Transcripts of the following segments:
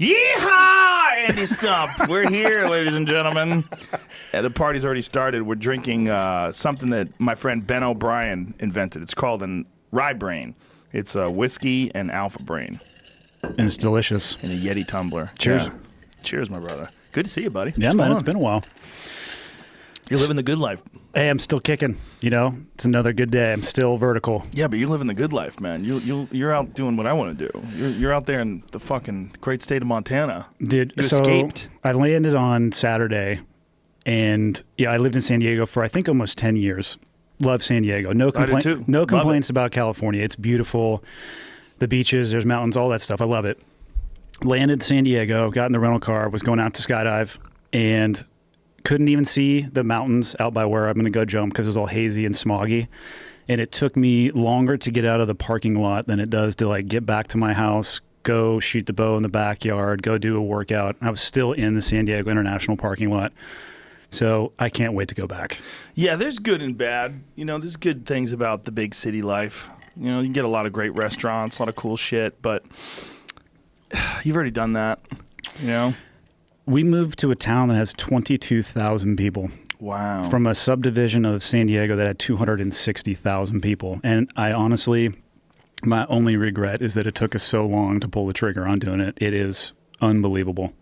Yeehaw, Andy Stumpf. We're here, ladies and gentlemen. The party's already started. We're drinking something that my friend Ben O'Brien invented. It's called an Rye Brain. It's whiskey and Alpha Brain. And it's delicious. In a Yeti tumbler. Cheers. Yeah. Cheers, my brother. Good to see you, buddy. Yeah, man, it's been a while. You're living the good life. Hey, I'm still kicking. You know, it's another good day. I'm still vertical. Yeah, but you're living the good life, man. You're out doing what I want to do. You're out there in the fucking great state of Montana. Dude, you so escaped. I landed on Saturday, and yeah, I lived in San Diego for I think almost 10 years. Love San Diego. No complaints about California. It's beautiful. The beaches, there's mountains, all that stuff. I love it. Landed San Diego, got in the rental car, was going out to skydive, and couldn't even see the mountains out by where I'm going to go jump because it was all hazy and smoggy. And it took me longer to get out of the parking lot than it does to like get back to my house, go shoot the bow in the backyard, go do a workout. I was still in the San Diego International parking lot. So I can't wait to go back. Yeah, there's good and bad. You know, there's good things about the big city life. You know, you can get a lot of great restaurants, a lot of cool shit, but you've already done that, you know? We moved to a town that has 22,000 people. Wow. From a subdivision of San Diego that had 260,000 people. And I honestly, my only regret is that it took us so long to pull the trigger on doing it. It is unbelievable.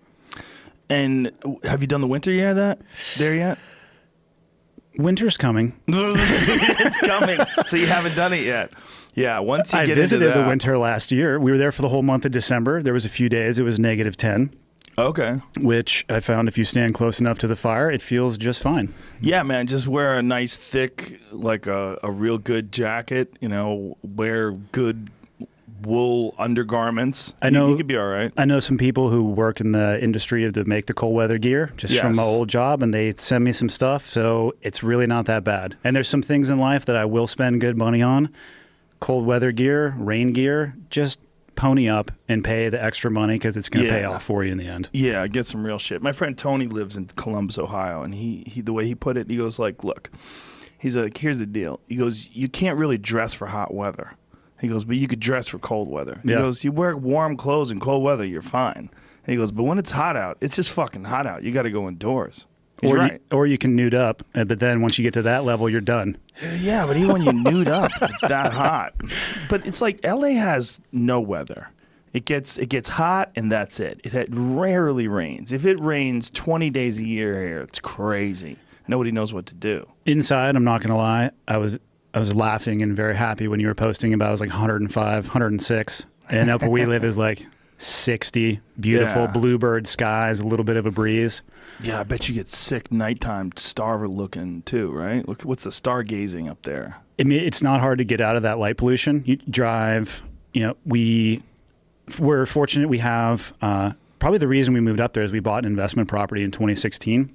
And have you done the winter there yet? Winter's coming. It's coming. So you haven't done it yet. Yeah, once you get into that. I visited the winter last year. We were there for the whole month of December. There was a few days. It was -10. Okay. Which I found if you stand close enough to the fire, it feels just fine. Yeah, man. Just wear a nice thick, like a real good jacket, you know, wear good wool undergarments. I know you could be all right. I know some people who work in the industry to make the cold weather gear just from my old job, and they send me some stuff. So it's really not that bad. And there's some things in life that I will spend good money on. Cold weather gear, rain gear, just pony up and pay the extra money because it's going to pay off for you in the end. Yeah, get some real shit. My friend Tony lives in Columbus, Ohio, and he the way he put it, he goes like, look, he's like, here's the deal. He goes, you can't really dress for hot weather. He goes, but you could dress for cold weather. He goes, you wear warm clothes in cold weather, you're fine. And he goes, but when it's hot out, it's just fucking hot out. You got to go indoors. He's right. Or you can nude up, but then once you get to that level, you're done. Yeah, but even when you nude up, it's that hot. But it's like LA has no weather. It gets hot and that's it. It rarely rains. If it rains 20 days a year here, it's crazy. Nobody knows what to do. Inside, I'm not going to lie, I was laughing and very happy when you were posting about it was like 105, 106. And up where we live is like 60, beautiful bluebird skies, a little bit of a breeze. Yeah, I bet you get sick nighttime star looking too, right? Look, what's the stargazing up there? I mean, it's not hard to get out of that light pollution. You drive, you know, we're fortunate we have, probably the reason we moved up there is we bought an investment property in 2016.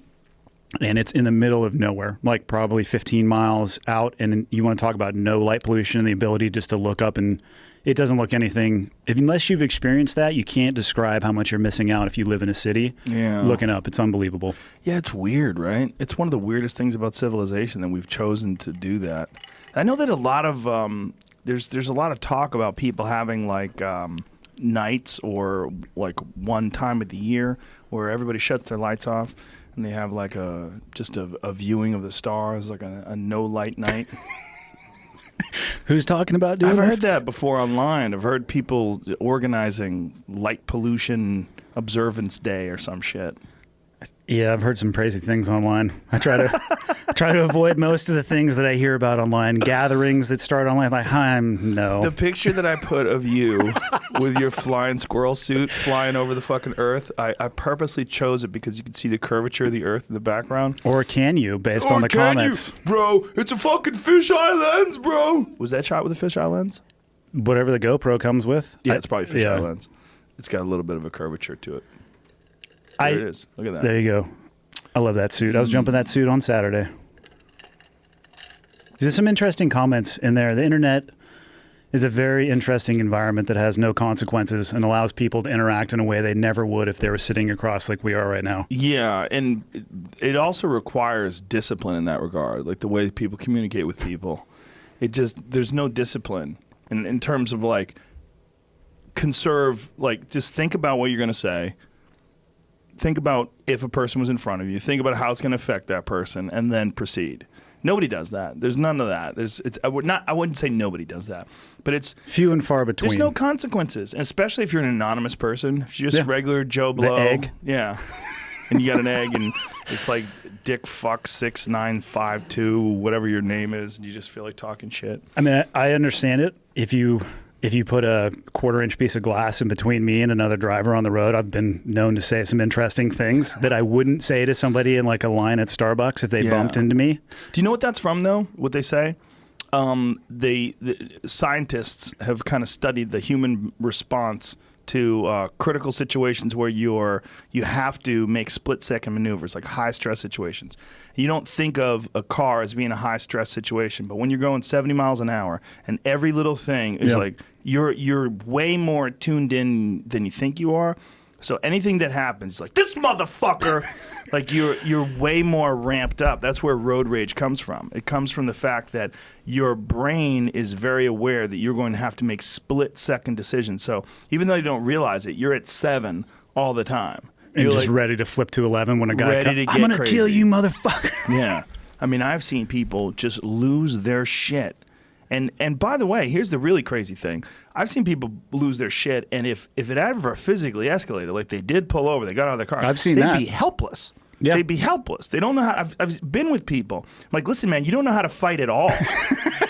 And it's in the middle of nowhere, like probably 15 miles out. And you want to talk about no light pollution and the ability just to look up, and it doesn't look anything. Unless you've experienced that, you can't describe how much you're missing out if you live in a city. Yeah. Looking up, it's unbelievable. Yeah, it's weird, right? It's one of the weirdest things about civilization that we've chosen to do that. I know that a lot of, there's a lot of talk about people having like nights or like one time of the year where everybody shuts their lights off. And they have like just a viewing of the stars, like a no light night. Who's talking about doing this? I've this? heard that before online. I've heard people organizing light pollution observance day or some shit. Yeah, I've heard some crazy things online. I try to avoid most of the things that I hear about online. Gatherings that start online, like, no. The picture that I put of you with your flying squirrel suit flying over the fucking earth, I purposely chose it because you can see the curvature of the earth in the background. Or can you, based on the comments? Bro, it's a fucking fisheye lens, bro. Was that shot with a fisheye lens? Whatever the GoPro comes with. Yeah, it's probably fisheye lens. It's got a little bit of a curvature to it. There it is. Look at that. There you go. I love that suit. I was jumping that suit on Saturday. There's some interesting comments in there. The internet is a very interesting environment that has no consequences and allows people to interact in a way they never would if they were sitting across like we are right now. Yeah, and it also requires discipline in that regard, like the way people communicate with people. There's no discipline in terms of like conserve, like, just think about what you're going to say. Think about if a person was in front of you. Think about how it's going to affect that person, and then proceed. Nobody does that. There's none of that. I wouldn't say nobody does that, but it's few and far between. There's no consequences, and especially if you're an anonymous person. If you're just regular Joe Blow, the egg, yeah, and you got an egg, and it's like Dick Fuck 6952, whatever your name is, and you just feel like talking shit. I mean, I understand it. If you put a 1/4-inch piece of glass in between me and another driver on the road, I've been known to say some interesting things that I wouldn't say to somebody in like a line at Starbucks if they bumped into me. Do you know what that's from, though? What they say? The scientists have kind of studied the human response to critical situations where you have to make split-second maneuvers, like high-stress situations. You don't think of a car as being a high-stress situation, but when you're going 70 miles an hour and every little thing is like you're way more tuned in than you think you are. So anything that happens, like this motherfucker, like you're way more ramped up. That's where road rage comes from. It comes from the fact that your brain is very aware that you're going to have to make split-second decisions. So even though you don't realize it, you're at 7 all the time. And you're just like, ready to flip to 11 when a guy comes. I'm going to kill you, motherfucker. Yeah. I mean, I've seen people just lose their shit. And by the way, here's the really crazy thing. I've seen people lose their shit, and if it ever physically escalated, like they did pull over, they got out of their car, they'd be helpless. Yeah. They'd be helpless. They don't know how. I've been with people. I'm like, listen, man, you don't know how to fight at all.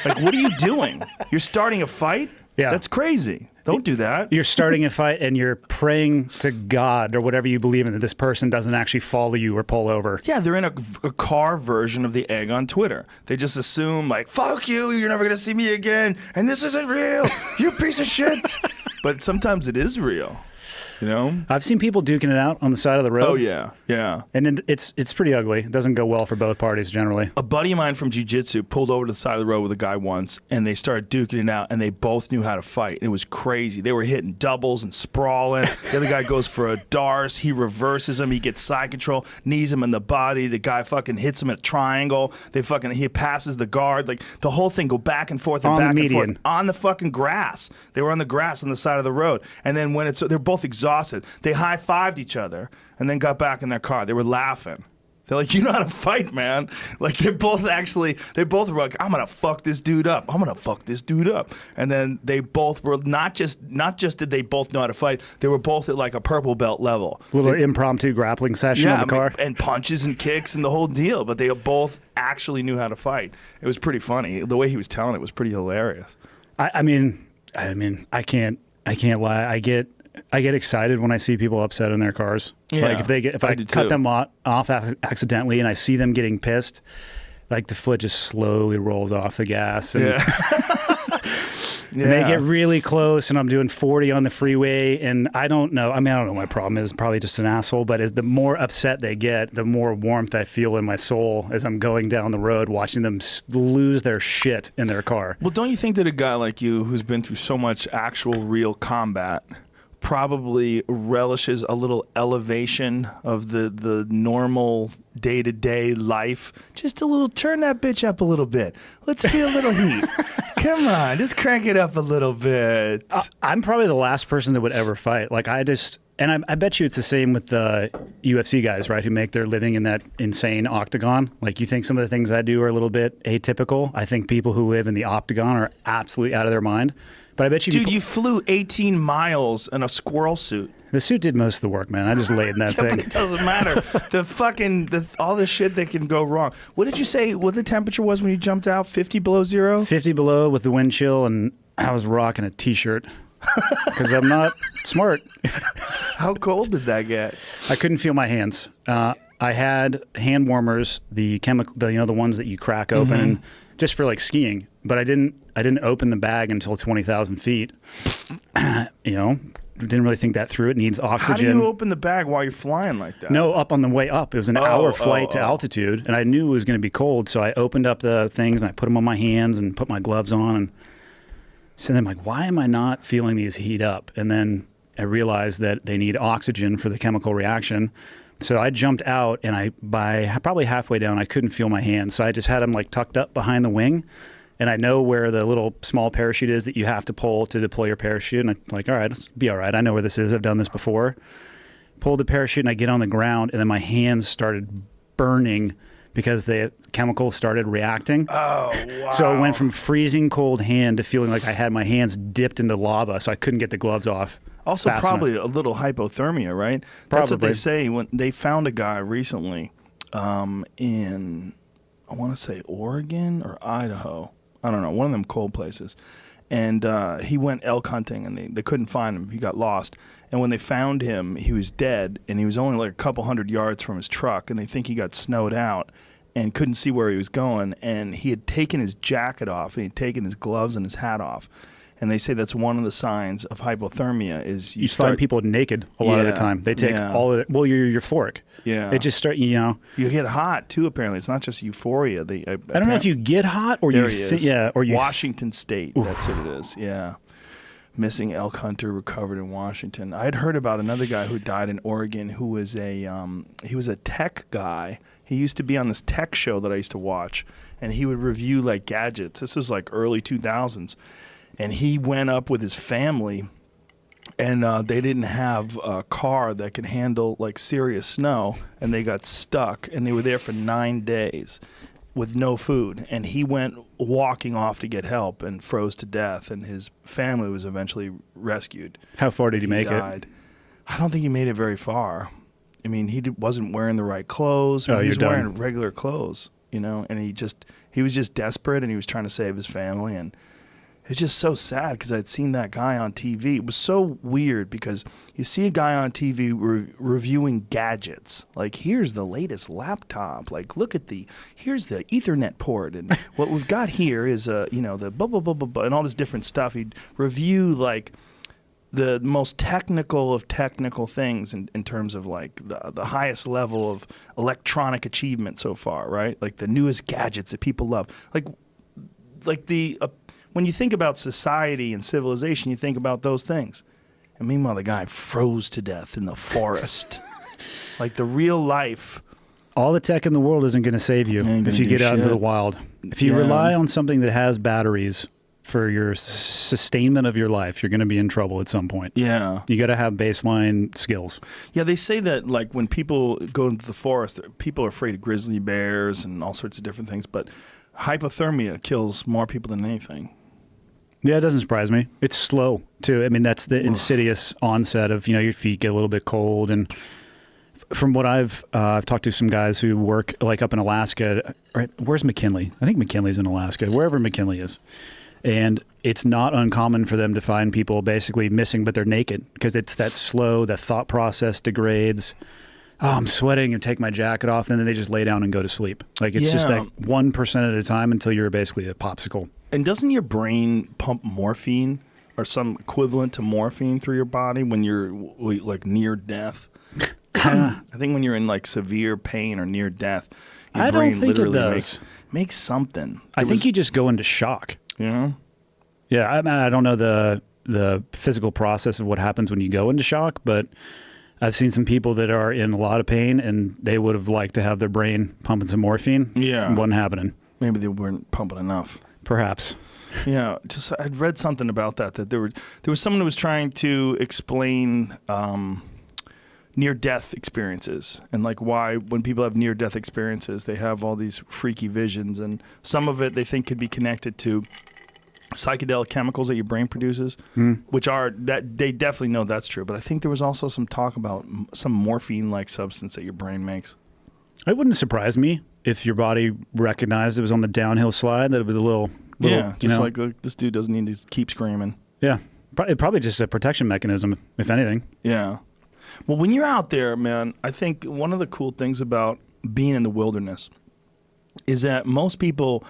Like, what are you doing? You're starting a fight? Yeah. That's crazy. Don't do that. You're starting a fight and you're praying to God or whatever you believe in that this person doesn't actually follow you or pull over. Yeah, they're in a car version of the egg on Twitter. They just assume, like, fuck you, you're never going to see me again, and this isn't real, you piece of shit. But sometimes it is real. You know? I've seen people duking it out on the side of the road. Oh, yeah, yeah. And it's pretty ugly. It doesn't go well for both parties generally. A buddy of mine from jiu-jitsu pulled over to the side of the road with a guy once, and they started duking it out, and they both knew how to fight. It was crazy. They were hitting doubles and sprawling. The other guy goes for a Darce. He reverses him. He gets side control, knees him in the body. The guy fucking hits him at a triangle. He passes the guard. Like, the whole thing go back and forth and back and forth. On the fucking grass. They were on the grass on the side of the road. And then when they're both exhausted, they high-fived each other and then got back in their car. They were laughing. They're like, you know how to fight, man. Like, they both were like, I'm going to fuck this dude up. I'm going to fuck this dude up. And then they both were not just did they both know how to fight, they were both at like a purple belt level. Little impromptu grappling session in the car. And punches and kicks and the whole deal. But they both actually knew how to fight. It was pretty funny. The way he was telling it was pretty hilarious. I mean, I can't lie. I get excited when I see people upset in their cars. Yeah, like if I cut them off accidentally and I see them getting pissed, like the foot just slowly rolls off the gas. And, and they get really close and I'm doing 40 on the freeway and I don't know. I mean, I don't know what my problem is. Probably just an asshole. But the more upset they get, the more warmth I feel in my soul as I'm going down the road watching them lose their shit in their car. Well, don't you think that a guy like you who's been through so much actual real combat probably relishes a little elevation of the normal day-to-day life? Just a little, turn that bitch up a little bit. Let's feel a little heat. Come on, just crank it up a little bit. I'm probably the last person that would ever fight. Like I bet you it's the same with the UFC guys, right, who make their living in that insane octagon. Like, you think some of the things I do are a little bit atypical. I think people who live in the octagon are absolutely out of their mind. But I bet you... Dude, you flew 18 miles in a squirrel suit. The suit did most of the work, man. I just laid in that thing. But it doesn't matter. All the shit that can go wrong. What did you say what the temperature was when you jumped out? 50 below zero? 50 below with the wind chill, and I was rocking a T-shirt. Because I'm not smart. How cold did that get? I couldn't feel my hands. I had hand warmers, the ones that you crack open, and just for like skiing. But I didn't open the bag until 20,000 feet. Didn't really think that through. It needs oxygen. How do you open the bag while you're flying like that? No, up on the way up. It was an hour flight to altitude, and I knew it was going to be cold. So I opened up the things and I put them on my hands and put my gloves on. And so then I'm like, why am I not feeling these heat up? And then I realized that they need oxygen for the chemical reaction. So I jumped out, and by probably halfway down, I couldn't feel my hands. So I just had them like tucked up behind the wing. and I know where the little small parachute is that you have to pull to deploy your parachute. And I'm like, all right, let's be all right. I know where this is. I've done this before. Pull the parachute and I get on the ground, and then my hands started burning because the chemicals started reacting. Oh, wow. So it went from freezing cold hand to feeling like I had my hands dipped into lava, so I couldn't get the gloves off. Also, probably a little hypothermia, right? That's what they say. When they found a guy recently in, I want to say Oregon or Idaho. I don't know, one of them cold places. And he went elk hunting, and they couldn't find him. He got lost. And when they found him, he was dead, and he was only like a couple hundred yards from his truck, and they think he got snowed out and couldn't see where he was going. And he had taken his jacket off, and he had taken his gloves and his hat off. And they say that's one of the signs of hypothermia is you find people naked a lot of the time. They take all of it. Well, you're euphoric. Yeah. It just start, You get hot, too, apparently. It's not just euphoria. I don't know if you get hot or there or you... Washington State, that's what it is, yeah. Missing elk hunter recovered in Washington. I had heard about another guy who died in Oregon who was he was a tech guy. He used to be on this tech show that I used to watch, and he would review like gadgets. This was like early 2000s. And he went up with his family, and they didn't have a car that could handle like serious snow, and they got stuck, and they were there for 9 days with no food. And he went walking off to get help and froze to death, and his family was eventually rescued. How far did he make died. I don't think he made it very far. I mean, he wasn't wearing the right clothes. Oh, he was done. wearing regular clothes, and he was just desperate, and he was trying to save his family. And it's just so sad because I'd seen that guy on TV. It was so weird because you see a guy on TV reviewing gadgets. Like, here's the latest laptop. Like, look at here's the Ethernet port. And what we've got here is, the blah, blah, blah, blah, blah, and all this different stuff. He'd review, like, the most technical of technical things in terms of, like, the highest level of electronic achievement so far, right? Like, the newest gadgets that people love. Like the... when you think about society and civilization, you think about those things. And meanwhile, the guy froze to death in the forest. Like the real life. All the tech in the world isn't going to save you if you get out into the wild. If you rely on something that has batteries for your sustainment of your life, you're going to be in trouble at some point. Yeah. You got to have baseline skills. Yeah, they say that like when people go into the forest, people are afraid of grizzly bears and all sorts of different things, but hypothermia kills more people than anything. Yeah, it doesn't surprise me. It's slow, too. I mean, that's the insidious onset of, your feet get a little bit cold. And from what I've talked to some guys who work, like, up in Alaska. Right, where's McKinley? I think McKinley's in Alaska, wherever McKinley is. And it's not uncommon for them to find people basically missing, but they're naked because it's that slow, the thought process degrades. Oh, I'm sweating and take my jacket off, and then they just lay down and go to sleep. Like, it's just like 1% at a time until you're basically a popsicle. And doesn't your brain pump morphine or some equivalent to morphine through your body when you're like near death? I think when you're in like severe pain or near death, your brain literally makes something. I think you just go into shock. Yeah. Yeah, I don't know the physical process of what happens when you go into shock, but I've seen some people that are in a lot of pain and they would have liked to have their brain pumping some morphine. Yeah. It wasn't happening. Maybe they weren't pumping enough. Perhaps. Yeah, I'd read something about that there was someone who was trying to explain near-death experiences and like why when people have near-death experiences they have all these freaky visions, and some of it they think could be connected to psychedelic chemicals that your brain produces, which are that they definitely know that's true. But I think there was also some talk about some morphine-like substance that your brain makes. It wouldn't surprise me if your body recognized it was on the downhill slide, that it would be a little like this dude doesn't need to keep screaming. Yeah, probably just a protection mechanism, if anything. Yeah. Well, when you're out there, man, I think one of the cool things about being in the wilderness is that most people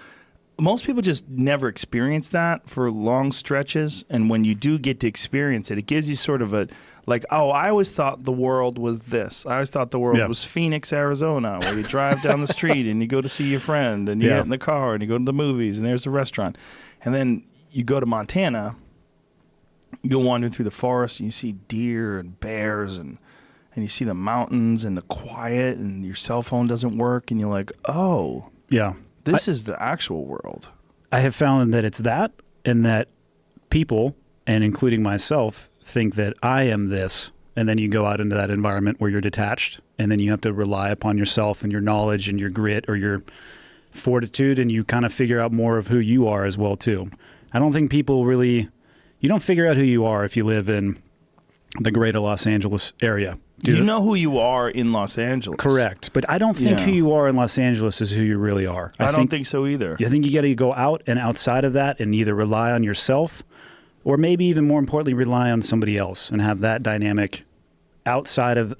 just never experience that for long stretches, and when you do get to experience it, it gives you sort of a like, oh, I always thought the world was this. I always thought the world was Phoenix, Arizona, where you drive down the street and you go to see your friend and you get in the car and you go to the movies and there's the restaurant. And then you go to Montana, you go wandering through the forest and you see deer and bears and you see the mountains and the quiet and your cell phone doesn't work and you're like, oh, yeah, this is the actual world. I have found that it's that, and that people, and including myself, think that I am this, and then you go out into that environment where you're detached, and then you have to rely upon yourself and your knowledge and your grit or your fortitude, and you kind of figure out more of who you are as well too. I don't think people really, you don't figure out who you are if you live in the greater Los Angeles area. You know who you are in Los Angeles. Correct. But I don't think who you are in Los Angeles is who you really are. I don't think so either. I think you got to go out and outside of that and either rely on yourself or maybe even more importantly, rely on somebody else and have that dynamic outside of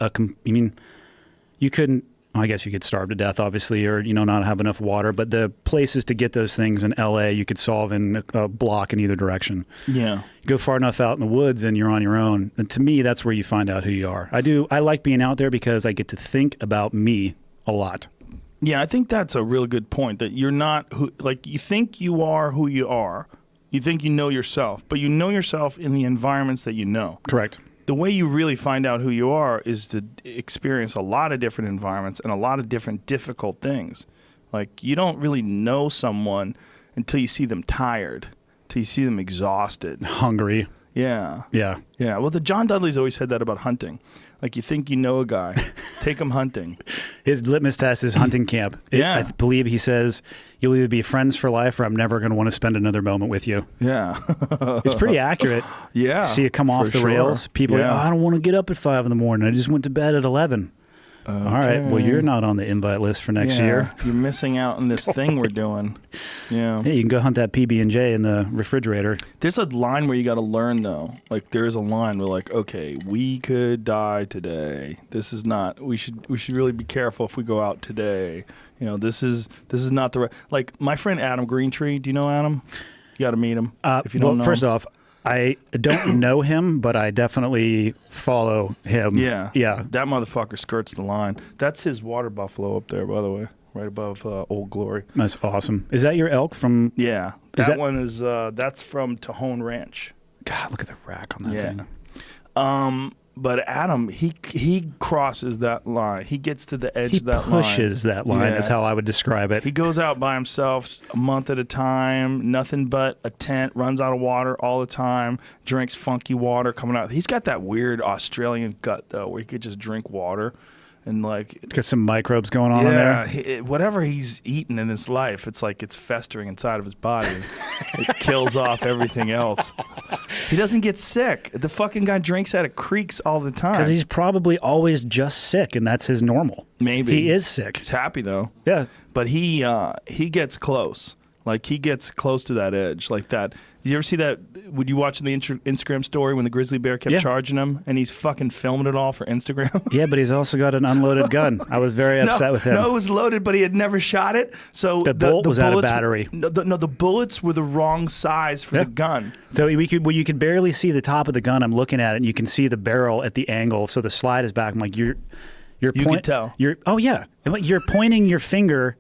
you couldn't, I guess you could starve to death, obviously, or, not have enough water. But the places to get those things in L.A. you could solve in a block in either direction. Yeah. You go far enough out in the woods and you're on your own. And to me, that's where you find out who you are. I like being out there because I get to think about me a lot. Yeah, I think that's a real good point, that you're not you think you are who you are. You think you know yourself, but you know yourself in the environments that you know. Correct. The way you really find out who you are is to experience a lot of different environments and a lot of different difficult things. Like, you don't really know someone until you see them tired, until you see them exhausted. Hungry. Yeah. Yeah. Yeah. Well, the John Dudley's always said that about hunting. Like, you think you know a guy, take him hunting. His litmus test is hunting camp. Yeah. I believe he says, you'll either be friends for life or I'm never going to want to spend another moment with you. Yeah. It's pretty accurate. Yeah. See it come off the rails. People are like, I don't want to get up at 5 a.m. I just went to bed at 11. Okay. All right. Well, you're not on the invite list for next year. You're missing out on this thing we're doing. Yeah. Hey, you can go hunt that PB&J in the refrigerator. There's a line where you got to learn, though. Like, there's a line where, like, okay, we could die today. This is not. We should really be careful if we go out today. This is not the right. Like, my friend Adam Greentree. Do you know Adam? You got to meet him if you don't know. First off, I don't know him, but I definitely follow him. Yeah. Yeah. That motherfucker skirts the line. That's his water buffalo up there, by the way, right above Old Glory. That's awesome. Is that your elk from? Yeah. That one is, that's from Tejon Ranch. God, look at the rack on that thing. But Adam, he crosses that line. He gets to the edge of that line. He pushes that line is how I would describe it. He goes out by himself a month at a time, nothing but a tent, runs out of water all the time, drinks funky water coming out. He's got that weird Australian gut, though, where he could just drink water. And got some microbes going on in there. Yeah, whatever he's eaten in his life, it's like it's festering inside of his body. It kills off everything else. He doesn't get sick. The fucking guy drinks out of creeks all the time. Because he's probably always just sick, and that's his normal. Maybe he is sick. He's happy though. Yeah, but he gets close. Like, he gets close to that edge, like that. Did you ever see that? Would you watch the Instagram story when the grizzly bear kept charging him, and he's fucking filming it all for Instagram? Yeah, but he's also got an unloaded gun. I was very upset with him. No, it was loaded, but he had never shot it. So the bolt was out of battery. No, the bullets were the wrong size for the gun. So you could barely see the top of the gun. I'm looking at it, and you can see the barrel at the angle. So the slide is back. I'm like, you could tell. You're pointing your finger.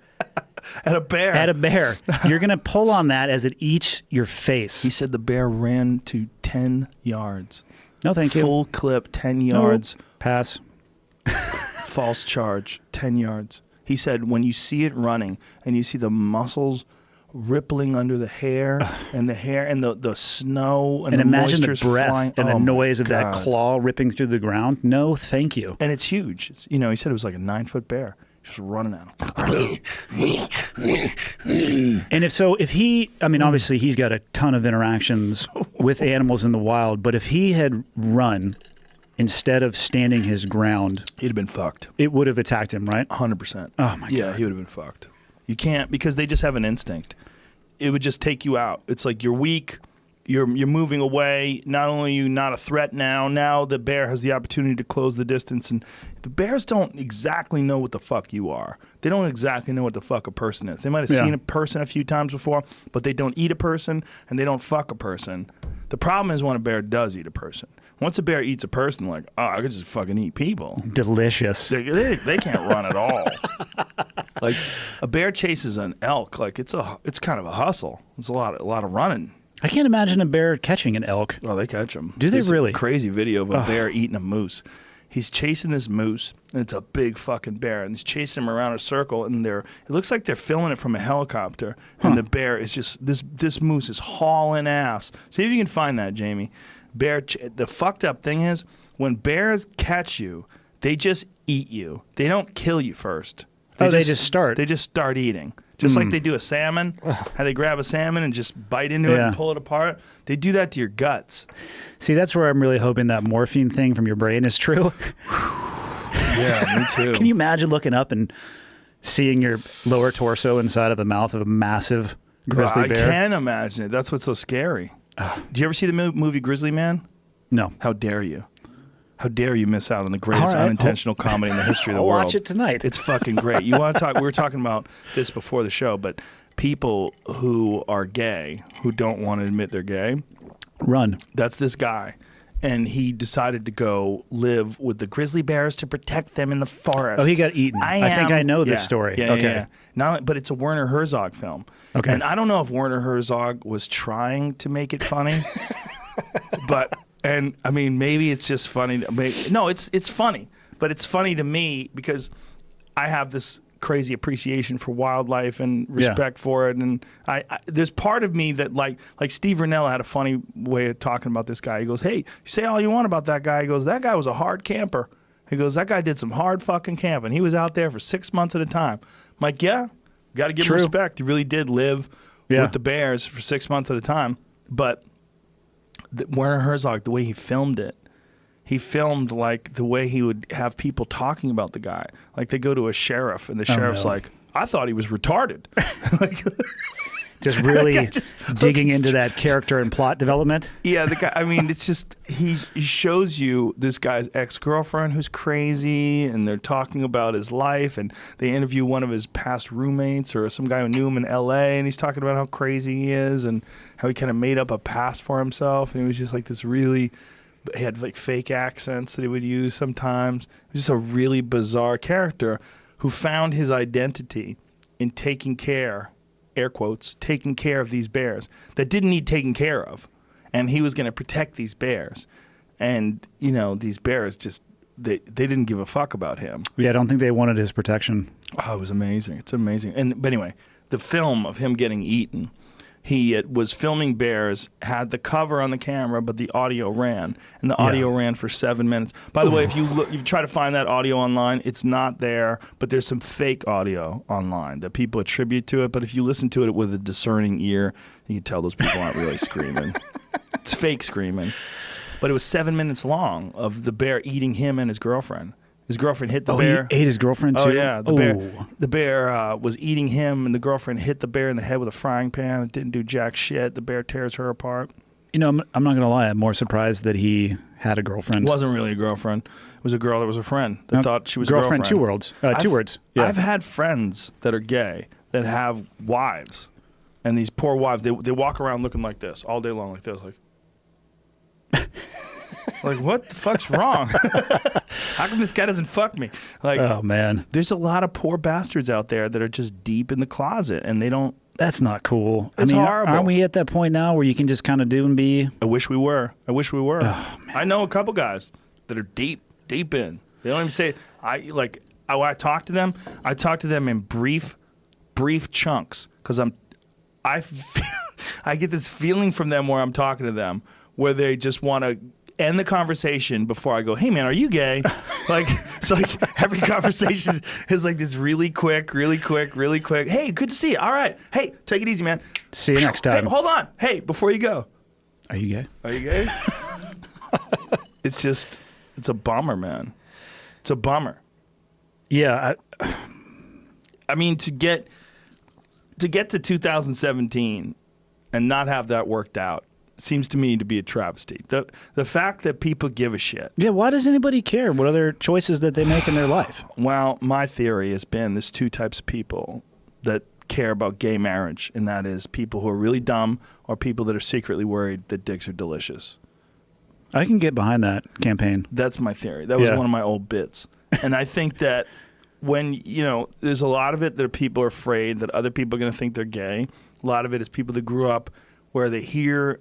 At a bear. You're going to pull on that as it eats your face. He said the bear ran to 10 yards. No, thank you. Full clip, 10 yards. Pass. False charge, 10 yards. He said when you see it running and you see the muscles rippling under the hair and the snow and the imagine moisture's the breath flying. and the noise of that claw ripping through the ground. No, thank you. And it's huge. He said it was like a 9-foot bear. Just running at him. And obviously he's got a ton of interactions with animals in the wild, but if he had run instead of standing his ground, he'd have been fucked. It would have attacked him, right? 100%. Oh my God. Yeah, he would have been fucked. You can't, because they just have an instinct. It would just take you out. It's like you're weak. You're moving away. Not only are you not a threat now the bear has the opportunity to close the distance. And the bears don't exactly know what the fuck you are. They don't exactly know what the fuck a person is. They might have seen a person a few times before, but they don't eat a person and they don't fuck a person. The problem is when a bear does eat a person. Once a bear eats a person, like, I could just fucking eat people. Delicious. They can't run at all. Like, a bear chases an elk. Like, it's kind of a hustle. It's a lot of running. I can't imagine a bear catching an elk. Oh, they catch them. Do they really? A crazy video of a bear eating a moose. He's chasing this moose, and it's a big fucking bear, and he's chasing him around a circle, and it looks like they're filming it from a helicopter, and the bear is just, this moose is hauling ass. See if you can find that, Jamie. The fucked up thing is, when bears catch you, they just eat you. They don't kill you first. They just start. They just start eating. Just like they do a salmon, how they grab a salmon and just bite into it and pull it apart. They do that to your guts. See, that's where I'm really hoping that morphine thing from your brain is true. Yeah, me too. Can you imagine looking up and seeing your lower torso inside of the mouth of a massive grizzly bear? I can imagine it. That's what's so scary. Did you ever see the movie Grizzly Man? No. How dare you? How dare you miss out on the greatest unintentional comedy in the history of the world? I'll watch it tonight. It's fucking great. You want to talk? We were talking about this before the show, but people who are gay, who don't want to admit they're gay, run. That's this guy. And he decided to go live with the grizzly bears to protect them in the forest. Oh, he got eaten. I think I know this story. Yeah, okay. Yeah. But it's a Werner Herzog film. Okay. And I don't know if Werner Herzog was trying to make it funny, and I mean, maybe it's just funny. No, it's funny, but it's funny to me because I have this crazy appreciation for wildlife and respect for it, and I there's part of me that like Steve Rinella had a funny way of talking about this guy. He goes, "Hey, you say all you want about that guy." He goes, "That guy was a hard camper." He goes, "That guy did some hard fucking camping. He was out there for 6 months at a time." I'm like, yeah, got to give him respect. He really did live with the bears for 6 months at a time, but. Werner Herzog, the way he filmed it, he filmed like the way he would have people talking about the guy. Like they go to a sheriff, and the sheriff's like, "I thought he was retarded." Just really digging into that character and plot development. Yeah, the guy. I mean, it's just he shows you this guy's ex-girlfriend who's crazy, and they're talking about his life, and they interview one of his past roommates or some guy who knew him in L.A., and he's talking about how crazy he is and how he kind of made up a past for himself, and he was just like this really. He had like fake accents that he would use sometimes. It was just a really bizarre character who found his identity in taking care. Air quotes, taking care of these bears that didn't need taken care of. And he was going to protect these bears. And, you know, these bears just, they didn't give a fuck about him. Yeah, I don't think they wanted his protection. Oh, it was amazing. It's amazing. But anyway, the film of him getting eaten, he was filming bears, had the cover on the camera, but the audio ran. And the audio ran for 7 minutes. By the way, if you try to find that audio online, it's not there, but there's some fake audio online that people attribute to it. But if you listen to it with a discerning ear, you can tell those people aren't really screaming. It's fake screaming. But it was 7 minutes long of the bear eating him and his girlfriend. His girlfriend hit the bear. He ate his girlfriend too? Oh, yeah. The bear was eating him, and the girlfriend hit the bear in the head with a frying pan. It didn't do jack shit. The bear tears her apart. You know, I'm not going to lie. I'm more surprised that he had a girlfriend. It wasn't really a girlfriend. It was a girl that was a friend that thought she was a girlfriend. Two words. Two words. Yeah. I've had friends that are gay that have wives, and these poor wives, they walk around looking like this all day long, like this, like... Like, what the fuck's wrong? How come this guy doesn't fuck me? Like, oh, man. There's a lot of poor bastards out there that are just deep in the closet, and they don't... That's not cool. It's horrible. Aren't we at that point now where you can just kind of do and be... I wish we were. Oh, I know a couple guys that are deep in. They don't even say... When I talk to them, I talk to them in brief chunks, because I get this feeling from them where I'm talking to them, where they just want to... end the conversation before I go, "Hey man, are you gay?" Like, it's like every conversation is like this really quick. "Hey, good to see you. All right. Hey, take it easy, man. See you next time." Hey, hold on. Hey, before you go. Are you gay? Are you gay? It's a bummer, man. It's a bummer. Yeah. I mean, to get to 2017 and not have that worked out seems to me to be a travesty. The fact that people give a shit. Yeah, why does anybody care what other choices that they make in their life? Well, my theory has been there's two types of people that care about gay marriage, and that is people who are really dumb or people that are secretly worried that dicks are delicious. I can get behind that campaign. That's my theory. That was one of my old bits. And I think that when, there's a lot of it that people are afraid that other people are going to think they're gay. A lot of it is people that grew up where they hear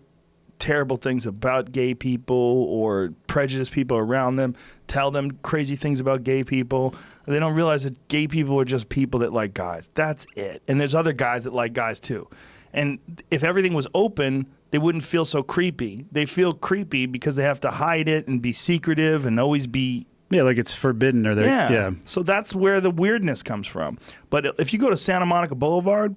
terrible things about gay people or prejudice people around them, tell them crazy things about gay people. They don't realize that gay people are just people that like guys. That's it. And there's other guys that like guys too. And if everything was open, they wouldn't feel so creepy. They feel creepy because they have to hide it and be secretive and always be... Yeah, like it's forbidden or yeah. So that's where the weirdness comes from. But if you go to Santa Monica Boulevard,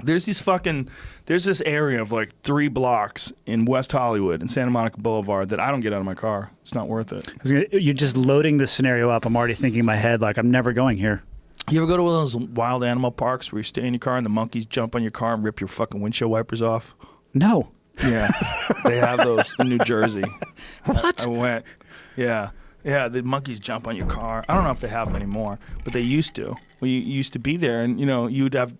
there's this area of like 3 blocks in West Hollywood and Santa Monica Boulevard that I don't get out of my car. It's not worth it. You're just loading this scenario up. I'm already thinking in my head, like, I'm never going here. You ever go to one of those wild animal parks where you stay in your car and the monkeys jump on your car and rip your fucking windshield wipers off? No. Yeah. They have those in New Jersey. What? I went. Yeah. Yeah, the monkeys jump on your car. I don't know if they have them anymore, but they used to. Well, you used to be there, and you have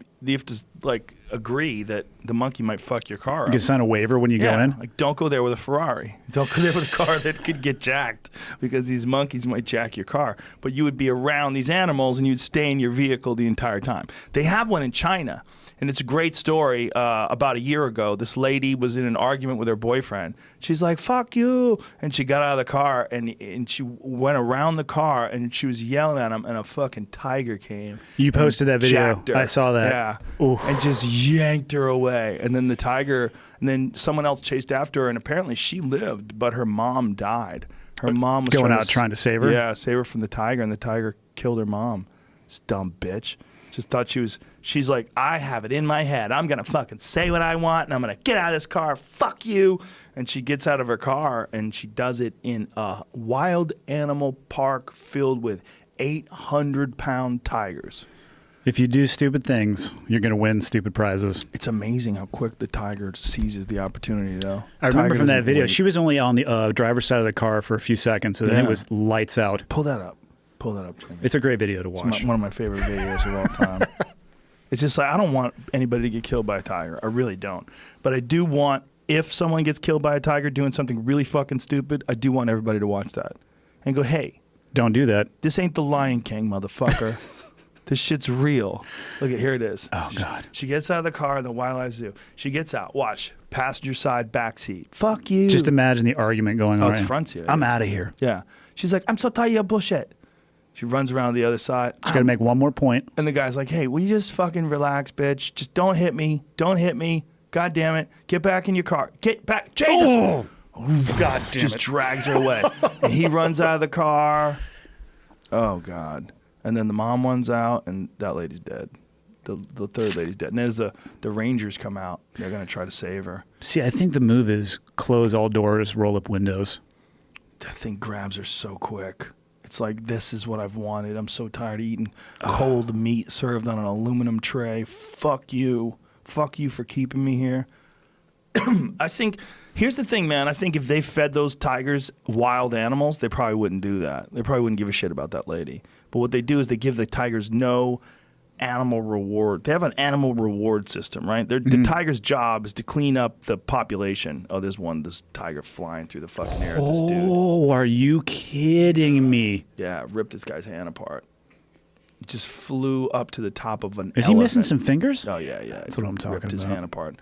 to like agree that the monkey might fuck your car up. You can sign a waiver when you go in. Like don't go there with a Ferrari. Don't go there with a car that could get jacked because these monkeys might jack your car. But you would be around these animals, and you'd stay in your vehicle the entire time. They have one in China. And it's a great story. About a year ago, this lady was in an argument with her boyfriend. She's like, fuck you. And she got out of the car, and she went around the car, and she was yelling at him, and a fucking tiger came. You posted that video. I saw that. Yeah. Ooh. And just yanked her away. And then and then someone else chased after her, and apparently she lived, but her mom died. Her mom was trying to save her? Yeah, save her from the tiger, and the tiger killed her mom. This dumb bitch. Just thought she's like, I have it in my head. I'm going to fucking say what I want, and I'm going to get out of this car. Fuck you. And she gets out of her car, and she does it in a wild animal park filled with 800-pound tigers. If you do stupid things, you're going to win stupid prizes. It's amazing how quick the tiger seizes the opportunity, though. I remember from that video, she was only on the driver's side of the car for a few seconds, and then it was lights out. Pull that up. Pull that up, Jimmy. It's a great video to watch. It's one of my favorite videos of all time. It's just like, I don't want anybody to get killed by a tiger. I really don't. But I do want, if someone gets killed by a tiger doing something really fucking stupid, I do want everybody to watch that. And go, hey. Don't do that. This ain't the Lion King, motherfucker. This shit's real. Look at, here it is. Oh, God. She gets out of the car in the Wildlife Zoo. She gets out. Watch. Passenger side, back seat. Fuck you. Just imagine the argument going on. Oh, it's front seat. I'm out of here. Yeah. She's like, I'm so tired of your bullshit. She runs around the other side. She's got to make one more point. And the guy's like, hey, will you just fucking relax, bitch? Just don't hit me. Don't hit me. God damn it. Get back in your car. Get back. Jesus. Oh, God damn just it. drags her away. And he runs out of the car. Oh, God. And then the mom runs out, and that lady's dead. The third lady's dead. And as the Rangers come out, they're going to try to save her. See, I think the move is close all doors, roll up windows. That thing grabs her so quick. It's like, this is what I've wanted. I'm so tired of eating cold meat served on an aluminum tray. Fuck you. Fuck you for keeping me here. I think, here's the thing, man. I think if they fed those tigers wild animals, they probably wouldn't do that. They probably wouldn't give a shit about that lady. But what they do is they give the tigers no animal reward. They have an animal reward system, right? The tiger's job is to clean up the population. Oh, there's this tiger flying through the fucking air at this dude. Oh, are you kidding me? Yeah, ripped this guy's hand apart. He just flew up to the top of an Is elephant. he missing some fingers? Oh, yeah. That's what I'm talking about. Ripped his hand apart.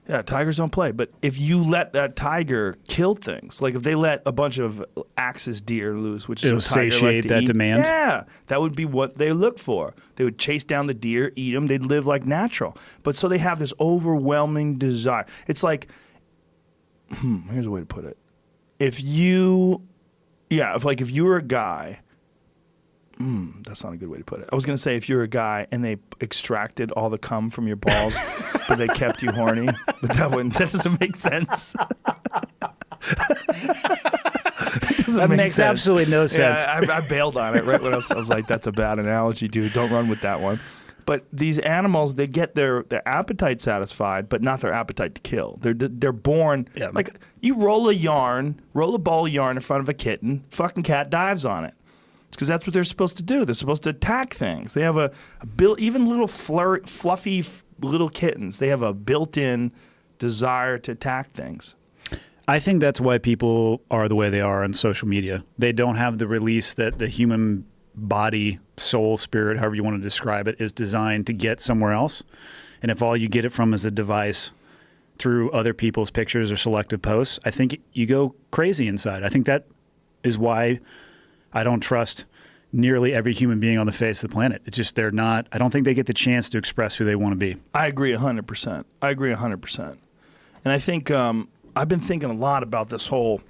Yeah, tigers don't play. But if you let that tiger kill things, like if they let a bunch of Axis deer loose, which it'll is a tiger satiate that demand. Yeah, that would be what they look for. They would chase down the deer, eat them. They'd live like natural. But so they have this overwhelming desire. It's like, here's a way to put it. If you were a guy. That's not a good way to put it. I was going to say if you're a guy and they extracted all the cum from your balls, but they kept you horny, but that doesn't make sense. That makes sense. Absolutely no sense. Yeah, I bailed on it right when I was like, that's a bad analogy, dude. Don't run with that one. But these animals, they get their appetite satisfied, but not their appetite to kill. They're born, like you roll a ball of yarn in front of a kitten, fucking cat dives on it. It's because that's what they're supposed to do. They're supposed to attack things. They have a even little fluffy little kittens. They have a built-in desire to attack things. I think that's why people are the way they are on social media. They don't have the release that the human body, soul, spirit, however you want to describe it, is designed to get somewhere else. And if all you get it from is a device through other people's pictures or selective posts, I think you go crazy inside. I think that is why I don't trust nearly every human being on the face of the planet. It's just I don't think they get the chance to express who they want to be. I agree 100%. And I think I've been thinking a lot about this whole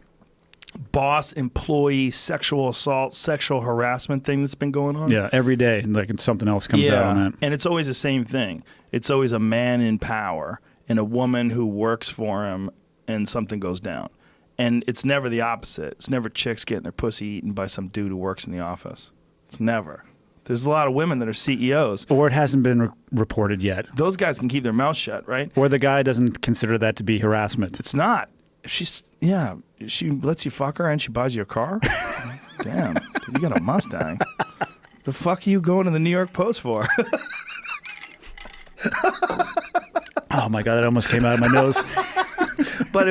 boss-employee sexual assault, sexual harassment thing that's been going on. Yeah, every day, like something else comes out on that. And it's always the same thing. It's always a man in power and a woman who works for him, and something goes down. And it's never the opposite. It's never chicks getting their pussy eaten by some dude who works in the office. It's never. There's a lot of women that are CEOs. Or it hasn't been reported yet. Those guys can keep their mouth shut, right? Or the guy doesn't consider that to be harassment. It's not. If she lets you fuck her and she buys you a car. Damn, dude, you got a Mustang. The fuck are you going to the New York Post for? Oh my God, that almost came out of my nose. But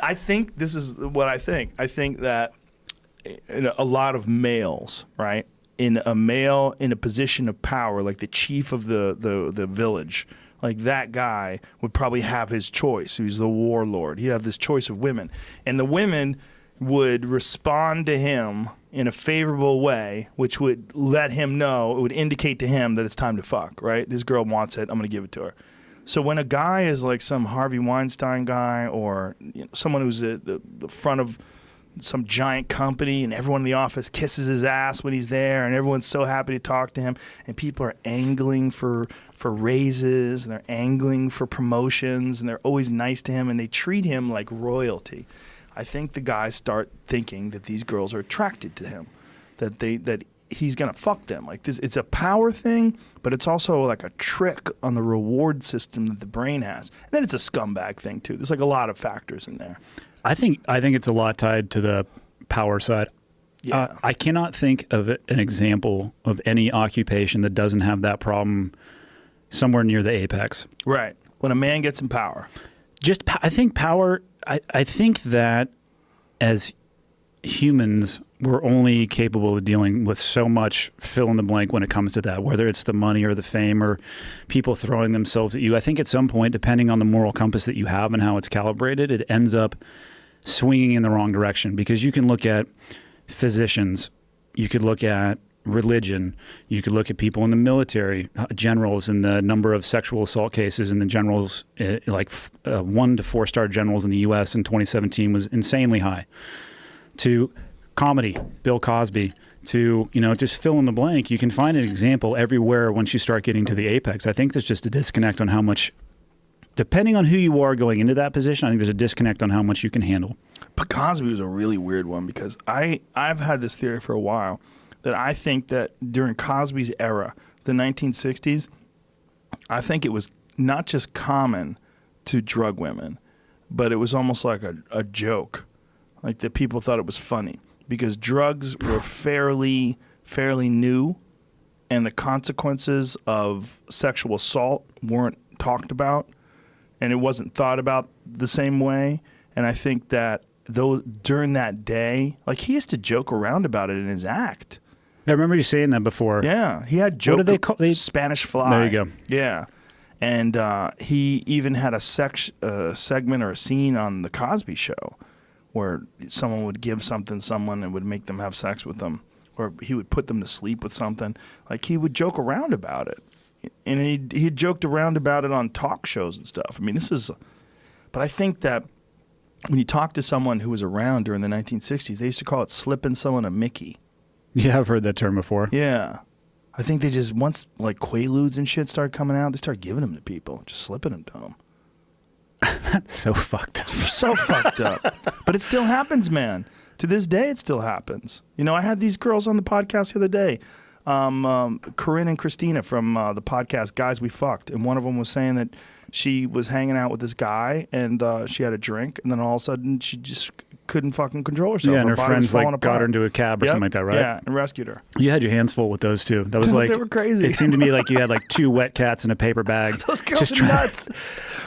I think this is what I think. I think that a lot of males, right, in a position of power, like the chief of the village, like that guy would probably have his choice. He's the warlord. He'd have this choice of women. And the women would respond to him in a favorable way, which would let him know, it would indicate to him that it's time to fuck, right? This girl wants it. I'm going to give it to her. So when a guy is like some Harvey Weinstein guy or someone who's at the front of some giant company and everyone in the office kisses his ass when he's there and everyone's so happy to talk to him and people are angling for raises and they're angling for promotions and they're always nice to him and they treat him like royalty. I think the guys start thinking that these girls are attracted to him, that he's gonna fuck them. Like this, it's a power thing, but it's also like a trick on the reward system that the brain has. And then it's a scumbag thing too. There's like a lot of factors in there. I think it's a lot tied to the power side. Yeah. I cannot think of an example of any occupation that doesn't have that problem somewhere near the apex. Right. When a man gets in power. I think power, I think that as humans, we're only capable of dealing with so much fill in the blank when it comes to that, whether it's the money or the fame or people throwing themselves at you. I think at some point, depending on the moral compass that you have and how it's calibrated, it ends up swinging in the wrong direction because you can look at physicians, you could look at religion, you could look at people in the military, generals, and the number of sexual assault cases in the generals, like 1 to 4-star generals in the U.S. in 2017 was insanely high. To comedy, Bill Cosby, to, just fill in the blank. You can find an example everywhere once you start getting to the apex. I think there's just a disconnect on how much, depending on who you are going into that position, I think there's a disconnect on how much you can handle. But Cosby was a really weird one because I've had this theory for a while that I think that during Cosby's era, the 1960s, I think it was not just common to drug women, but it was almost like a joke. Like that people thought it was funny because drugs were fairly new and the consequences of sexual assault weren't talked about and it wasn't thought about the same way. And I think that during that day, like he used to joke around about it in his act. I remember you saying that before. Yeah. He had joke. What did they call Spanish Fly. There you go. Yeah. And he even had a segment or a scene on The Cosby Show where someone would give something to someone and would make them have sex with them, or he would put them to sleep with something. Like he would joke around about it, and he joked around about it on talk shows and stuff. I mean, but I think that when you talk to someone who was around during the 1960s, they used to call it slipping someone a Mickey. Yeah, I've heard that term before. Yeah. I think they just, once like Quaaludes and shit started coming out, they started giving them to people, just slipping them to them. So fucked up. So fucked up. But it still happens, man. To this day, it still happens. I had these girls on the podcast the other day, Corinne and Christina from the podcast Guys We Fucked, and one of them was saying that she was hanging out with this guy, and she had a drink, and then all of a sudden, she just couldn't fucking control herself. Yeah, and her friends got her into a cab or something like that, right? Yeah, and rescued her. You had your hands full with those two. That was like, they were crazy. It seemed to me like you had like 2 wet cats in a paper bag. Those girls are nuts.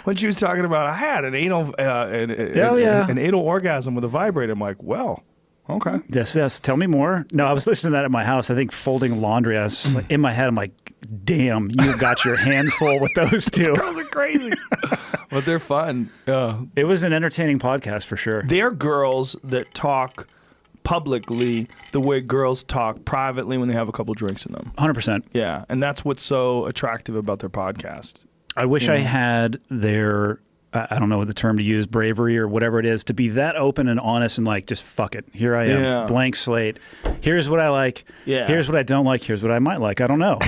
When she was talking about, I had an anal orgasm with a vibrator, I'm like, well, Okay. Yes. Tell me more. No, I was listening to that at my house. I think folding laundry. I was just like, in my head, I'm like, damn, you've got your hands full with those two. Those girls are crazy. But they're fun. Yeah. It was an entertaining podcast for sure. They're girls that talk publicly the way girls talk privately when they have a couple drinks in them. 100%. Yeah. And that's what's so attractive about their podcast. I wish I had their, I don't know what the term to use, bravery or whatever it is, to be that open and honest and like, just fuck it. Here I am, blank slate. Here's what I like. Yeah. Here's what I don't like. Here's what I might like. I don't know.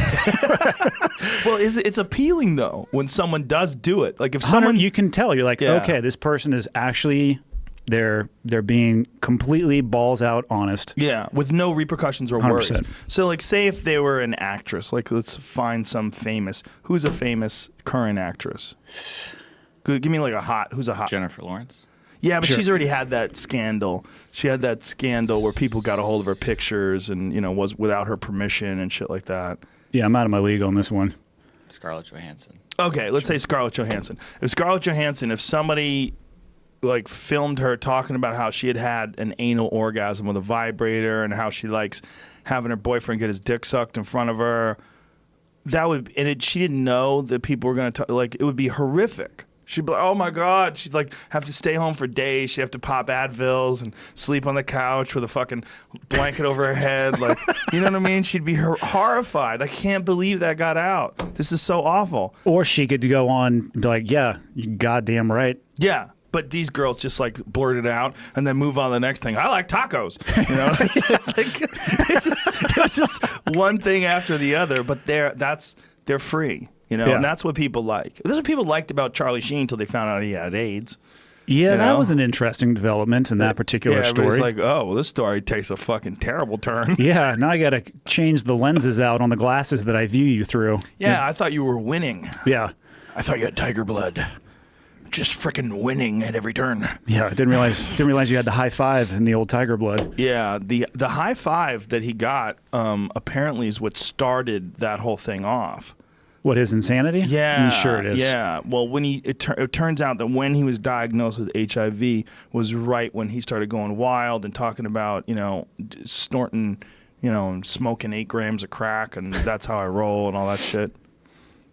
Well, it's appealing though when someone does do it. Like if someone, you can tell, you're like, okay, this person is actually, they're being completely balls out honest. Yeah, with no repercussions or 100%. worries. So like, say if they were an actress, like let's find some famous. Who's a famous current actress? Give me like who's a hot? Jennifer Lawrence. Yeah, but she's already had that scandal. She had that scandal where people got a hold of her pictures and, was without her permission and shit like that. Yeah, I'm out of my league on this one. Scarlett Johansson. Okay, let's say Scarlett Johansson. If somebody like filmed her talking about how she had an anal orgasm with a vibrator and how she likes having her boyfriend get his dick sucked in front of her, she didn't know that people were going to, like, it would be horrific. She'd be like, oh my God. She'd like have to stay home for days. She'd have to pop Advils and sleep on the couch with a fucking blanket over her head. Like, you know what I mean? She'd be horrified. I can't believe that got out. This is so awful. Or she could go on and be like, yeah, you goddamn right. Yeah. But these girls just like blurt it out and then move on to the next thing. I like tacos. It was just one thing after the other, but they're free. And that's what people like. This is what people liked about Charlie Sheen until they found out he had AIDS. Yeah, that was an interesting development in that particular story. It's like, oh, well, this story takes a fucking terrible turn. Yeah, now I got to change the lenses out on the glasses that I view you through. Yeah, I thought you were winning. Yeah. I thought you had tiger blood. Just freaking winning at every turn. Yeah, I didn't realize you had the high five in the old tiger blood. Yeah, the high five that he got apparently is what started that whole thing off. What, his insanity? Yeah. I'm sure it is. Yeah. Well, it turns out that when he was diagnosed with HIV was right when he started going wild and talking about, snorting, and smoking 8 grams of crack and that's how I roll and all that shit.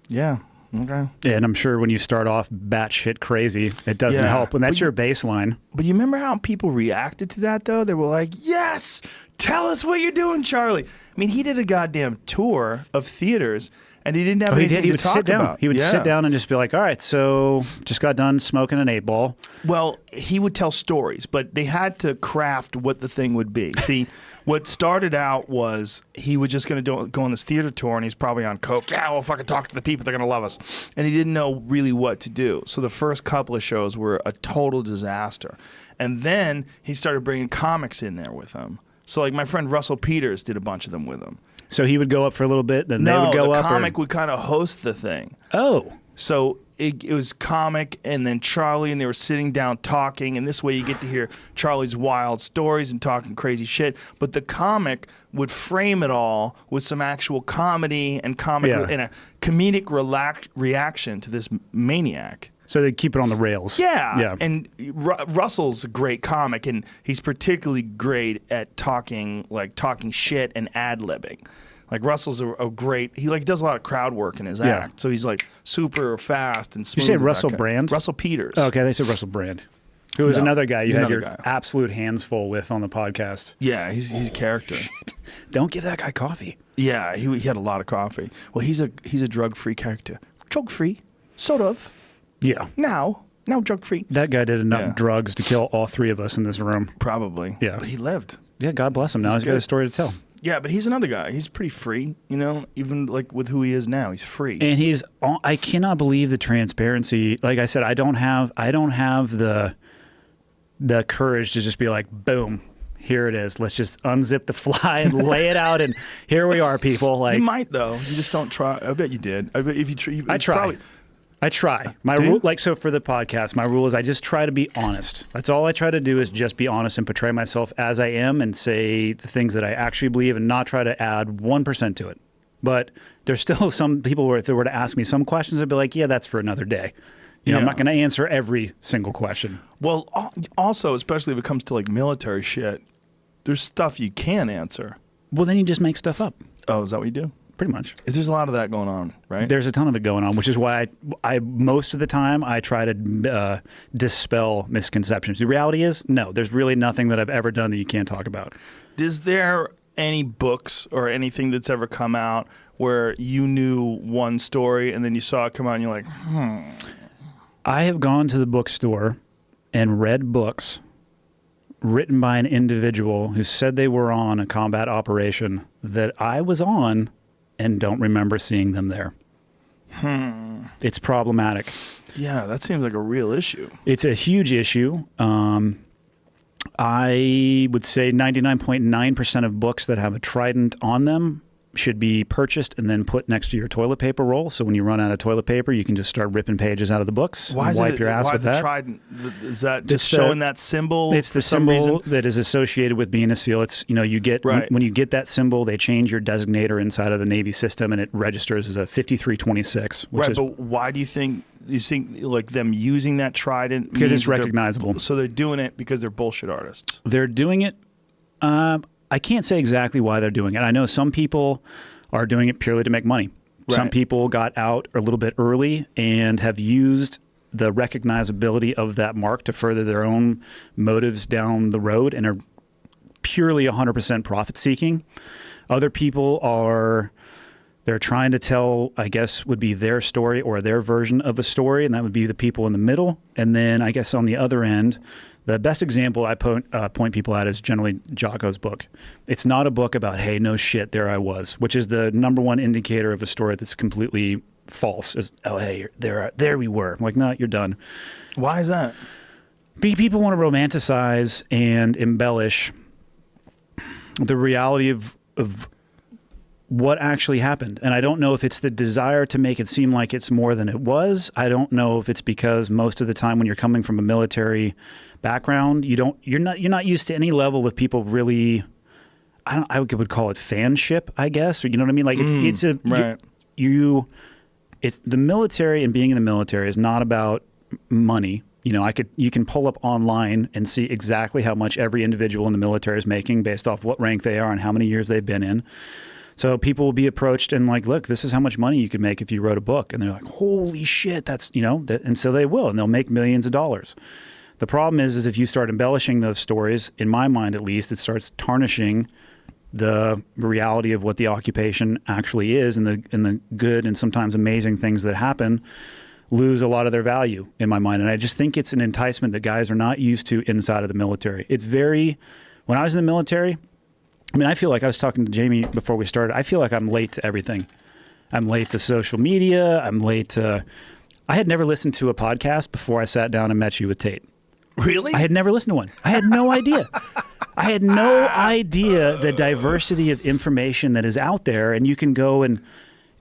Yeah. Okay. Yeah, and I'm sure when you start off batshit crazy, it doesn't help. When that's your baseline. But you remember how people reacted to that, though? They were like, yes, tell us what you're doing, Charlie. I mean, he did a goddamn tour of theaters. And he didn't have anything to talk about. He would sit down and just be like, all right, so just got done smoking an 8-ball. Well, he would tell stories, but they had to craft what the thing would be. See, what started out was he was just going to go on this theater tour, and he's probably on coke. Yeah, we'll fucking talk to the people. They're going to love us. And he didn't know really what to do. So the first couple of shows were a total disaster. And then he started bringing comics in there with him. So like my friend Russell Peters did a bunch of them with him. So he would go up for a little bit, then they would go up? No, the comic would kind of host the thing. Oh. So it was comic and then Charlie, and they were sitting down talking, and this way you get to hear Charlie's wild stories and talking crazy shit. But the comic would frame it all with some actual comedy and and a comedic reaction to this maniac. So they keep it on the rails. Yeah. And Russell's a great comic, and he's particularly great at talking shit and ad-libbing. Like Russell's a great, he like does a lot of crowd work in his act. So he's like super fast and smooth. Did you say Russell Brand? Russell Peters. Oh, okay, they said Russell Brand. Who was another guy you had your absolute hands full with on the podcast. Yeah, he's a character. Don't give that guy coffee. Yeah, he had a lot of coffee. Well, he's a drug-free character. Drug-free, sort of. Yeah. Now drug-free. That guy did enough drugs to kill all 3 of us in this room. Probably. Yeah. But he lived. Yeah, God bless him. Now he's got a story to tell. Yeah, but he's another guy. He's pretty free, even like with who he is now. He's free. And I cannot believe the transparency. Like I said, I don't have the courage to just be like, boom, here it is. Let's just unzip the fly and lay it out, and here we are, people. Like, you might though. You just don't try. I bet you did. I bet if you I try. I try. My rule, so for the podcast, my rule is I just try to be honest. That's all I try to do is just be honest and portray myself as I am and say the things that I actually believe and not try to add 1% to it. But there's still some people where if they were to ask me some questions, I'd be like, yeah, that's for another day. I'm not going to answer every single question. Well, also, especially if it comes to like military shit, There's stuff you can answer. Well, then you just make stuff up. Oh, is that what you do? Pretty much. There's a lot of that going on, right? There's a ton of it going on, which is why I most of the time I try to dispel misconceptions. The reality is, no, there's really nothing that I've ever done that you can't talk about. Is there any books or anything that's ever come out where you knew one story and then you saw it come out and you're like, I have gone to the bookstore and read books written by an individual who said they were on a combat operation that I was on and don't remember seeing them there. It's problematic. Yeah, that seems like a real issue. It's a huge issue. I would say 99.9% of books that have a trident on them should be purchased and then put next to your toilet paper roll. So when you run out of toilet paper, you can just start ripping pages out of the books. Why and wipe your ass with that. Trident? Is that just showing that symbol? It's the symbol that is associated with being a SEAL. It's, you get when you get that symbol, they change your designator inside of the Navy system, and it registers as a 5326. But why do you think like them using that trident? Because it's recognizable. So they're doing it because they're bullshit artists. They're doing it. I can't say exactly why they're doing it. I know some people are doing it purely to make money. Right. Some people got out a little bit early and have used the recognizability of that mark to further their own motives down the road and are purely 100% profit seeking. Other people they're trying to tell, I guess, would be their story or their version of a story, and that would be the people in the middle. And then I guess on the other end, the best example I point people at is generally Jocko's book. It's not a book about, hey, no shit, there I was, which is the number one indicator of a story that's completely false. Is, oh, hey, there we were. I'm like, no, you're done. Why is that? People want to romanticize and embellish the reality of what actually happened. And I don't know if it's the desire to make it seem like it's more than it was. I don't know if it's because most of the time when you're coming from a military background, you're not used to any level of people really, I would call it fanship, I guess, or you know what I mean? Like it's the military, and being in the military is not about money. You can pull up online and see exactly how much every individual in the military is making based off what rank they are and how many years they've been in. So people will be approached and like, look, this is how much money you could make if you wrote a book. And they're like, holy shit, that's, and so they will, and they'll make millions of dollars. The problem is if you start embellishing those stories, in my mind at least, it starts tarnishing the reality of what the occupation actually is, and the good and sometimes amazing things that happen lose a lot of their value in my mind. And I just think it's an enticement that guys are not used to inside of the military. When I was in the military, I feel like I was talking to Jamie before we started. I feel like I'm late to everything. I'm late to social media. I had never listened to a podcast before I sat down and met you with Tate. Really? I had never listened to one. I had no idea. I had no idea the diversity of information that is out there, and you can go and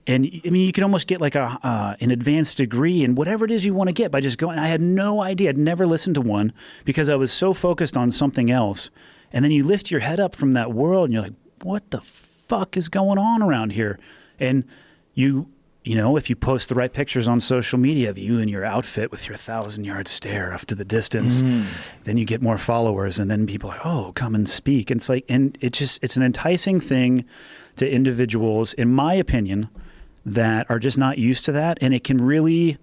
you can almost get like an advanced degree in whatever it is you want to get by just going. I had no idea. I'd never listened to one because I was so focused on something else. And then you lift your head up from that world and you're like, what the fuck is going on around here? And if you post the right pictures on social media of you in your outfit with your 1,000-yard stare off to the distance, then you get more followers, and then people are like, oh, come and speak. And it's an enticing thing to individuals, in my opinion, that are just not used to that. And it can really,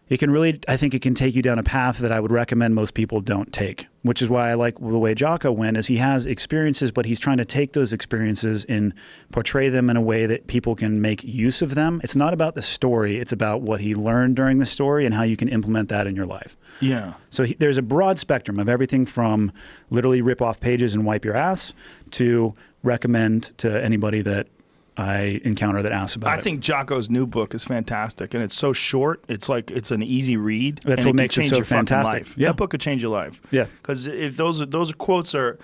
I think it can take you down a path that I would recommend most people don't take, which is why I like the way Jocko went, is he has experiences, but he's trying to take those experiences and portray them in a way that people can make use of them. It's not about the story. It's about what he learned during the story and how you can implement that in your life. Yeah. So there's a broad spectrum of everything from literally rip off pages and wipe your ass to recommend to anybody that I encounter that asks about it. I think Jocko's new book is fantastic, and it's so short. It's like it's an easy read. That's what makes it so fantastic. Yeah. That book could change your life. Yeah, because if those quotes are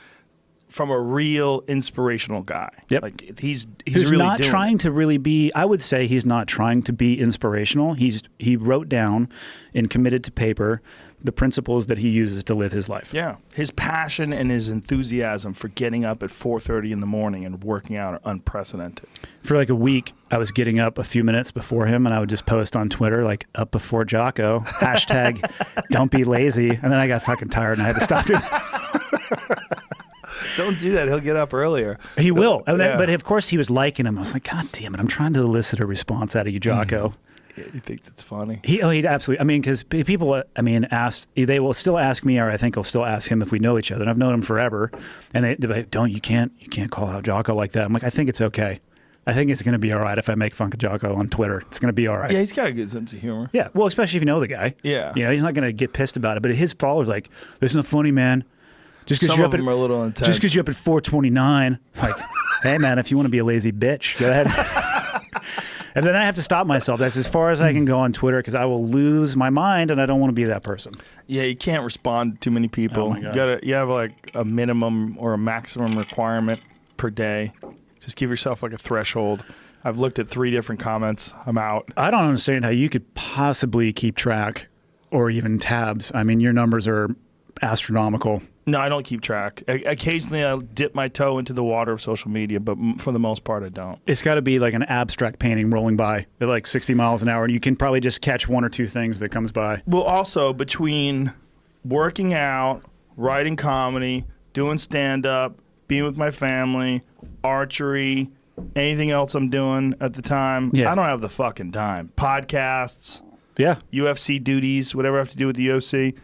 from a real inspirational guy. Yep. Like he's really not trying it. to really be. I would say he's not trying to be inspirational. He wrote down and committed to paper the principles that he uses to live his life. Yeah. His passion and his enthusiasm for getting up at 4:30 in the morning and working out are unprecedented. For like a week, I was getting up a few minutes before him, and I would just post on Twitter, like, up before Jocko, hashtag don't be lazy. And then I got fucking tired and I had to stop doing Don't do that. He'll get up earlier. He will. Yeah. But of course he was liking him. I was like, God damn it. I'm trying to elicit a response out of you, Jocko. Yeah, he thinks it's funny. He absolutely. I mean, because people, they will still ask me, or I think I'll still ask him if we know each other. And I've known him forever. And they're like, you can't call out Jocko like that. I'm like, I think it's okay. I think it's going to be all right if I make fun of Jocko on Twitter. It's going to be all right. Yeah, he's got a good sense of humor. Yeah, well, especially if you know the guy. Yeah. He's not going to get pissed about it. But his followers are like, this isn't funny, man. Some of them are a little intense. Just because you're up at 4:29, like, hey, man, if you want to be a lazy bitch, go ahead. And then I have to stop myself. That's as far as I can go on Twitter because I will lose my mind, and I don't want to be that person. Yeah, you can't respond to too many people. Oh my God. You have like a minimum or a maximum requirement per day. Just give yourself like a threshold. I've looked at 3 different comments. I'm out. I don't understand how you could possibly keep track or even tabs. I mean, your numbers are astronomical. No, I don't keep track. Occasionally, I'll dip my toe into the water of social media, but for the most part, I don't. It's got to be like an abstract painting rolling by at like 60 miles an hour, and you can probably just catch 1 or 2 things that comes by. Well, also, between working out, writing comedy, doing stand-up, being with my family, archery, anything else I'm doing at the time, I don't have the fucking time. Podcasts, UFC duties, whatever I have to do with the UFC,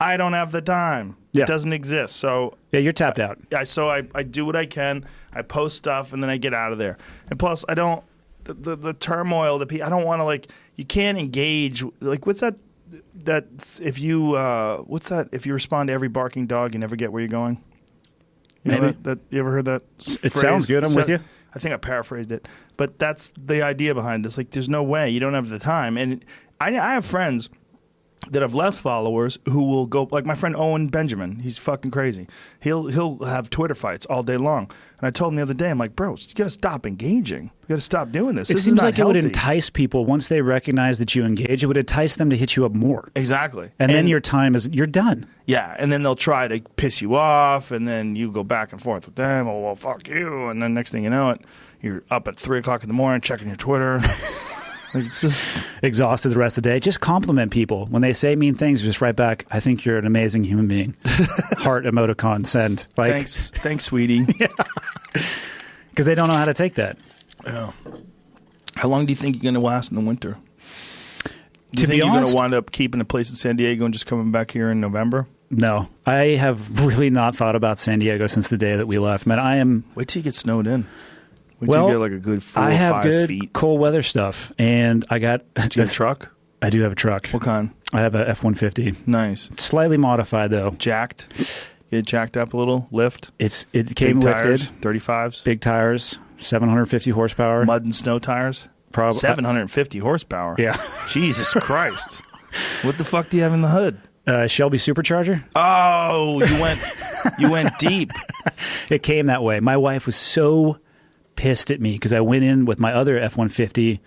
I don't have the time. It doesn't exist. So you're tapped out. Yeah, so I do what I can. I post stuff and then I get out of there. And plus, I don't the turmoil. I don't want to like. You can't engage. Like, what's that? That if you what's that? If you respond to every barking dog, you never get where you're going. You know that you ever heard that? It sounds good. I'm with you. I think I paraphrased it, but that's the idea behind this. Like, there's no way you don't have the time. And I have friends that have less followers who will go, like my friend Owen Benjamin. He's fucking crazy. He'll have Twitter fights all day long. And I told him the other day, I'm like, bro, you got to stop engaging. You got to stop doing this. It This seems is not like healthy. It would entice people once they recognize that you engage. It would entice them to hit you up more. Exactly. And then your time you're done. Yeah, and then they'll try to piss you off, and then you go back and forth with them. Oh, well, fuck you. And then next thing you know it, you're up at 3 o'clock in the morning checking your Twitter. It's just exhausted the rest of the day. Just compliment people. When they say mean things, just write back, I think you're an amazing human being. Heart emoticon, send. Like, thanks, sweetie. Because they don't know how to take that. Yeah. How long do you think you're going to last in the winter? Do you think you're going to wind up keeping a place in San Diego and just coming back here in November? No. I have really not thought about San Diego since the day that we left. Man, Wait till you get snowed in. Wait till you get like a good 4 or 5 feet. I have good cold weather stuff, and I got... Do you have a truck? I do have a truck. What kind? I have a F-150. Nice. Slightly modified, though. Jacked? Get it jacked up a little? Lift? It came big lifted. Tires, 35s? Big tires, 750 horsepower. Mud and snow tires? Probably 750 horsepower? Yeah. Jesus Christ. What the fuck do you have in the hood? Shelby Supercharger. Oh, you went deep. It came that way. My wife was so pissed at me because I went in with my other F-150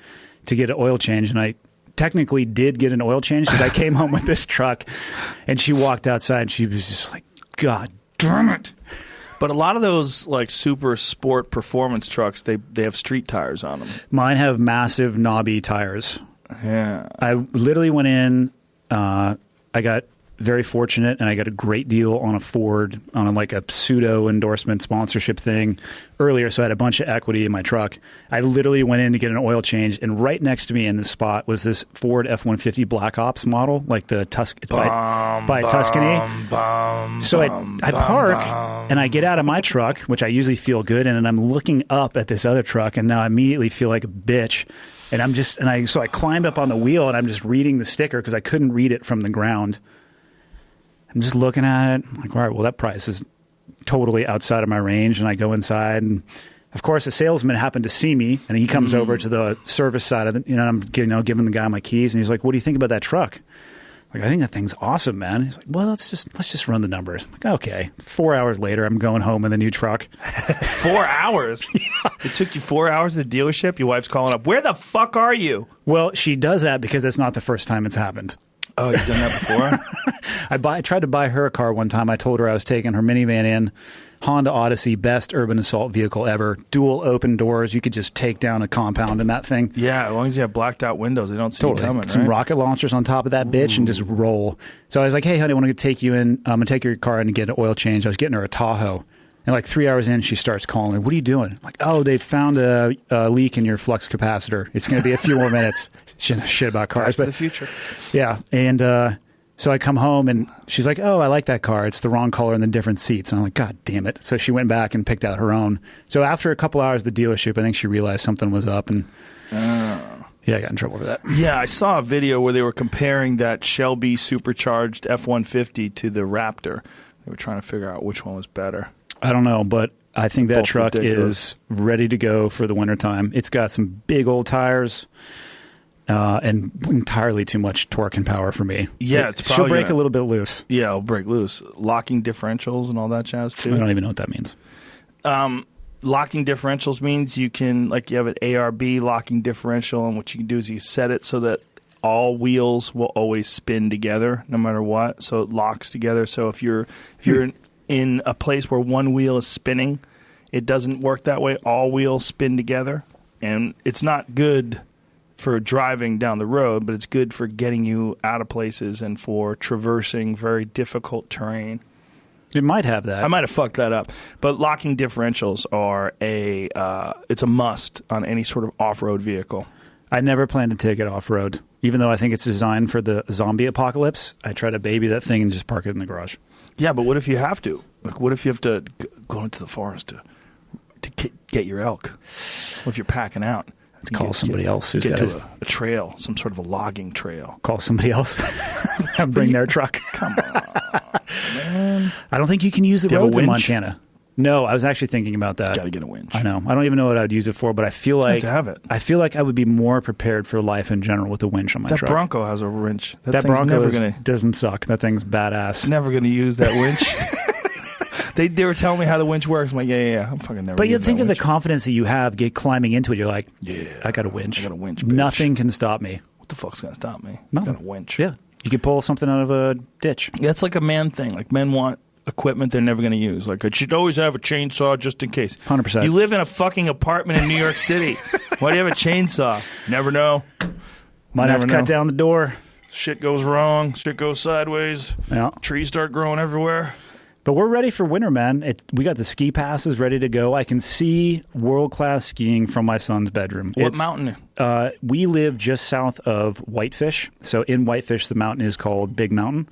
to get an oil change, and I technically did get an oil change because I came home with this truck, and she walked outside and she was just like, God damn it. But a lot of those like super sport performance trucks, they have street tires on them. Mine have massive knobby tires. Yeah. I literally went in, I got very fortunate, and I got a great deal on a Ford on like a pseudo endorsement sponsorship thing earlier, so I had a bunch of equity in my truck. I literally went in to get an oil change, and right next to me in this spot was this Ford F-150 Black Ops model, like the by Tuscany. So I park, and I get out of my truck, which I usually feel good in, and I'm looking up at this other truck, and now I immediately feel like a bitch. And so I climbed up on the wheel, and I'm just reading the sticker because I couldn't read it from the ground. I'm just looking at it. I'm like, all right, well, that price is totally outside of my range. And I go inside, and of course, the salesman happened to see me, and he comes over to the service side of it. I'm giving the guy my keys, and he's like, "What do you think about that truck?" Like, I think that thing's awesome, man. He's like, "Well, let's just run the numbers." I'm like, okay. 4 hours later, I'm going home in the new truck. 4 hours? Yeah. It took you 4 hours at the dealership. Your wife's calling up. Where the fuck are you? Well, she does that because it's not the first time it's happened. Oh, you've done that before? I tried to buy her a car one time. I told her I was taking her minivan in. Honda Odyssey, best urban assault vehicle ever. Dual open doors. You could just take down a compound in that thing. Yeah, as long as you have blacked out windows, they don't see you coming, right? Some rocket launchers on top of that bitch and just roll. So I was like, hey, honey, I want to take you in. I'm going to take your car in and get an oil change. I was getting her a Tahoe. And like 3 hours in, she starts calling. What are you doing? I'm like, oh, they found a leak in your flux capacitor. It's going to be a few more minutes. Shit about cars. Back to the future. Yeah. And so I come home and she's like, oh, I like that car. It's the wrong color and the different seats. And I'm like, God damn it. So she went back and picked out her own. So after a couple hours at the dealership, I think she realized something was up. And yeah, I got in trouble for that. Yeah, I saw a video where they were comparing that Shelby supercharged F-150 to the Raptor. They were trying to figure out which one was better. I don't know, but I think that truck is ready to go for the wintertime. It's got some big old tires and entirely too much torque and power for me. Yeah, it's probably she'll break a little bit loose. Yeah, it'll break loose. Locking differentials and all that jazz, too. I don't even know what that means. Locking differentials means you can, like, you have an ARB locking differential, and what you can do is you set it so that all wheels will always spin together no matter what, so it locks together. So if you're in a place where one wheel is spinning, it doesn't work that way. All wheels spin together, and it's not good for driving down the road, but it's good for getting you out of places and for traversing very difficult terrain. It might have that. I might have fucked that up. But locking differentials are it's a must on any sort of off-road vehicle. I never plan to take it off-road. Even though I think it's designed for the zombie apocalypse, I try to baby that thing and just park it in the garage. Yeah, but what if you have to? Like, what if you have to go into the forest to get your elk? What if you're packing out? Let's call somebody else who's got to a trail, some sort of a logging trail. Call somebody else and bring their truck. Come on, man. I don't think you can use the roads in Montana. No, I was actually thinking about that. Got to get a winch. I know. I don't even know what I'd use it for, but I feel like to have it. I feel like I would be more prepared for life in general with a winch on my truck. That Bronco has a wrench. That Bronco doesn't suck. That thing's badass. Never going to use that winch. They were telling me how the winch works. I'm like, yeah. I'm fucking never. But you think of the confidence that you have climbing into it. You're like, yeah, I got a winch. I got a winch. Bitch. Nothing can stop me. What the fuck's going to stop me? Nothing. I got a winch. Yeah. You could pull something out of a ditch. Yeah, it's like a man thing. Like, men want equipment they're never going to use. Like, I should always have a chainsaw just in case. 100%. You live in a fucking apartment in New York City. Why do you have a chainsaw? Never know. Might have to cut down the door. Shit goes wrong. Shit goes sideways. Yeah. Trees start growing everywhere. But we're ready for winter, man. We got the ski passes ready to go. I can see world-class skiing from my son's bedroom. What mountain? We live just south of Whitefish. So in Whitefish, the mountain is called Big Mountain.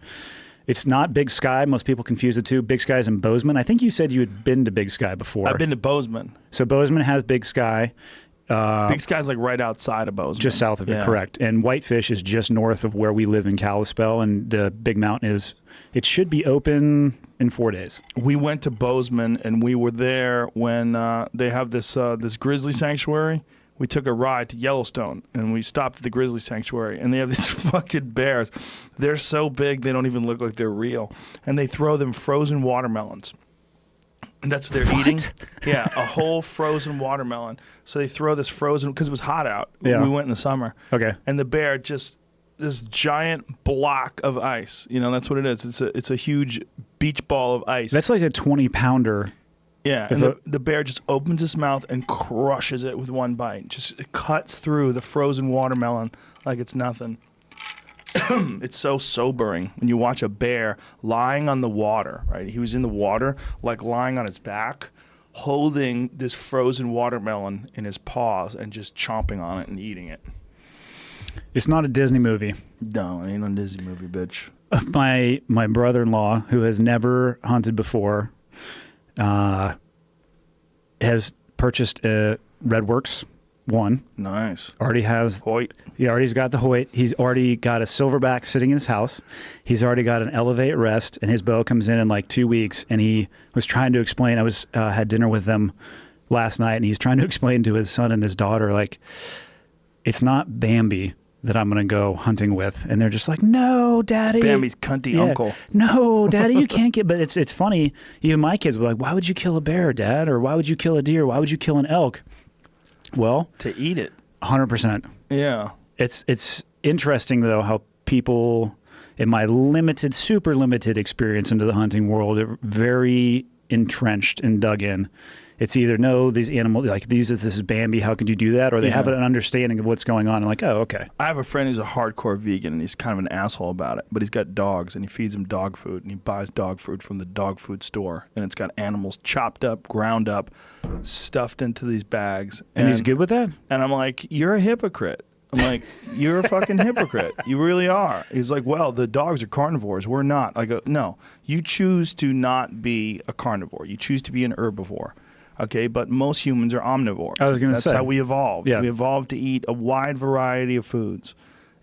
It's not Big Sky. Most people confuse the two. Big Sky is in Bozeman. I think you said you had been to Big Sky before. I've been to Bozeman. So Bozeman has Big Sky. Big Sky's like right outside of Bozeman. Just south of it, correct. And Whitefish is just north of where we live in Kalispell. And the Big Mountain it should be open in 4 days. We went to Bozeman, and we were there when they have this grizzly sanctuary. We took a ride to Yellowstone, and we stopped at the grizzly sanctuary, and they have these fucking bears. They're so big, they don't even look like they're real. And they throw them frozen watermelons. And that's what they're eating. Yeah, a whole frozen watermelon. So they throw this frozen, because it was hot out. Yeah. We went in the summer. Okay. And the bear just, this giant block of ice. You know, that's what it is. It's a huge beach ball of ice. That's like a 20-pounder. Yeah, and the bear just opens his mouth and crushes it with one bite. Just it cuts through the frozen watermelon like it's nothing. It's so sobering when you watch a bear lying on the water, right? He was in the water, like lying on his back, holding this frozen watermelon in his paws and just chomping on it and eating it. It's not a Disney movie. No, it ain't a Disney movie, bitch. My brother-in-law, who has never hunted before, has purchased a Redworks 1. Nice. Already has Hoyt. He already's got the Hoyt. He's already got a silverback sitting in his house. He's already got an Elevate Rest, and his bow comes in like 2 weeks. And he was trying to explain. I was had dinner with them last night, and he's trying to explain to his son and his daughter, like, it's not Bambi that I'm going to go hunting with. And they're just like, no, Daddy. It's Bambi's cunty uncle. No, Daddy, you can't get... But it's funny. Even my kids were like, why would you kill a bear, Dad? Or why would you kill a deer? Why would you kill an elk? Well... To eat it. 100%. Yeah. It's interesting, though, how people, in my super limited experience into the hunting world, are very entrenched and dug in. It's either no, these animals, like this is Bambi, how could you do that? Or they have an understanding of what's going on and like, oh, okay. I have a friend who's a hardcore vegan, and he's kind of an asshole about it, but he's got dogs, and he feeds them dog food, and he buys dog food from the dog food store, and it's got animals chopped up, ground up, stuffed into these bags. And he's good with that? And I'm like, you're a hypocrite. I'm like, you're a fucking hypocrite. You really are. He's like, well, the dogs are carnivores. We're not. I go, no, you choose to not be a carnivore. You choose to be an herbivore. Okay, but most humans are omnivores. I was going to say. That's how we evolved. Yeah. We evolved to eat a wide variety of foods.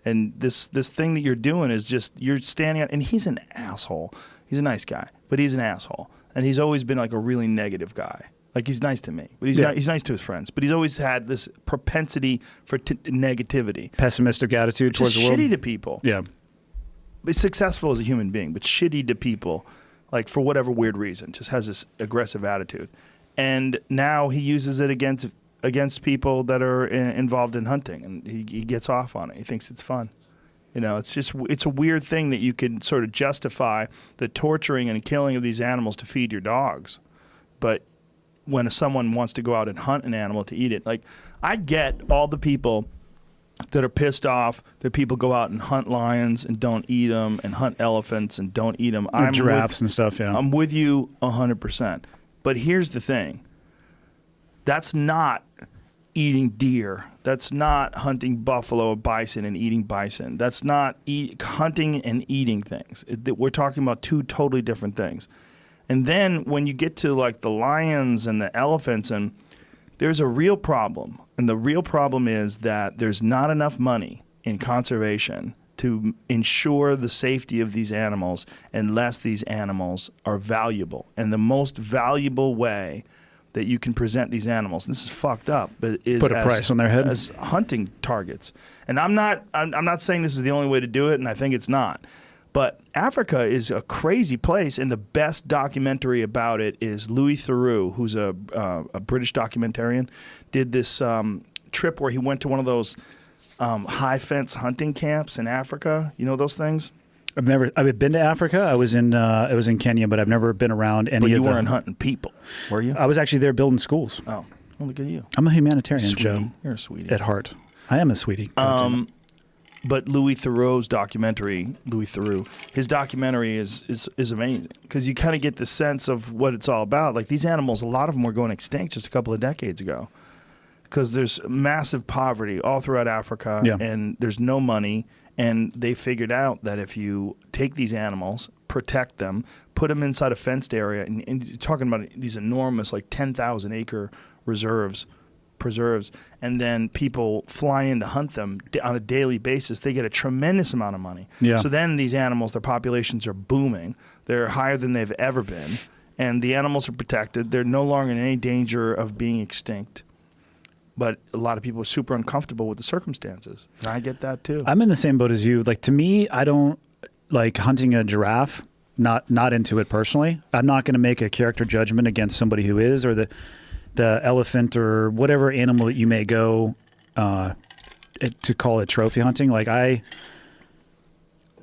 And this thing that you're doing is just, you're standing out, and he's an asshole. He's a nice guy, but he's an asshole. And he's always been like a really negative guy. Like, he's nice to me, but he's not, he's nice to his friends. But he's always had this propensity for negativity. Pessimistic attitude towards the world. Shitty to people. Yeah. He's successful as a human being, but shitty to people, like for whatever weird reason, just has this aggressive attitude. And now he uses it against people that are involved in hunting, and he gets off on it. He thinks it's fun. You know, it's a weird thing that you can sort of justify the torturing and killing of these animals to feed your dogs. But when someone wants to go out and hunt an animal to eat it, like, I get all the people that are pissed off that people go out and hunt lions and don't eat them, and hunt elephants and don't eat them. Giraffes and stuff, yeah. I'm with you 100%. But here's the thing. That's not eating deer. That's not hunting buffalo or bison and eating bison. That's not hunting and eating things. We're talking about two totally different things. And then when you get to like the lions and the elephants, and there's a real problem. And the real problem is that there's not enough money in conservation to ensure the safety of these animals unless these animals are valuable. And the most valuable way that you can present these animals, and this is fucked up, but is put a price on their head as hunting targets. And I'm not saying this is the only way to do it, and I think it's not. But Africa is a crazy place, and the best documentary about it is Louis Theroux, who's a British documentarian, did this trip where he went to one of those high fence hunting camps in Africa. You know those things? I've been to Africa. I was in Kenya, but I've never been around any of them. But you weren't hunting people, were you? I was actually there building schools. Oh, well, look at you. I'm a humanitarian, Sweetie. Joe. You're a sweetie. At heart. I am a sweetie. But Louis Theroux's documentary, his documentary is amazing, because you kind of get the sense of what it's all about. Like, these animals, a lot of them were going extinct just a couple of decades ago, because there's massive poverty all throughout Africa, and there's no money. And they figured out that if you take these animals, protect them, put them inside a fenced area, and you're talking about these enormous, like 10,000 acre preserves, and then people fly in to hunt them on a daily basis, they get a tremendous amount of money. Yeah. So then these animals, their populations are booming. They're higher than they've ever been. And the animals are protected. They're no longer in any danger of being extinct. But a lot of people are super uncomfortable with the circumstances. And I get that too. I'm in the same boat as you. Like, to me, I don't like hunting a giraffe. Not into it personally. I'm not going to make a character judgment against somebody who is, or the elephant or whatever animal that you may go to call it trophy hunting. Like,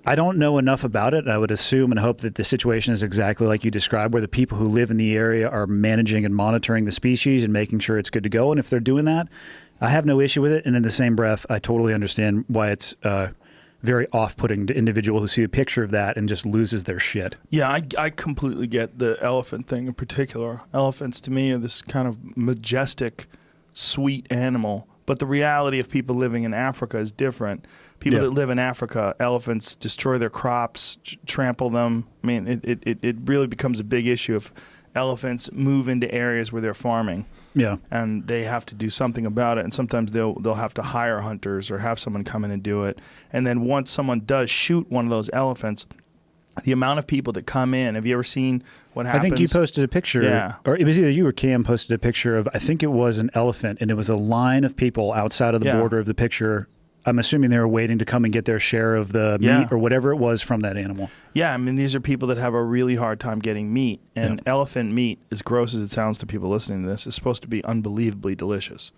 I don't know enough about it. I would assume and hope that the situation is exactly like you described, where the people who live in the area are managing and monitoring the species and making sure it's good to go. And if they're doing that, I have no issue with it. And in the same breath, I totally understand why it's very off-putting to individual who see a picture of that and just loses their shit. Yeah, I completely get the elephant thing in particular. Elephants, to me, are this kind of majestic, sweet animal. But the reality of people living in Africa is different. People that live in Africa, elephants destroy their crops, trample them. I mean, it really becomes a big issue if elephants move into areas where they're farming. Yeah. And they have to do something about it. And sometimes they'll have to hire hunters or have someone come in and do it. And then once someone does shoot one of those elephants, the amount of people that come in, have you ever seen what happens? I think you posted a picture, or it was either you or Cam posted a picture of, I think it was an elephant, and it was a line of people outside of the border of the picture. I'm assuming they were waiting to come and get their share of the meat or whatever it was from that animal. Yeah, I mean, these are people that have a really hard time getting meat. And elephant meat, as gross as it sounds to people listening to this, is supposed to be unbelievably delicious.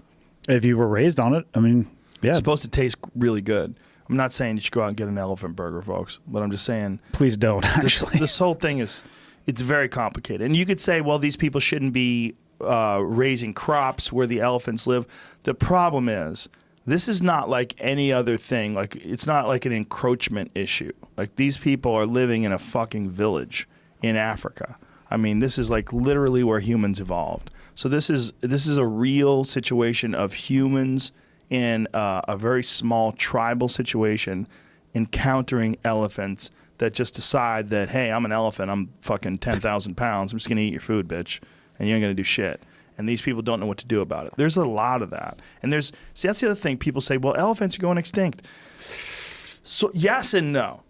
If you were raised on it, I mean, It's supposed to taste really good. I'm not saying you should go out and get an elephant burger, folks, but I'm just saying... Please don't, actually. This whole thing is It's very complicated. And you could say, well, these people shouldn't be raising crops where the elephants live. The problem is, this is not like any other thing. Like, it's not like an encroachment issue. Like, these people are living in a fucking village in Africa. I mean, this is like literally where humans evolved. So this is a real situation of humans in a very small tribal situation encountering elephants that just decide that, hey, I'm an elephant. I'm fucking 10,000 pounds. I'm just going to eat your food, bitch. And you ain't going to do shit. And these people don't know what to do about it. There's a lot of that. And that's the other thing. People say, well, elephants are going extinct. So yes and no.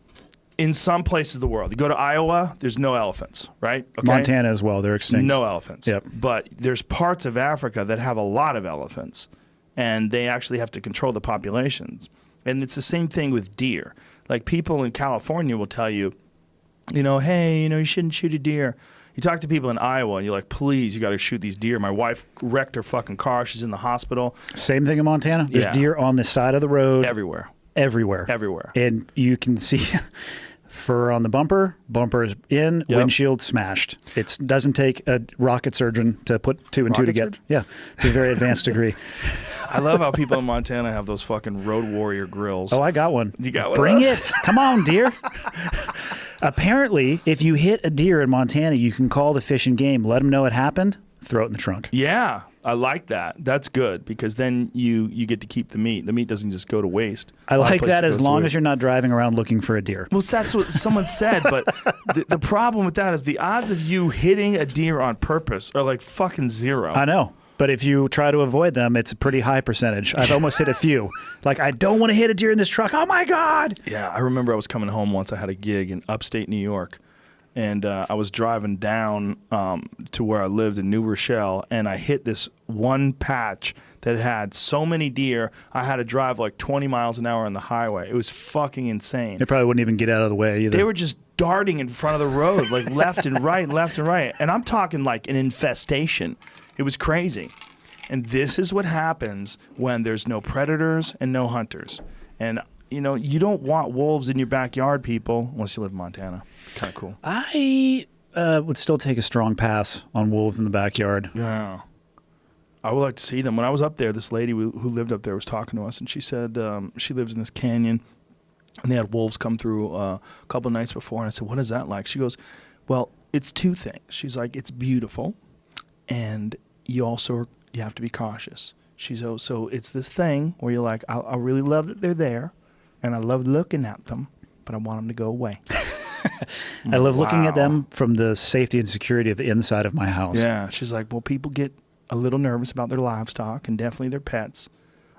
In some places of the world. You go to Iowa, there's no elephants, right? Okay? Montana as well, they're extinct. No elephants. Yep. But there's parts of Africa that have a lot of elephants. And they actually have to control the populations. And it's the same thing with deer. Like, people in California will tell you, hey, you shouldn't shoot a deer. You talk to people in Iowa, and you're like, please, you got to shoot these deer. My wife wrecked her fucking car. She's in the hospital. Same thing in Montana. There's deer on the side of the road. Everywhere. Everywhere. And you can see fur on the bumper's in, windshield smashed. It doesn't take a rocket surgeon to put two and two together. Surgeon? Yeah, it's a very advanced degree. I love how people in Montana have those fucking Road Warrior grills. Oh, I got one. You got one? Bring it. Come on, deer. Apparently, if you hit a deer in Montana, you can call the Fish and Game, let them know it happened, throw it in the trunk. Yeah, I like that. That's good, because then you get to keep the meat. The meat doesn't just go to waste. I like that as long as you're not driving around looking for a deer. Well, that's what someone said, but the problem with that is the odds of you hitting a deer on purpose are like fucking zero. I know. But if you try to avoid them, it's a pretty high percentage. I've almost hit a few. Like, I don't want to hit a deer in this truck. Oh, my God. Yeah, I remember I was coming home once. I had a gig in upstate New York, and I was driving down to where I lived in New Rochelle, and I hit this one patch that had so many deer, I had to drive like 20 miles an hour on the highway. It was fucking insane. They probably wouldn't even get out of the way either. They were just darting in front of the road, like left and right, left and right. And I'm talking like an infestation. It was crazy. And this is what happens when there's no predators and no hunters. And, you don't want wolves in your backyard, people, unless you live in Montana. Kind of cool. I would still take a strong pass on wolves in the backyard. Yeah. I would like to see them. When I was up there, this lady who lived up there was talking to us, and she said she lives in this canyon, and they had wolves come through a couple of nights before. And I said, what is that like? She goes, well, it's two things. She's like, it's beautiful, and you have to be cautious. She's so it's this thing where you're like, I really love that they're there, and I love looking at them, but I want them to go away. I love looking at them from the safety and security of the inside of my house. Yeah, she's like, well, people get a little nervous about their livestock and definitely their pets.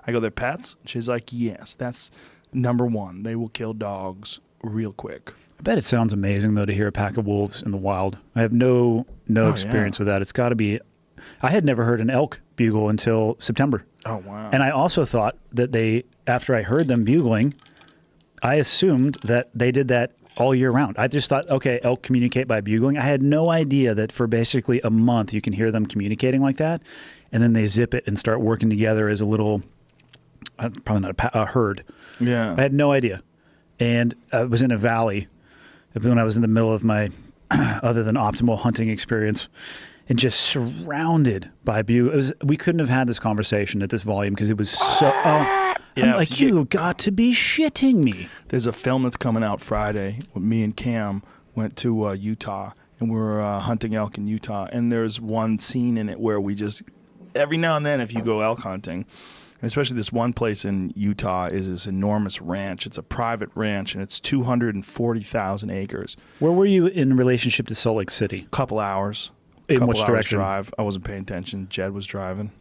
I go, their pets? She's like, yes, that's number one. They will kill dogs real quick. I bet it sounds amazing, though, to hear a pack of wolves in the wild. I have no experience with that. It's got to be... I had never heard an elk bugle until September. Oh, wow. And I also thought that after I heard them bugling, I assumed that they did that all year round. I just thought, okay, elk communicate by bugling. I had no idea that for basically a month you can hear them communicating like that, and then they zip it and start working together as a little, probably not a herd. Yeah. I had no idea. And I was in a valley when I was in the middle of my other than optimal hunting experience, and just surrounded by bugles. We couldn't have had this conversation at this volume because it was so... I'm like, you got to be shitting me. There's a film that's coming out Friday. Me and Cam went to Utah, and we were hunting elk in Utah. And there's one scene in it where we just, every now and then, if you go elk hunting, especially this one place in Utah is this enormous ranch. It's a private ranch, and it's 240,000 acres. Where were you in relationship to Salt Lake City? Couple hours. In which direction? Drive. I wasn't paying attention. Jed was driving.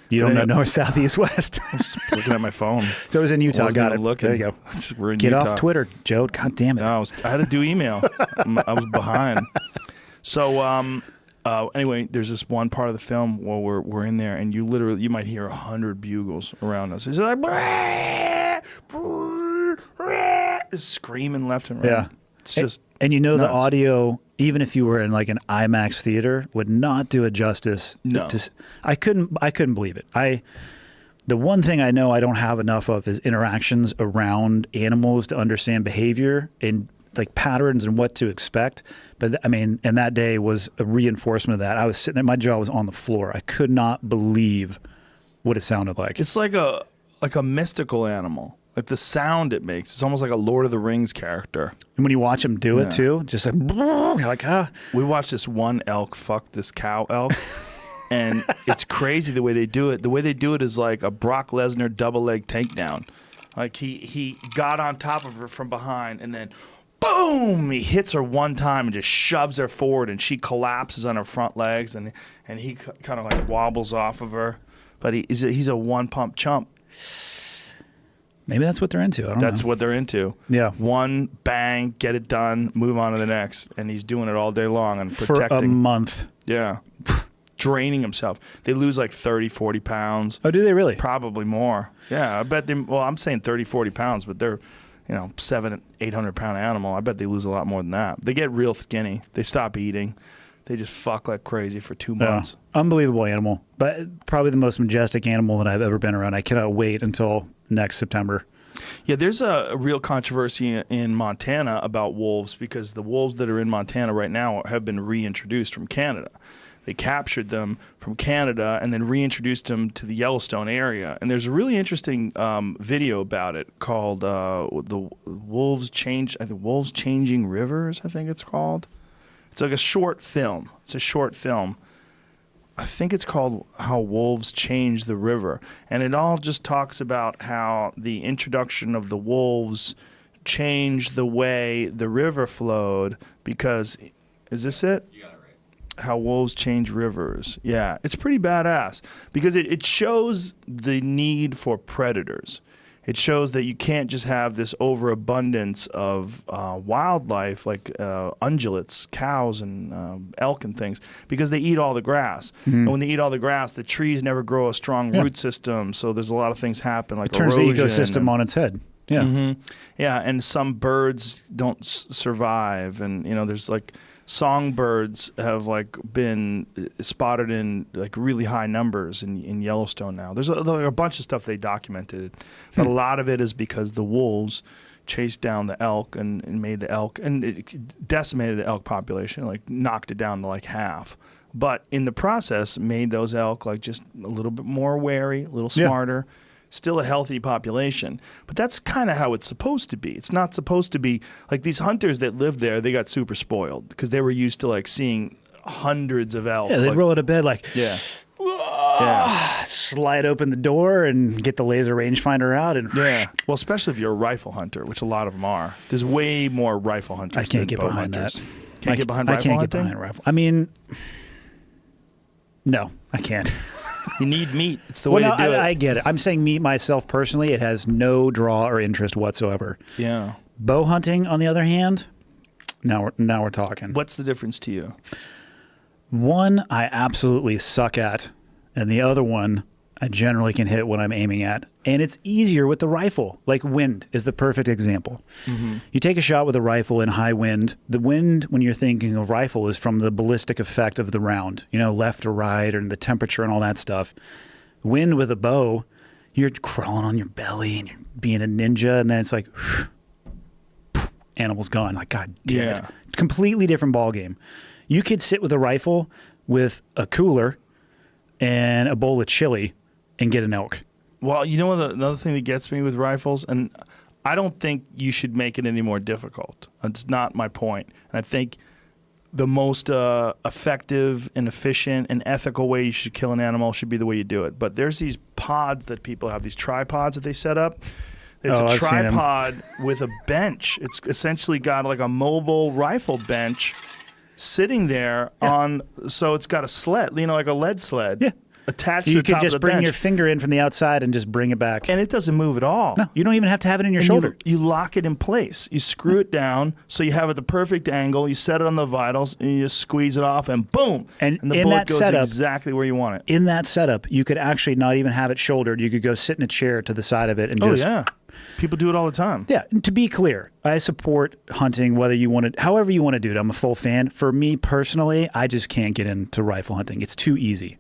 You don't know north, south, east, west. I was looking at my phone. So it was in Utah. Got it. Looking. There you go. We're in Get Utah. off Twitter, Joe. God damn it. No, I had to do email. I was behind. So anyway, there's this one part of the film where we're in there, and you might hear 100 bugles around us. It's like screaming left and right. Yeah. It's just and nuts. The audio, even if you were in like an IMAX theater, would not do it justice. No. I couldn't believe it. The one thing I know I don't have enough of is interactions around animals to understand behavior. And like patterns and what to expect. But I mean, and that day was a reinforcement of that. I was sitting there, my jaw was on the floor. I could not believe what it sounded like. It's like a mystical animal. Like the sound it makes, it's almost like a Lord of the Rings character. And when you watch them do it too, just like, you're like, ah. We watched this one elk fuck this cow elk, and it's crazy the way they do it. The way they do it is like a Brock Lesnar double leg takedown. Like he got on top of her from behind, and then boom, he hits her one time and just shoves her forward, and she collapses on her front legs, and he kind of like wobbles off of her. But he's a one pump chump. Maybe that's what they're into. I don't know. That's what they're into. Yeah. One, bang, get it done, move on to the next. And he's doing it all day long and protecting. For a month. Yeah. Draining himself. They lose like 30, 40 pounds. Oh, do they really? Probably more. Yeah, I bet well, I'm saying 30, 40 pounds, but they're, 700, 800 pound animal. I bet they lose a lot more than that. They get real skinny. They stop eating. They just fuck like crazy for 2 months. Unbelievable animal, but probably the most majestic animal that I've ever been around. I cannot wait until next September. Yeah, there's a real controversy in Montana about wolves because the wolves that are in Montana right now have been reintroduced from Canada. They captured them from Canada and then reintroduced them to the Yellowstone area. And there's a really interesting video about it called the Wolves Changing Rivers, I think it's called. It's like a short film. It's a short film. I think it's called How Wolves Change the River. And it all just talks about how the introduction of the wolves changed the way the river flowed because, is this it? You got it right. How Wolves Change Rivers. Yeah, it's pretty badass because it shows the need for predators. It shows that you can't just have this overabundance of wildlife like ungulates, cows, and elk and things because they eat all the grass. Mm-hmm. And when they eat all the grass, the trees never grow a strong root system. So there's a lot of things happen like turns erosion. The ecosystem on its head. Yeah. Mm-hmm. Yeah, and some birds don't survive. And, there's like songbirds have like been spotted in like really high numbers in Yellowstone now. There's a bunch of stuff they documented, but a lot of it is because the wolves chased down the elk and made the elk, and it decimated the elk population, like knocked it down to like half. But in the process, made those elk like just a little bit more wary, a little smarter. Still a healthy population. But that's kind of how it's supposed to be. It's not supposed to be like these hunters that lived there, they got super spoiled because they were used to like seeing hundreds of elk. Yeah, they'd roll out of bed like, yeah. Slide open the door and get the laser rangefinder out. And well, especially if you're a rifle hunter, which a lot of them are. There's way more rifle hunters. I can't than get bow behind hunters. that. Can't get behind rifle hunting? Get behind rifle. I mean, no, I can't. You need meat. It's the way to do it. I get it. I'm saying meat myself personally. It has no draw or interest whatsoever. Yeah. Bow hunting, on the other hand, now we're talking. What's the difference to you? One, I absolutely suck at, and the other one, I generally can hit what I'm aiming at. And it's easier with the rifle. Like wind is the perfect example. Mm-hmm. You take a shot with a rifle in high wind. The wind, when you're thinking of rifle, is from the ballistic effect of the round, left or right, and the temperature and all that stuff. Wind with a bow, you're crawling on your belly and you're being a ninja, and then it's like, animal's gone. Like, God damn it. Completely different ball game. You could sit with a rifle with a cooler and a bowl of chili and get an elk. Well, another thing that gets me with rifles, and I don't think you should make it any more difficult. That's not my point. And I think the most effective and efficient and ethical way you should kill an animal should be the way you do it. But there's these pods that people have, these tripods that they set up. It's a tripod with a bench. It's essentially got like a mobile rifle bench sitting there so it's got a sled, like a lead sled. Yeah. Attached to the top of the bench. You could just bring your finger in from the outside and just bring it back. And it doesn't move at all. No, you don't even have to have it in your shoulder. You lock it in place. You screw it down so you have it at the perfect angle. You set it on the vitals and you just squeeze it off and boom. And the bullet goes exactly where you want it. In that setup, you could actually not even have it shouldered. You could go sit in a chair to the side of it and just... Oh, yeah. People do it all the time. Yeah. And to be clear, I support hunting however you want to do it. I'm a full fan. For me personally, I just can't get into rifle hunting. It's too easy.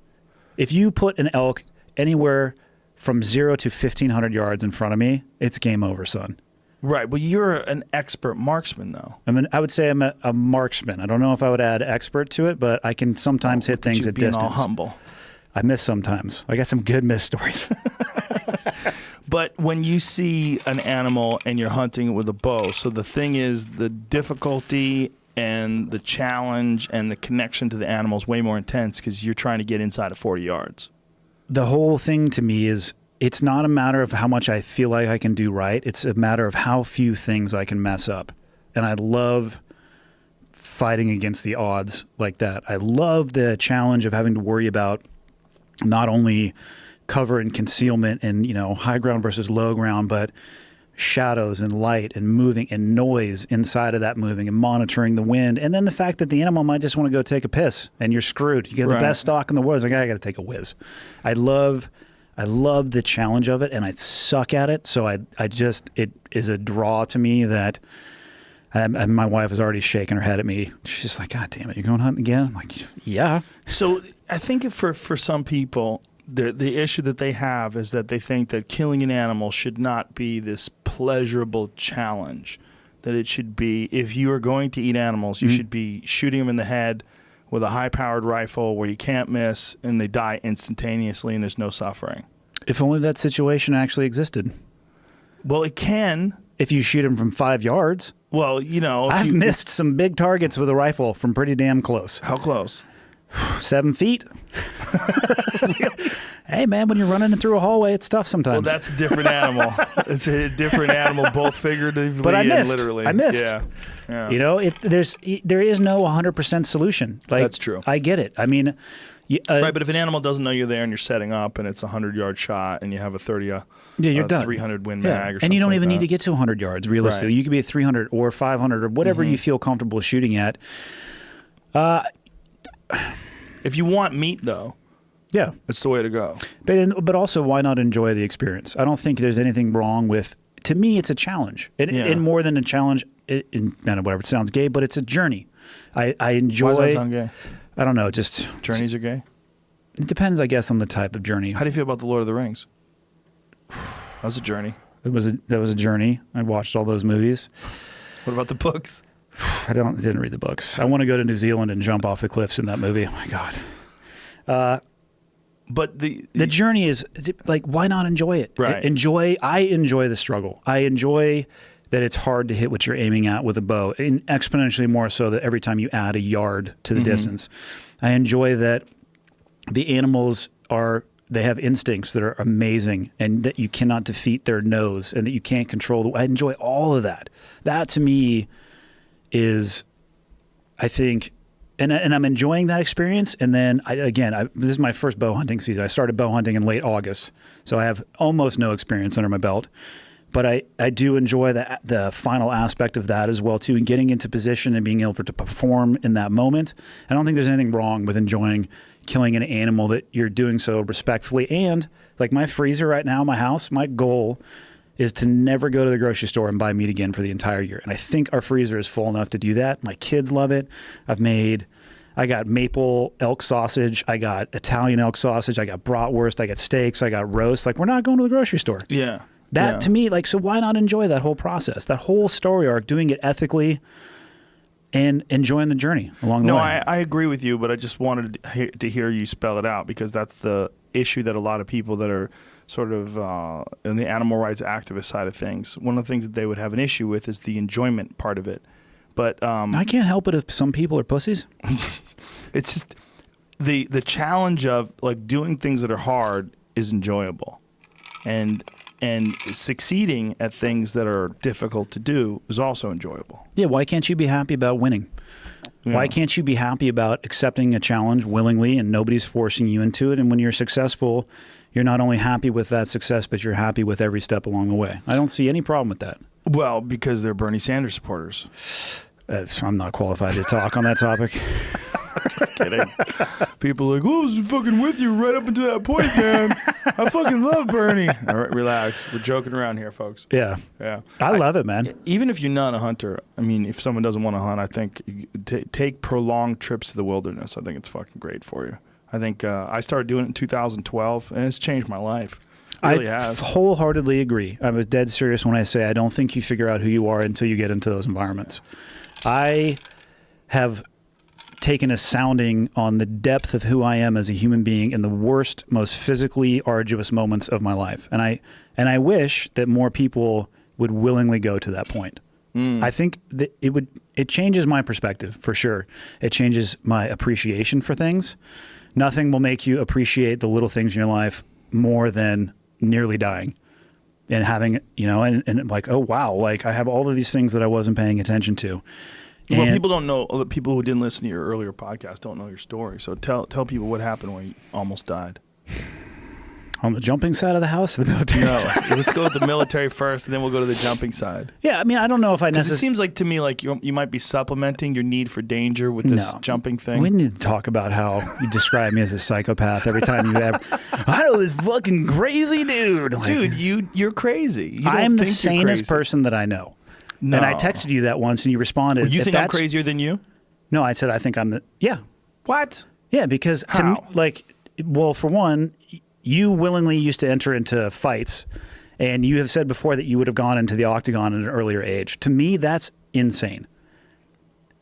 If you put an elk anywhere from 0 to 1,500 yards in front of me, it's game over, son. Right, but you're an expert marksman, though. I would say I'm a marksman. I don't know if I would add expert to it, but I can sometimes hit things at distance. All humble. I miss sometimes. I got some good miss stories. But when you see an animal and you're hunting it with a bow, so the thing is the difficulty and the challenge and the connection to the animal is way more intense because you're trying to get inside of 40 yards. The whole thing to me is it's not a matter of how much I feel like I can do right. It's a matter of how few things I can mess up. And I love fighting against the odds like that. I love the challenge of having to worry about not only cover and concealment and, high ground versus low ground, but shadows and light and moving and noise inside of that moving and monitoring the wind. And then the fact that the animal might just want to go take a piss and you're screwed. You get the best stock in the world. It's like, I got to take a whiz. I love the challenge of it, and I suck at it. So it is a draw to me that and my wife is already shaking her head at me. She's just like, God damn it, you're going hunting again? I'm like, yeah. So I think for some people, the issue that they have is that they think that killing an animal should not be this pleasurable challenge. That it should be, if you are going to eat animals, you should be shooting them in the head with a high-powered rifle where you can't miss and they die instantaneously and there's no suffering. If only that situation actually existed. Well, it can. If you shoot them from 5 yards. Well, I've missed some big targets with a rifle from pretty damn close. How close? 7 feet. Hey, man, when you're running through a hallway, it's tough sometimes. Well, that's a different animal. It's a different animal, both figuratively but I missed. and literally. I missed. Yeah. There is no 100% solution. That's true. I get it. I mean, right, but if an animal doesn't know you're there and you're setting up and it's a 100-yard shot and you have a you're done. 300 Win Mag or something, and you don't even like need to get to 100 yards realistically. Right. You could be at 300 or 500 or whatever you feel comfortable shooting at. If you want meat, though, yeah, it's the way to go. But also, why not enjoy the experience? I don't think there's anything wrong with. To me, it's a challenge. And more than a challenge, whatever it sounds gay, but it's a journey. I enjoy. Why does that sound gay? I don't know. Just journeys are gay. It depends, I guess, on the type of journey. How do you feel about the Lord of the Rings? That was a journey. That was a journey. I watched all those movies. What about the books? I didn't read the books. I want to go to New Zealand and jump off the cliffs in that movie. Oh my God. But the journey is like, why not enjoy it? Right. I enjoy the struggle. I enjoy that it's hard to hit what you're aiming at with a bow, and exponentially more so that every time you add a yard to the distance. I enjoy that the animals they have instincts that are amazing and that you cannot defeat their nose and that you can't control. I enjoy all of that. That to me is, I think, and I'm enjoying that experience. And then this is my first bow hunting season. I started bow hunting in late August, so I have almost no experience under my belt. But I do enjoy the final aspect of that as well too, and getting into position and being able to perform in that moment. I don't think there's anything wrong with enjoying killing an animal that you're doing so respectfully. And like my freezer right now, my house, my goal is to never go to the grocery store and buy meat again for the entire year. And I think our freezer is full enough to do that. My kids love it. I got maple elk sausage. I got Italian elk sausage. I got bratwurst. I got steaks. I got roast. Like, we're not going to the grocery store. Yeah. That to me, so why not enjoy that whole process, that whole story arc, doing it ethically and enjoying the journey along the way? No, I agree with you, but I just wanted to hear you spell it out, because that's the issue that a lot of people that are sort of in the animal rights activist side of things, one of the things that they would have an issue with is the enjoyment part of it. But I can't help it if some people are pussies. It's just the challenge of like doing things that are hard is enjoyable, and succeeding at things that are difficult to do is also enjoyable. Yeah, why can't you be happy about winning? Yeah. Why can't you be happy about accepting a challenge willingly and nobody's forcing you into it? And when you're successful, you're not only happy with that success, but you're happy with every step along the way. I don't see any problem with that. Well, because they're Bernie Sanders supporters. I'm not qualified to talk on that topic. Just kidding. People are like, oh, I was fucking with you right up until that point, man. I fucking love Bernie. All right, relax. We're joking around here, folks. Yeah. I love it, man. Even if you're not a hunter, I mean, if someone doesn't want to hunt, I think take prolonged trips to the wilderness. I think it's fucking great for you. I think I started doing it in 2012, and it's changed my life. Really has. Wholeheartedly agree. I was dead serious when I say I don't think you figure out who you are until you get into those environments. I have taken a sounding on the depth of who I am as a human being in the worst, most physically arduous moments of my life. And I wish that more people would willingly go to that point. I think that it changes my perspective for sure. It changes my appreciation for things. Nothing will make you appreciate the little things in your life more than nearly dying and having, and like, oh wow, like I have all of these things that I wasn't paying attention to. Well, people don't know. The people who didn't listen to your earlier podcast don't know your story. So tell people what happened when you almost died. On the jumping side of the house or the military side? Let's go to the military first, and then we'll go to the jumping side. Yeah, I mean, I don't know if I necessarily... It seems like to me like you might be supplementing your need for danger with this jumping thing. We need to talk about how you describe me as a psychopath every time you ever... I know this fucking crazy dude. Like, dude, you're crazy. I'm the sanest person that I know. No. And I texted you that once, and you responded... Well, you think I'm crazier than you? No, I said I think I'm the... Yeah. What? Yeah, because... How? For one... You willingly used to enter into fights, and you have said before that you would have gone into the octagon at an earlier age. To me, that's insane.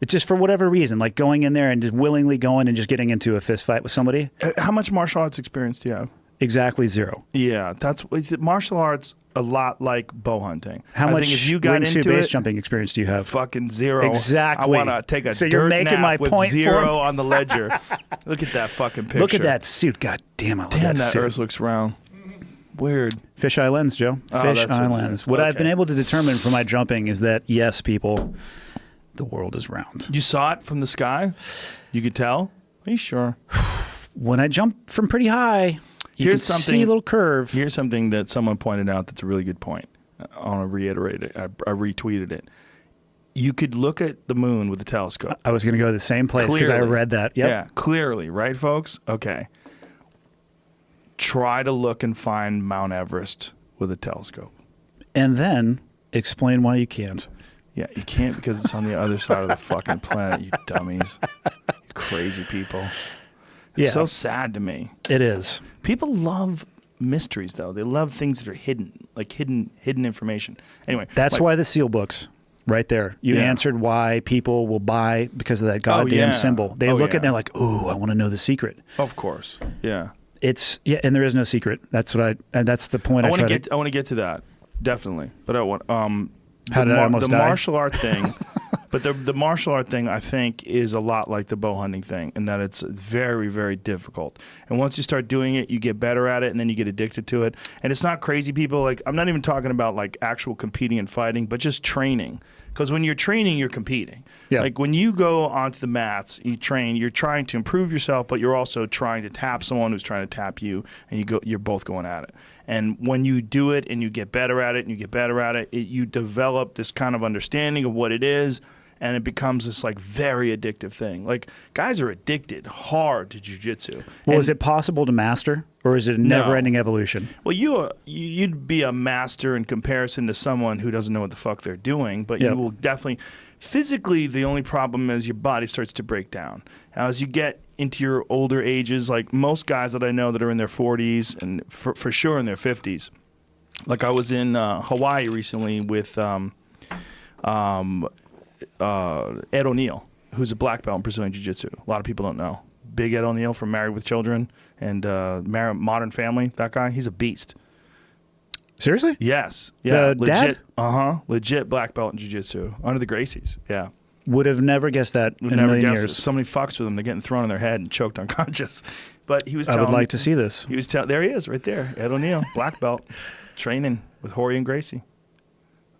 It's just for whatever reason, like going in there and just willingly going and just getting into a fist fight with somebody. How much martial arts experience do you have? Exactly 0. Yeah, that's martial arts. A lot like bow hunting. How much if you got into base jumping experience do you have? Fucking 0. Exactly. I want to take a so dirt you're making nap my with point 0 on the ledger. Look at that fucking picture. Look at that suit. God damn, I love that suit. Earth looks round. Weird. Fisheye lens, Joe. Fisheye lens. What I've been able to determine from my jumping is that, yes, people, the world is round. You saw it from the sky? You could tell? Are you sure? When I jump from pretty high, you can see a little curve. Here's something that someone pointed out that's a really good point. I want to reiterate it. I retweeted it. You could look at the moon with a telescope. I was going to go to the same place because I read that. Yep. Yeah, clearly, right, folks? Okay. Try to look and find Mount Everest with a telescope. And then explain why you can't. Yeah, you can't because it's on the other side of the fucking planet, you dummies. You crazy people. It's so sad to me. It is. People love mysteries, though. They love things that are hidden, like hidden information. Anyway, that's why the seal books, right there. You answered why people will buy because of that goddamn symbol. They look at it and they're like, "Ooh, I want to know the secret." Of course, yeah. And there is no secret. That's that's the point. I want to get to that definitely, but I want how did I almost die? Martial art thing. But the martial art thing, I think, is a lot like the bow hunting thing, in that it's very, very difficult. And once you start doing it, you get better at it, and then you get addicted to it. And it's not crazy people. Like, I'm not even talking about like actual competing and fighting, but just training. Because when you're training, you're competing. Yeah. Like when you go onto the mats, you train. You're trying to improve yourself, but you're also trying to tap someone who's trying to tap you, and you're both going at it. And when you do it, and you get better at it, you develop this kind of understanding of what it is. And it becomes this like very addictive thing. Like guys are addicted hard to jiu-jitsu. Well, is it possible to master, or is it a never-ending evolution? Well, you'd be a master in comparison to someone who doesn't know what the fuck they're doing, but you will definitely physically. The only problem is your body starts to break down as you get into your older ages. Like most guys that I know that are in their 40s and for sure in their 50s. Like I was in Hawaii recently with. Ed O'Neill, who's a black belt in Brazilian Jiu-Jitsu. A lot of people don't know. Big Ed O'Neill from Married with Children and Modern Family. That guy, he's a beast. Seriously? Yes. Yeah. The legit. Dad? Legit black belt in Jiu-Jitsu under the Gracies. Yeah. Would have never guessed that in a million years. If somebody fucks with them, they're getting thrown on their head and choked unconscious. But he was telling I would like to see this. He was there he is right there. Ed O'Neill, black belt, training with Jorge and Gracie.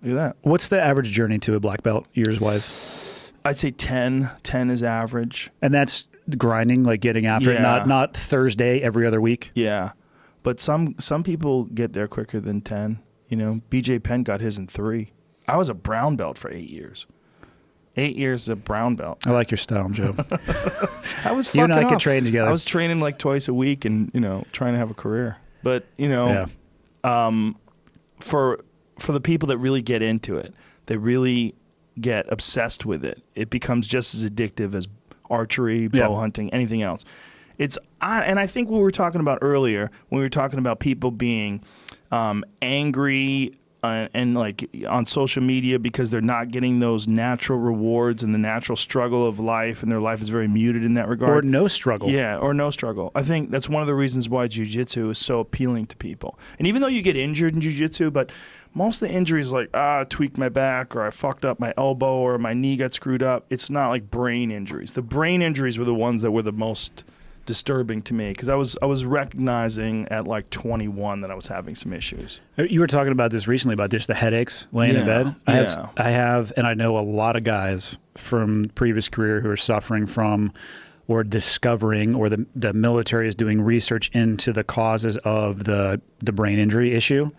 Look at that. What's the average journey to a black belt, years-wise? I'd say 10. 10 is average. And that's grinding, like getting after it, not Thursday every other week? Yeah. But some people get there quicker than 10. You know, BJ Penn got his in 3. I was a brown belt for 8 years. 8 years as a brown belt. I like your style, Joe. I was fucking You and I could train together. I was training like twice a week and, trying to have a career. But, for the people that really get into it, they really get obsessed with it. It becomes just as addictive as archery, bow hunting, anything else. And I think what we were talking about earlier, when we were talking about people being angry and like on social media because they're not getting those natural rewards and the natural struggle of life, and their life is very muted in that regard. Or no struggle. Yeah, or no struggle. I think that's one of the reasons why jiu-jitsu is so appealing to people. And even though you get injured in jiu-jitsu, but most of the injuries like, I tweaked my back, or I fucked up my elbow, or my knee got screwed up. It's not like brain injuries. The brain injuries were the ones that were the most disturbing to me, because I was recognizing at like 21 that I was having some issues. You were talking about this recently, about just the headaches laying in bed. I have, and I know a lot of guys from previous career who are suffering from or discovering, or the military is doing research into the causes of the brain injury issue.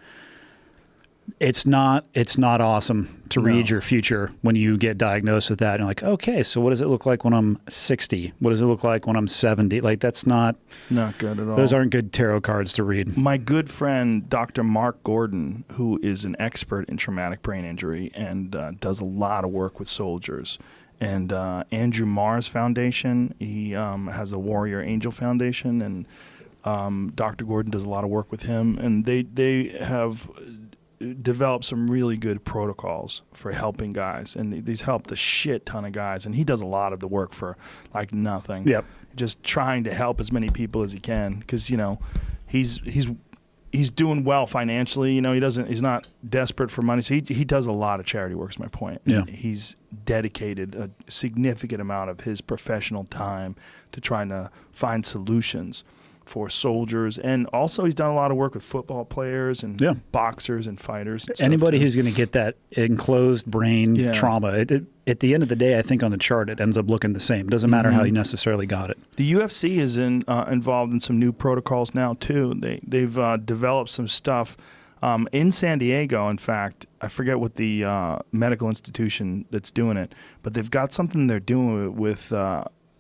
It's not awesome to read your future when you get diagnosed with that. And you're like, okay, so what does it look like when I'm 60? What does it look like when I'm 70? Like, that's not good at all. Those aren't good tarot cards to read. My good friend, Dr. Mark Gordon, who is an expert in traumatic brain injury and does a lot of work with soldiers, and Andrew Marr's foundation, he has a Warrior Angel Foundation, and Dr. Gordon does a lot of work with him, and they have developed some really good protocols for helping guys, and these helped a shit ton of guys, and he does a lot of the work for like nothing. Yep. Just trying to help as many people as he can, because he's doing well financially. He's not desperate for money, so he does a lot of charity work, is my point. Yeah. And he's dedicated a significant amount of his professional time to trying to find solutions for soldiers, and also he's done a lot of work with football players and boxers and fighters. And anybody who's going to get that enclosed brain trauma, at the end of the day, I think on the chart it ends up looking the same. It doesn't matter how you necessarily got it. The UFC is involved in some new protocols now too. They've developed some stuff in San Diego. In fact, I forget what the medical institution that's doing it, but they've got something they're doing with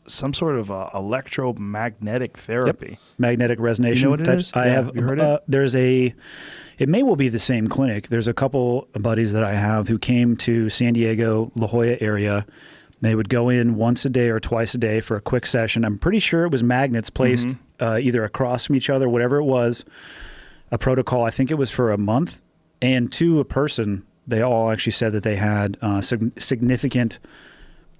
some sort of electromagnetic therapy. Yep. Magnetic resonance. You know what it is? Have you heard it? It may well be the same clinic. There's a couple of buddies that I have who came to San Diego, La Jolla area. They would go in once a day or twice a day for a quick session. I'm pretty sure it was magnets placed either across from each other, whatever it was, a protocol. I think it was for a month. And to a person, they all actually said that they had significant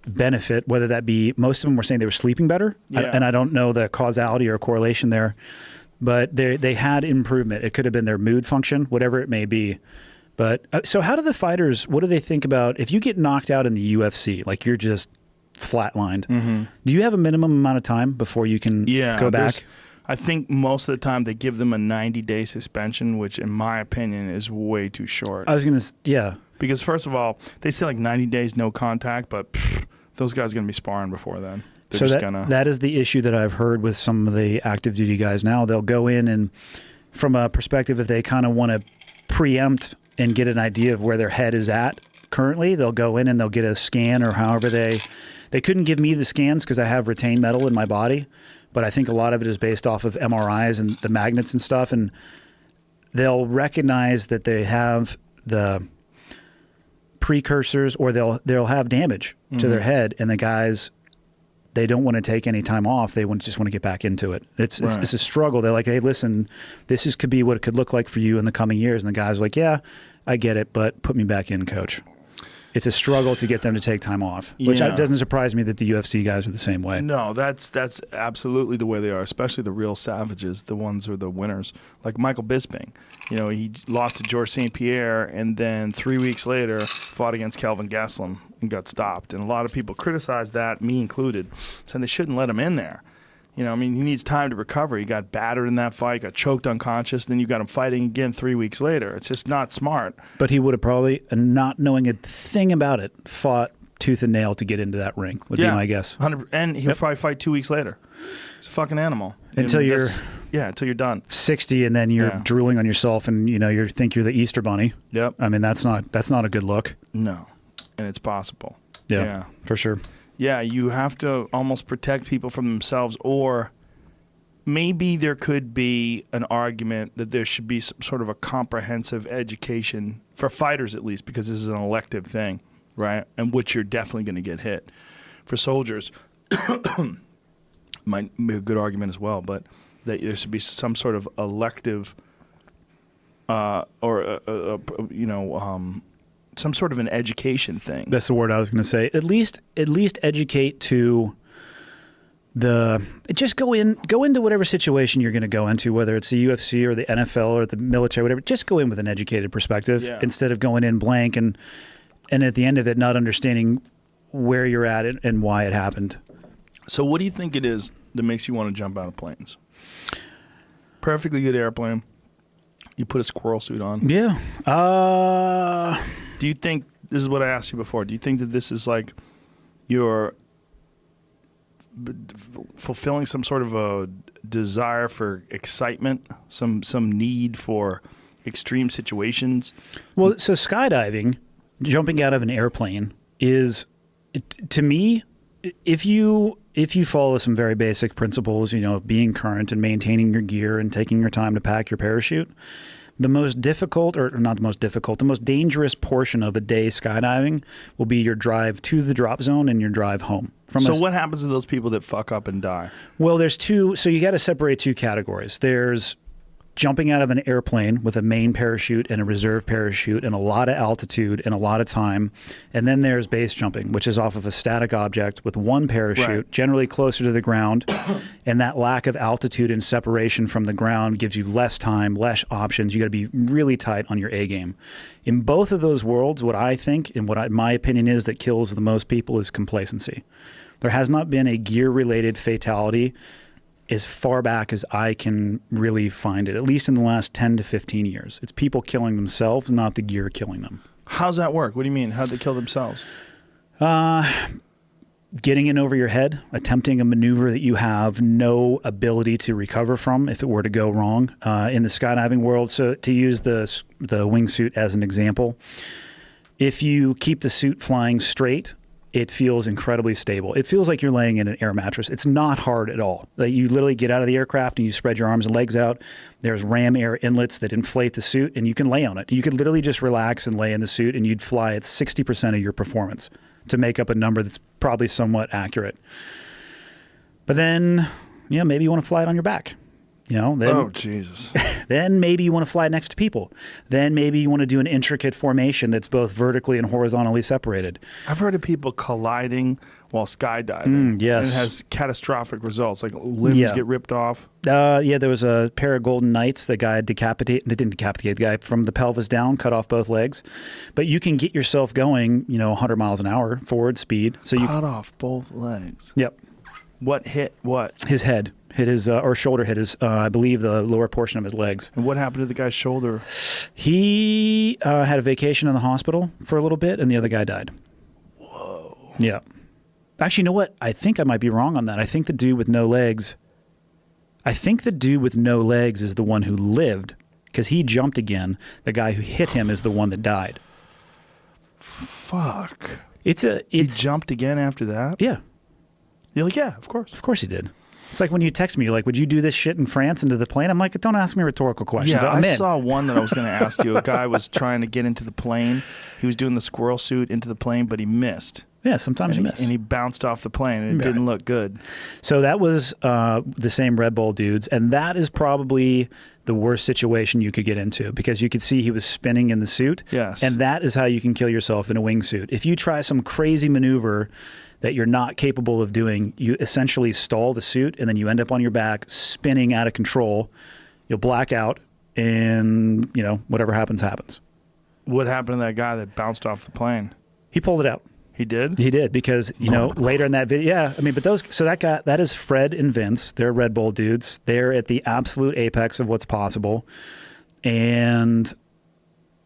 benefit, whether that be, most of them were saying they were sleeping better, and I don't know the causality or correlation there, but they had improvement. It could have been their mood function, whatever it may be. But so how do the fighters, what do they think about if you get knocked out in the UFC, like you're just flatlined? Do you have a minimum amount of time before you can go back? I think most of the time they give them a 90-day suspension, which in my opinion is way too short. I was going to, because first of all, they say like 90 days no contact, but those guys are going to be sparring before then. So that is the issue that I've heard with some of the active duty guys now. They'll go in, and from a perspective, if they kind of want to preempt and get an idea of where their head is at currently, they'll go in and they'll get a scan, or however they couldn't give me the scans because I have retained metal in my body, but I think a lot of it is based off of MRIs and the magnets and stuff, and they'll recognize that they have the precursors, or they'll have damage to their head, and the guys, they don't want to take any time off. They just want to get back into it. It's a struggle. They're like, hey, listen, could be what it could look like for you in the coming years. And the guy's like, yeah, I get it, but put me back in, coach. It's a struggle to get them to take time off, which doesn't surprise me that the UFC guys are the same way. No, that's absolutely the way they are, especially the real savages, the ones who are the winners, like Michael Bisping. He lost to Georges St. Pierre, and then 3 weeks later fought against Kelvin Gastelum and got stopped. And a lot of people criticized that, me included, saying they shouldn't let him in there. He needs time to recover. He got battered in that fight, got choked unconscious, then you got him fighting again 3 weeks later. It's just not smart. But he would have probably, not knowing a thing about it, fought tooth and nail to get into that ring, would be my guess. 100%, and he'll probably fight 2 weeks later. He's a fucking animal. Until you're done. 60, and then you're drooling on yourself, and you think you're the Easter Bunny. Yep. I mean, that's not a good look. No, and it's possible. Yeah, for sure. Yeah, you have to almost protect people from themselves, or maybe there could be an argument that there should be some sort of a comprehensive education for fighters, at least, because this is an elective thing, right? And which you're definitely going to get hit. For soldiers, might be a good argument as well, but that there should be some sort of elective or some sort of an education thing. That's the word I was going to say. At least educate to just go into whatever situation you're going to go into, whether it's the UFC or the NFL or the military, whatever. Just go in with an educated perspective instead of going in blank and at the end of it not understanding where you're at and why it happened. So what do you think it is that makes you want to jump out of planes? Perfectly good airplane. You put a squirrel suit on. Yeah. Do you think, this is what I asked you before, do you think that this is like you're fulfilling some sort of a desire for excitement, some need for extreme situations? Well, so skydiving, jumping out of an airplane is, to me, if you follow some very basic principles, of being current and maintaining your gear and taking your time to pack your parachute, the most difficult, or not the most difficult, the most dangerous portion of a day skydiving will be your drive to the drop zone and your drive home. So what happens to those people that fuck up and die? Well, there's two. So you got to separate two categories. There's jumping out of an airplane with a main parachute and a reserve parachute and a lot of altitude and a lot of time. And then there's base jumping, which is off of a static object with one parachute, generally closer to the ground. And that lack of altitude and separation from the ground gives you less time, less options. You got to be really tight on your A game. In both of those worlds, what I think and my opinion is that kills the most people is complacency. There has not been a gear-related fatality as far back as I can really find it, at least in the last 10 to 15 years. It's people killing themselves, not the gear killing them. How's that work? What do you mean? How'd they kill themselves? Getting in over your head, attempting a maneuver that you have no ability to recover from if it were to go wrong. In the skydiving world, so to use the wingsuit as an example, if you keep the suit flying straight, it feels incredibly stable. It feels like you're laying in an air mattress. It's not hard at all. Like you literally get out of the aircraft and you spread your arms and legs out. There's ram air inlets that inflate the suit and you can lay on it. You could literally just relax and lay in the suit and you'd fly at 60% of your performance to make up a number that's probably somewhat accurate. But then, maybe you want to fly it on your back. Then, oh, Jesus. Then maybe you want to fly next to people. Then maybe you want to do an intricate formation that's both vertically and horizontally separated. I've heard of people colliding while skydiving. Yes. And it has catastrophic results, like limbs get ripped off. There was a pair of Golden Knights. The guy didn't decapitate the guy from the pelvis down, cut off both legs. But you can get yourself going, 100 miles an hour forward speed. So you cut off both legs. Yep. What hit what? His head. Hit his, or shoulder hit his, I believe, the lower portion of his legs. And what happened to the guy's shoulder? He had a vacation in the hospital for a little bit, and the other guy died. Whoa. Yeah. Actually, you know what? I think I might be wrong on that. I think the dude with no legs is the one who lived, because he jumped again. The guy who hit him is the one that died. Fuck. He jumped again after that? Yeah. You're like, yeah, of course. Of course he did. It's like when you text me, you're like, would you do this shit in France into the plane? I'm like, don't ask me rhetorical questions. Yeah, I saw one that I was going to ask you. A guy was trying to get into the plane. He was doing the squirrel suit into the plane, but he missed. Yeah, sometimes you miss. And he bounced off the plane, and it didn't look good. So that was the same Red Bull dudes, and that is probably the worst situation you could get into, because you could see he was spinning in the suit. Yes. And that is how you can kill yourself in a wingsuit. If you try some crazy maneuver that you're not capable of doing, you essentially stall the suit, and then you end up on your back spinning out of control. You'll black out, and whatever happens, happens. What happened to that guy that bounced off the plane? He pulled it out. He did? He did, because, later in that video, that is Fred and Vince. They're Red Bull dudes. They're at the absolute apex of what's possible. And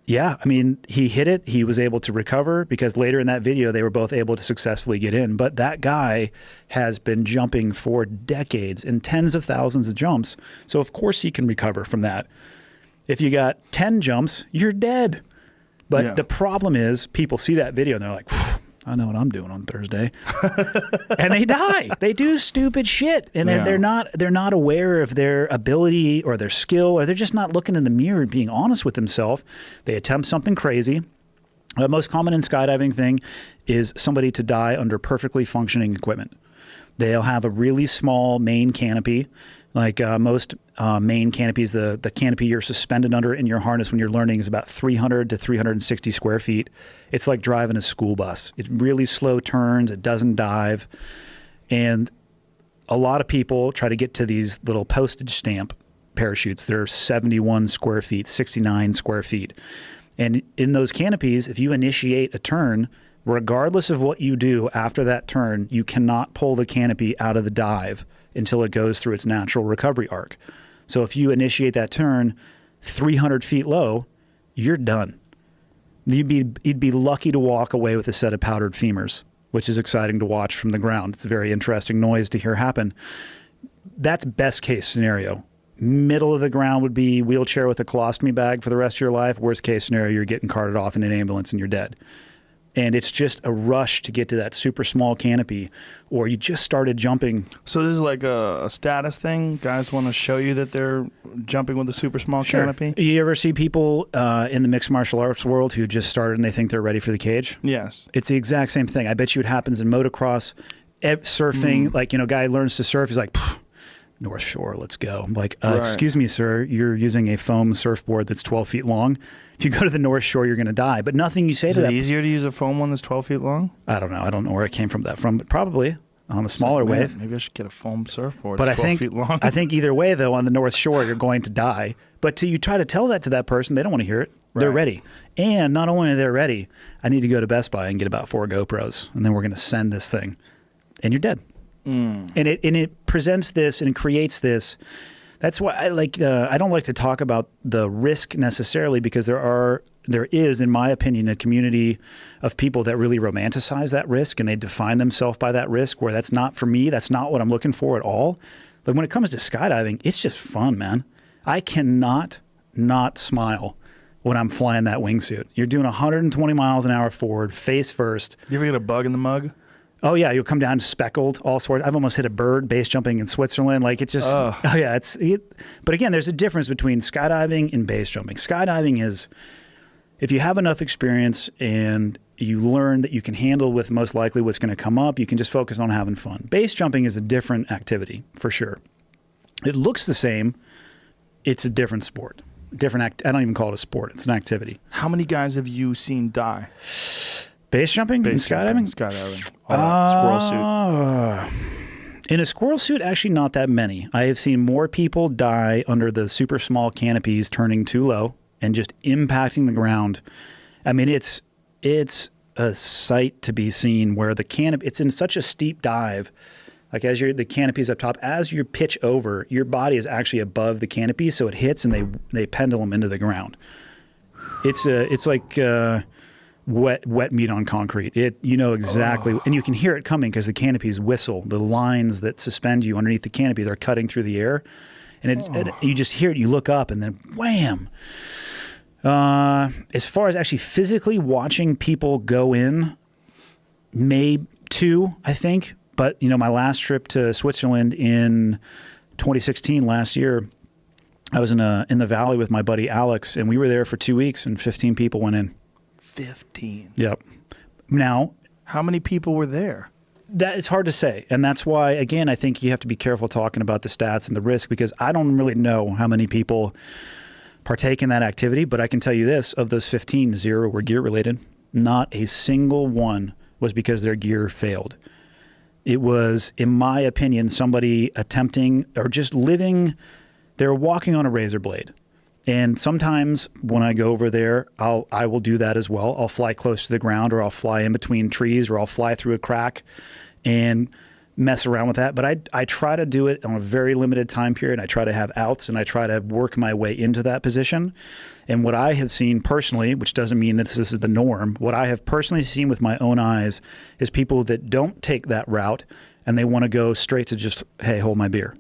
he hit it. He was able to recover, because later in that video, they were both able to successfully get in. But that guy has been jumping for decades in tens of thousands of jumps. So of course he can recover from that. If you got 10 jumps, you're dead. But the problem is, people see that video and they're like, I know what I'm doing on Thursday. And they die. They do stupid shit. And they're not aware of their ability or their skill, or they're just not looking in the mirror and being honest with themselves. They attempt something crazy. The most common in skydiving thing is somebody to die under perfectly functioning equipment. They'll have a really small main canopy. Like most main canopies, the canopy you're suspended under in your harness when you're learning is about 300 to 360 square feet. It's like driving a school bus. It really slow turns. It doesn't dive. And a lot of people try to get to these little postage stamp parachutes. They're 71 square feet, 69 square feet. And in those canopies, if you initiate a turn, regardless of what you do after that turn, you cannot pull the canopy out of the dive until it goes through its natural recovery arc. So if you initiate that turn 300 feet low, you're done. You'd be lucky to walk away with a set of powdered femurs, which is exciting to watch from the ground. It's a very interesting noise to hear happen. That's best case scenario. Middle of the ground would be wheelchair with a colostomy bag for the rest of your life. Worst case scenario, you're getting carted off in an ambulance and you're dead. And it's just a rush to get to that super small canopy, or you just started jumping. So this is like a status thing? Guys want to show you that they're jumping with a super small canopy? You ever see people in the mixed martial arts world who just started and they think they're ready for the cage? Yes. It's the exact same thing. I bet you it happens in motocross, surfing. Like, guy learns to surf. He's like, North Shore, let's go. I'm like, excuse me, sir, you're using a foam surfboard that's 12 feet long. If you go to the North Shore, you're going to die. But nothing you say to that. Is it easier to use a foam one that's 12 feet long? I don't know. I don't know where it came from but probably on a smaller wave. Maybe I should get a foam surfboard but that's 12 feet long. I think either way, though, on the North Shore, you're going to die. But you try to tell that to that person, they don't want to hear it. Right. They're ready. And not only are they ready, I need to go to Best Buy and get about 4 GoPros. And then we're going to send this thing. And you're dead. And it presents this and creates this. That's why I don't like to talk about the risk necessarily, because there is, in my opinion, a community of people that really romanticize that risk and they define themselves by that risk, where that's not for me. That's not what I'm looking for at all. Like when it comes to skydiving, it's just fun, man. I cannot not smile when I'm flying that wingsuit. You're doing 120 miles an hour forward, face first. You ever get a bug in the mug? Oh yeah, you'll come down speckled, all sorts. I've almost hit a bird base jumping in Switzerland. Like it's just, but again, there's a difference between skydiving and base jumping. Skydiving is, if you have enough experience and you learn that you can handle with most likely what's going to come up, you can just focus on having fun. Base jumping is a different activity for sure. It looks the same. It's a different sport. I don't even call it a sport. It's an activity. How many guys have you seen die? Base jumping and skydiving? Skydiving. Squirrel suit. In a squirrel suit, actually not that many. I have seen more people die under the super small canopies turning too low and just impacting the ground. I mean, it's a sight to be seen where the canopy, it's in such a steep dive. Like the canopy's up top, as you pitch over, your body is actually above the canopy, so it hits and they pendulum into the ground. It's like wet meat on concrete. You know exactly, and you can hear it coming because the canopies whistle. The lines that suspend you underneath the canopy, they're cutting through the air, and you just hear it. You look up, and then wham. As far as actually physically watching people go in, maybe 2, I think. But my last trip to Switzerland in 2016, last year, I was in the valley with my buddy Alex, and we were there for 2 weeks, and 15 people went in. 15. Yep. Now, how many people were there? That it's hard to say, and that's why, again, I think you have to be careful talking about the stats and the risk, because I don't really know how many people partake in that activity. But I can tell you this: of those 15, 0 were gear related. Not a single one was because their gear failed. It was, in my opinion, somebody attempting or just living. They were walking on a razor blade. And sometimes when I go over there, I will do that as well. I'll fly close to the ground, or I'll fly in between trees, or I'll fly through a crack and mess around with that. But I try to do it on a very limited time period. I try to have outs, and I try to work my way into that position. And what I have seen personally, which doesn't mean that this is the norm, what I have personally seen with my own eyes is people that don't take that route, and they want to go straight to just, hey, hold my beer.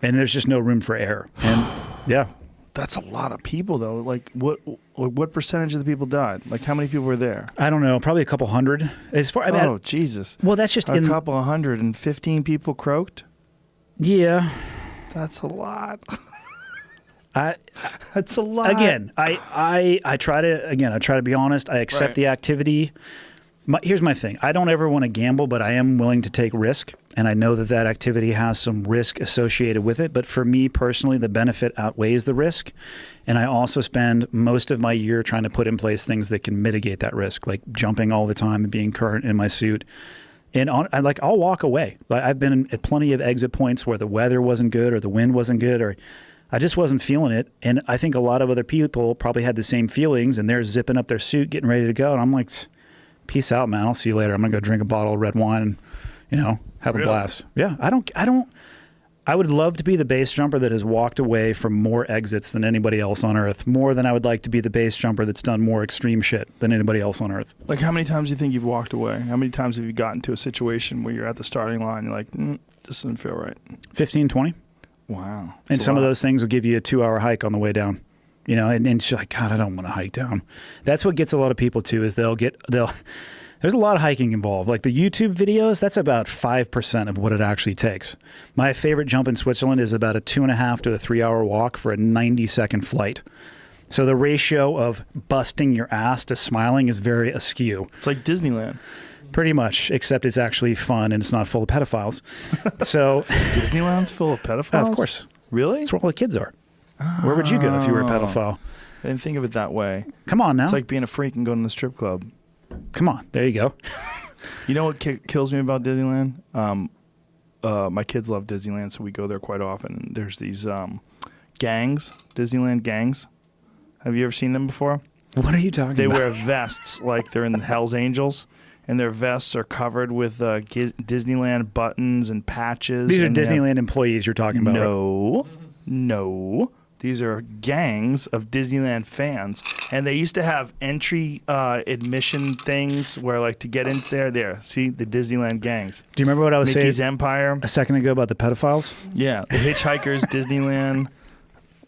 And there's just no room for error. And yeah. That's a lot of people, though. Like, what percentage of the people died? Like, how many people were there? I don't know. Probably a couple hundred. Jesus. Well, that's just a couple of hundred, and 15 people croaked? Yeah. That's a lot. That's a lot. Again, I try to be honest. I accept the activity. Here's my thing. I don't ever want to gamble, but I am willing to take risk. And I know that that activity has some risk associated with it. But for me personally, the benefit outweighs the risk. And I also spend most of my year trying to put in place things that can mitigate that risk, like jumping all the time and being current in my suit. And I'll walk away. Like I've been at plenty of exit points where the weather wasn't good or the wind wasn't good or I just wasn't feeling it. And I think a lot of other people probably had the same feelings and they're zipping up their suit, getting ready to go. And I'm like, peace out, man. I'll see you later. I'm going to go drink a bottle of red wine and, have a blast. Yeah. I would love to be the base jumper that has walked away from more exits than anybody else on earth, more than I would like to be the base jumper that's done more extreme shit than anybody else on earth. Like how many times do you think you've walked away? How many times have you gotten to a situation where you're at the starting line and you're like, this doesn't feel right? 15, 20. Wow. And some of those things will give you a 2-hour hike on the way down. And she's like, God, I don't want to hike down. That's what gets a lot of people too, is there's a lot of hiking involved. Like the YouTube videos, that's about 5% of what it actually takes. My favorite jump in Switzerland is about a 2.5 to a 3-hour walk for a 90-second flight. So the ratio of busting your ass to smiling is very askew. It's like Disneyland. Pretty much, except it's actually fun and it's not full of pedophiles. So Disneyland's full of pedophiles? Of course. Really? That's where all the kids are. Where would you go if you were a pedophile? I didn't think of it that way. Come on now. It's like being a freak and going to the strip club. Come on. There you go. You know what kills me about Disneyland? My kids love Disneyland, so we go there quite often. There's these gangs, Disneyland gangs. Have you ever seen them before? What are you talking about? They wear vests like they're in the Hell's Angels, and their vests are covered with Disneyland buttons and patches. These are Disneyland employees you're talking about, right? No. These are gangs of Disneyland fans, and they used to have entry admission things where, like, to get in there. See, the Disneyland gangs. Do you remember what I was Mickey's saying Empire a second ago about the pedophiles? Yeah, the Hitchhikers, Disneyland,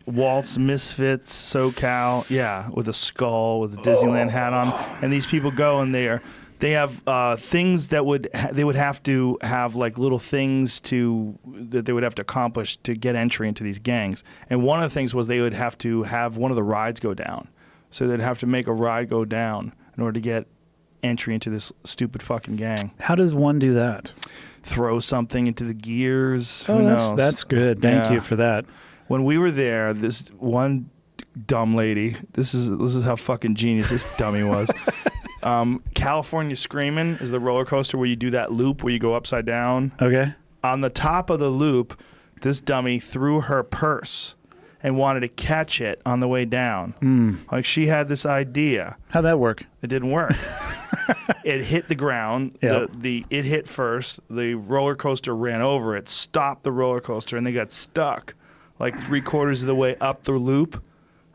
Waltz, Misfits, SoCal. Yeah, with a skull with a Disneyland hat on, and these people go and they have things that they would have to have, like little things that they would have to accomplish to get entry into these gangs. And one of the things was they would have to have one of the rides go down. So they'd have to make a ride go down in order to get entry into this stupid fucking gang. How does one do that? Throw something into the gears. Oh, that's good. Thank you for that. When we were there, this one dumb lady, this is how fucking genius this dummy was. California Screamin' is the roller coaster where you do that loop where you go upside down. Okay. On the top of the loop, this dummy threw her purse and wanted to catch it on the way down. Like she had this idea. How'd that work? It didn't work. It hit the ground. Yep. It hit first. The roller coaster ran over it, stopped the roller coaster, and they got stuck like 3/4 of the way up the loop.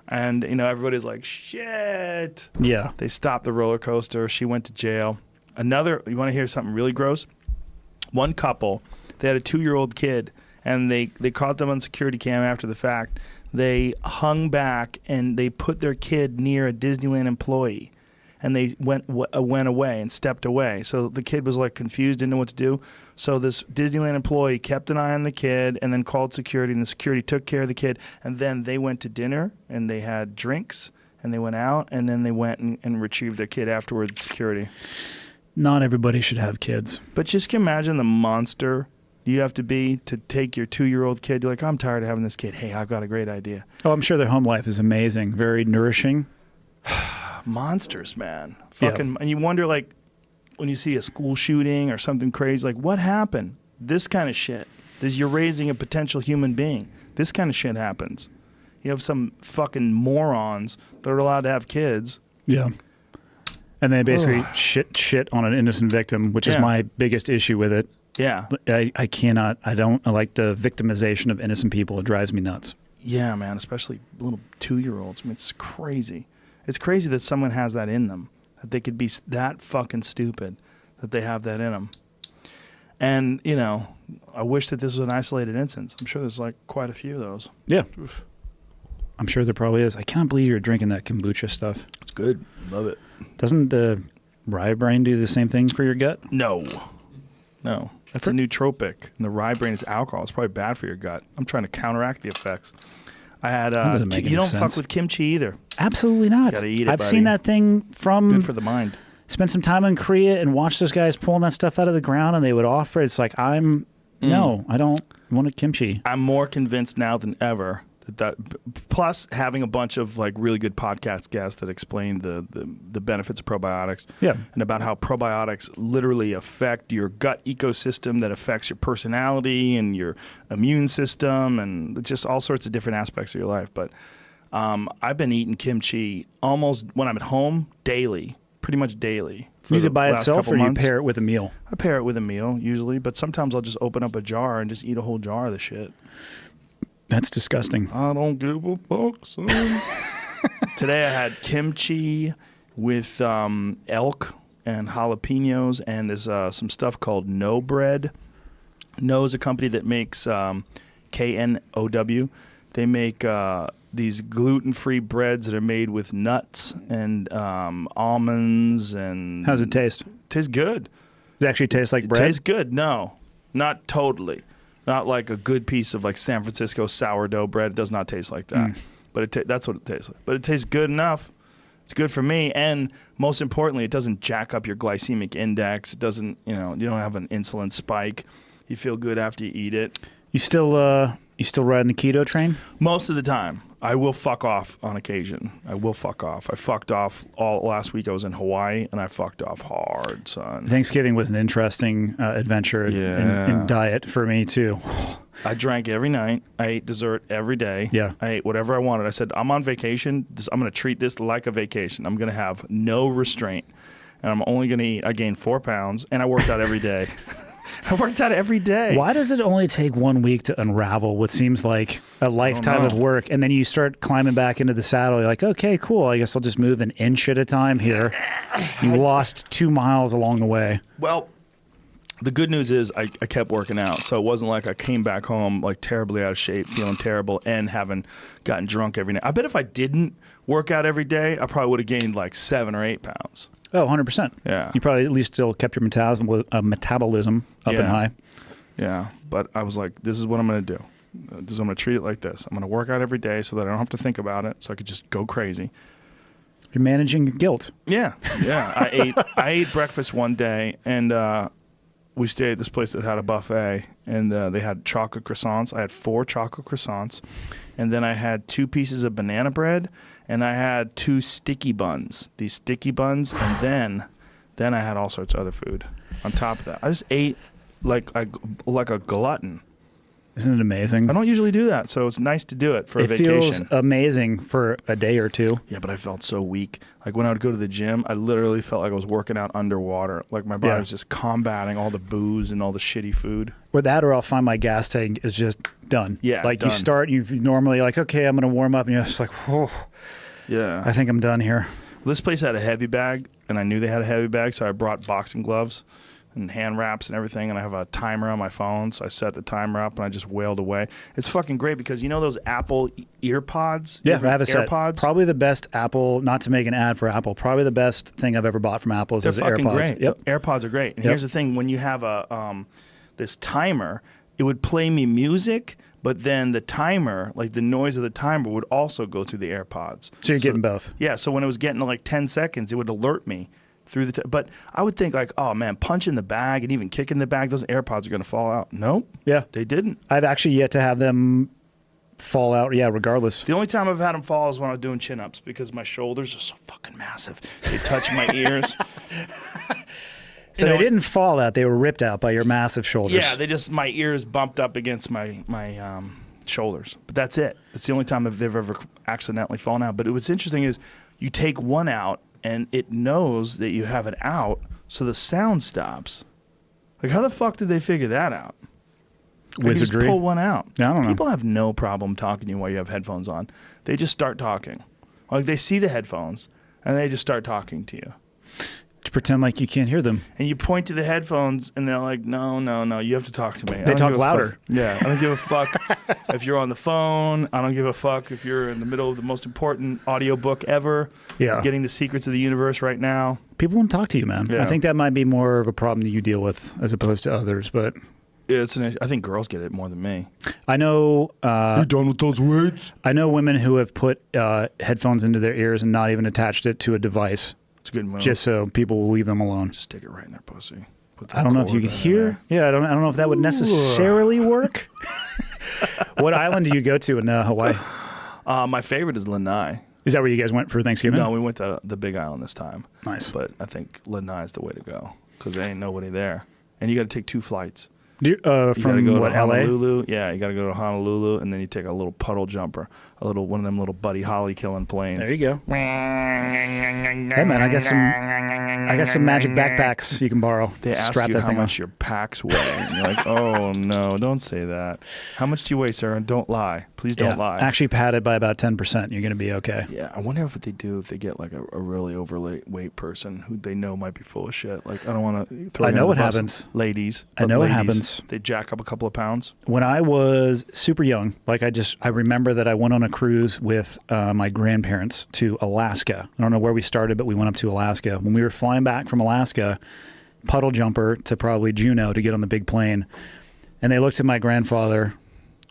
And, everybody's like, shit. Yeah. They stopped the roller coaster. She went to jail. You want to hear something really gross? One couple, they had a 2-year-old kid, and they caught them on security cam after the fact. They hung back, and they put their kid near a Disneyland employee. And they went away and stepped away. So the kid was like confused, didn't know what to do. So this Disneyland employee kept an eye on the kid and then called security, and the security took care of the kid. And then they went to dinner and they had drinks and they went out, and then they went and retrieved their kid afterwards, security. Not everybody should have kids. But just imagine the monster you have to be to take your 2-year-old kid. You're like, I'm tired of having this kid. Hey, I've got a great idea. Oh, I'm sure their home life is amazing. Very nourishing. Monsters, man. Fucking, and you wonder, like, when you see a school shooting or something crazy, like, what happened? This kind of shit. You're raising a potential human being. This kind of shit happens. You have some fucking morons that are allowed to have kids. Yeah. And they basically shit on an innocent victim, which is my biggest issue with it. Yeah. I don't like the victimization of innocent people. It drives me nuts. Yeah, man, especially little 2-year-olds. I mean, it's crazy. It's crazy that someone has that in them, that they could be that fucking stupid, that they have that in them. And, I wish that this was an isolated instance. I'm sure there's like quite a few of those. Yeah. Oof. I'm sure there probably is. I can't believe you're drinking that kombucha stuff. It's good. Love it. Doesn't the rye brain do the same thing for your gut? No. That's a nootropic. And the rye brain is alcohol. It's probably bad for your gut. I'm trying to counteract the effects. I had you don't fuck with kimchi either. Absolutely not. Gotta eat it, I've buddy. seen that thing from good for the mind. spend some time in Korea and watch those guys pulling that stuff out of the ground, and they would offer. It's like no, I don't want a kimchi. I'm more convinced now than ever that plus having a bunch of like really good podcast guests that explain the benefits of probiotics, and about how probiotics literally affect your gut ecosystem, that affects your personality and your immune system and just all sorts of different aspects of your life. But I've been eating kimchi almost when I'm at home daily, pretty much daily. You eat it by itself, or you pair it with a meal? I pair it with a meal usually, but sometimes I'll just open up a jar and just eat a whole jar of the shit. That's disgusting. I don't give a fuck, son. Today I had kimchi with elk and jalapenos, and there's some stuff called No Bread. No is a company that makes KNOW. They make these gluten-free breads that are made with nuts and almonds. And how's it taste? It tastes good. Does it actually taste like bread? It tastes good. No, not totally. Not like a good piece of like San Francisco sourdough bread. It does not taste like that. But that's what it tastes like. But it tastes good enough. It's good for me. And most importantly, it doesn't jack up your glycemic index. It doesn't, you don't have an insulin spike. You feel good after you eat it. You still riding the keto train? Most of the time. I will fuck off on occasion. I will fuck off. I fucked off all last week. I was in Hawaii, and I fucked off hard, son. Thanksgiving was an interesting adventure in diet for me, too. I drank every night. I ate dessert every day. Yeah. I ate whatever I wanted. I said, I'm on vacation. I'm going to treat this like a vacation. I'm going to have no restraint, and I'm only going to eat. I gained 4 pounds, and I worked out every day. I worked out every day. Why does it only take 1 week to unravel what seems like a lifetime of work? And then you start climbing back into the saddle. You're like, okay, cool. I guess I'll just move an inch at a time here. You lost 2 miles along the way. Well, the good news is I kept working out. So it wasn't like I came back home like terribly out of shape, feeling terrible, and having gotten drunk every night. I bet if I didn't work out every day, I probably would have gained like 7 or 8 pounds. Oh, 100%. Yeah. You probably at least still kept your metabolism up and high. Yeah. But I was like, this is what I'm going to do. I'm going to treat it like this. I'm going to work out every day so that I don't have to think about it, so I could just go crazy. You're managing your guilt. Yeah. Yeah. I ate breakfast one day, and we stayed at this place that had a buffet, and they had chocolate croissants. I had 4 chocolate croissants, and then I had 2 pieces of banana bread, and I had 2 sticky buns. These sticky buns, and then I had all sorts of other food on top of that. I just ate like a glutton. Isn't it amazing? I don't usually do that, so it's nice to do it for a vacation. It feels amazing for a day or two. Yeah, but I felt so weak. Like when I would go to the gym, I literally felt like I was working out underwater. Like my body was just combating all the booze and all the shitty food. Or that, or I'll find my gas tank is just done. Yeah, like done. You start, you normally like, okay, I'm going to warm up, and you're just like, oh, yeah, I think I'm done here. Well, this place had a heavy bag, and I knew they had a heavy bag, so I brought boxing gloves and hand wraps and everything, and I have a timer on my phone, so I set the timer up and I just wailed away. It's fucking great because you know those Apple EarPods? Yeah, I have a set. AirPods? Probably the best Apple, not to make an ad for Apple, probably the best thing I've ever bought from Apple is those AirPods. They're fucking great. Yep. AirPods are great. And here's the thing, when you have a this timer, it would play me music, but then the timer, like the noise of the timer, would also go through the AirPods. So you're getting both. Yeah, so when it was getting to like 10 seconds, it would alert me through the but I would think like, oh man, punching the bag and even kicking the bag, those AirPods are going to fall out. Nope. Yeah. They didn't. I've actually yet to have them fall out, regardless. The only time I've had them fall is when I was doing chin-ups because my shoulders are so fucking massive. They touch my ears. So they didn't fall out. They were ripped out by your massive shoulders. Yeah, my ears bumped up against my shoulders. But that's it. That's the only time they've ever accidentally fallen out. But what's interesting is you take one out, and it knows that you have it out, so the sound stops. Like, how the fuck did they figure that out? Wizardry. Just pull one out. I don't know. People have no problem talking to you while you have headphones on. They just start talking. Like, they see the headphones, and they just start talking to you. To pretend like you can't hear them. And you point to the headphones, and they're like, no, you have to talk to me. They talk louder. Yeah, I don't give a fuck if you're on the phone. I don't give a fuck if you're in the middle of the most important audiobook ever. Yeah. Getting the secrets of the universe right now. People won't talk to you, man. Yeah. I think that might be more of a problem that you deal with as opposed to others, but... I think girls get it more than me. I know... you done with those words? I know women who have put headphones into their ears and not even attached it to a device. It's a good move. Just so people will leave them alone. Just stick it right in their pussy. I don't know if you can hear. Yeah, I don't know if that would necessarily work. What island do you go to in Hawaii? My favorite is Lanai. Is that where you guys went for Thanksgiving? No, we went to the Big Island this time. Nice. But I think Lanai is the way to go because there ain't nobody there. And you got to take 2 flights. From go what, to Honolulu? LA? Yeah, you got to go to Honolulu, and then you take a little puddle jumper, one of them little Buddy Holly killing planes. There you go. Hey man, I got some magic backpacks you can borrow. They ask you how much your packs weigh. And you're like, oh no, don't say that. How much do you weigh, sir? And don't lie. Please don't lie. Actually padded by about 10%. You're going to be okay. Yeah, I wonder what they do if they get like a really overweight person who they know might be full of shit. Like, I don't want to throw. I know what happens. Ladies. I know what happens. They jack up a couple of pounds. When I was super young, like I remember that I went on a cruise with my grandparents to Alaska. I don't know where we started, but we went up to Alaska. When we were flying back from Alaska, puddle jumper to probably Juneau to get on the big plane. And they looked at my grandfather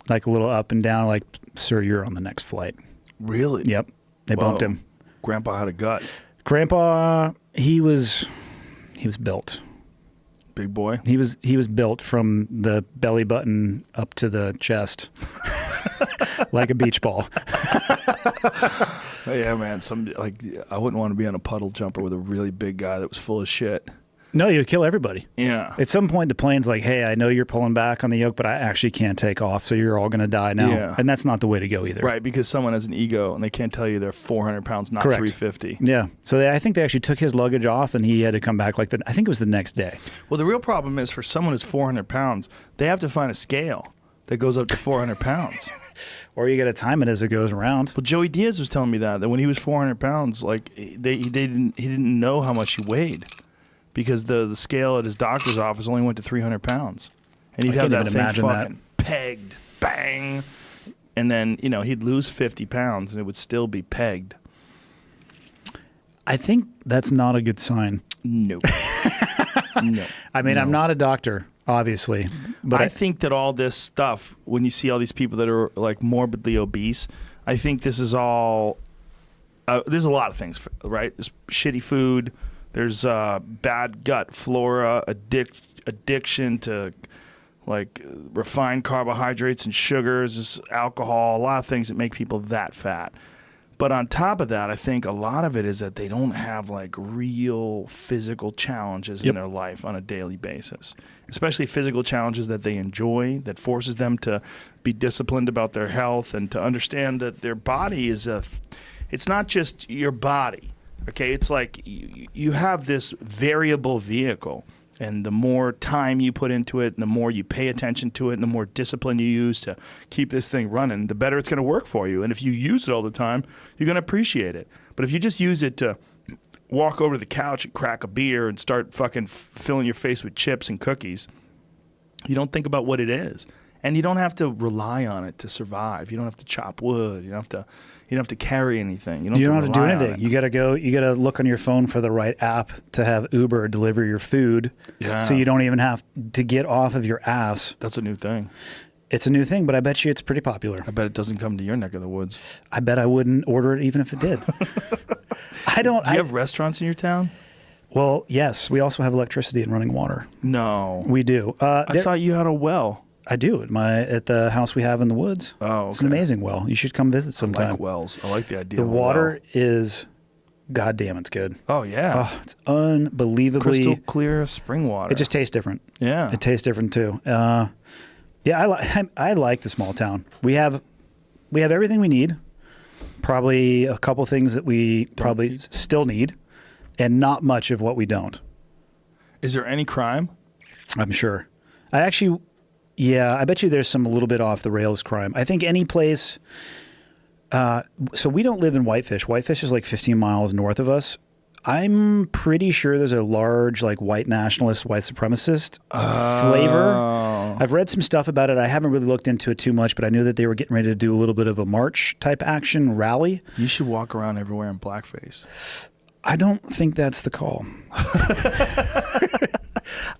like a little up and down, like, sir, you're on the next flight. Really? Yep. They bumped him. Grandpa had a gut. Grandpa, he was built. Big boy. He was built from the belly button up to the chest, like a beach ball. Yeah, man. I wouldn't want to be on a puddle jumper with a really big guy that was full of shit. No, you'd kill everybody. Yeah. At some point, the plane's like, hey, I know you're pulling back on the yoke, but I actually can't take off, so you're all going to die now. Yeah. And that's not the way to go either. Right, because someone has an ego, and they can't tell you they're 400 pounds, not Correct. 350. Yeah. So I think they actually took his luggage off, and he had to come back I think it was the next day. Well, the real problem is for someone who's 400 pounds, they have to find a scale that goes up to 400 pounds. Or you got to time it as it goes around. Well, Joey Diaz was telling me that when he was 400 pounds, like he didn't know how much he weighed. Because the scale at his doctor's office only went to 300 pounds. And he'd have that thing fucking pegged, bang. And then, he'd lose 50 pounds and it would still be pegged. I think that's not a good sign. No. No. I mean, I'm not a doctor, obviously. But I think that all this stuff, when you see all these people that are like morbidly obese, I think this is all, there's a lot of things, right? There's shitty food. There's bad gut flora, addiction to like refined carbohydrates and sugars, alcohol, a lot of things that make people that fat. But on top of that, I think a lot of it is that they don't have like real physical challenges in their life on a daily basis, especially physical challenges that they enjoy, that forces them to be disciplined about their health and to understand that their body is it's not just your body. Okay, it's like you have this variable vehicle, and the more time you put into it, and the more you pay attention to it, and the more discipline you use to keep this thing running, the better it's going to work for you. And if you use it all the time, you're going to appreciate it. But if you just use it to walk over to the couch and crack a beer and start fucking filling your face with chips and cookies, you don't think about what it is. And you don't have to rely on it to survive. You don't have to chop wood. You don't have to carry anything. You don't have to do anything. You got to look on your phone for the right app to have Uber deliver your food. Yeah. So you don't even have to get off of your ass. That's a new thing. It's a new thing, but I bet you it's pretty popular. I bet it doesn't come to your neck of the woods. I bet I wouldn't order it even if it did. Do you have restaurants in your town? Well, yes. We also have electricity and running water. No. We do. I thought you had a well. I do at the house we have in the woods. Oh, okay. It's an amazing well. You should come visit sometime. I like wells. I like the idea. The of water well. is, goddamn, it's good. Oh yeah. Oh, it's unbelievably crystal clear spring water. It just tastes different. Yeah. It tastes different too. I like the small town. We have everything we need. Probably a couple things that we probably still need, and not much of what we don't. Is there any crime? I'm sure. I bet you there's some a little bit off the rails crime. I think any place. So we don't live in Whitefish. Whitefish is like 15 miles north of us. I'm pretty sure there's a large like white nationalist, white supremacist flavor. I've read some stuff about it. I haven't really looked into it too much, but I knew that they were getting ready to do a little bit of a march type action rally. You should walk around everywhere in blackface. I don't think that's the call.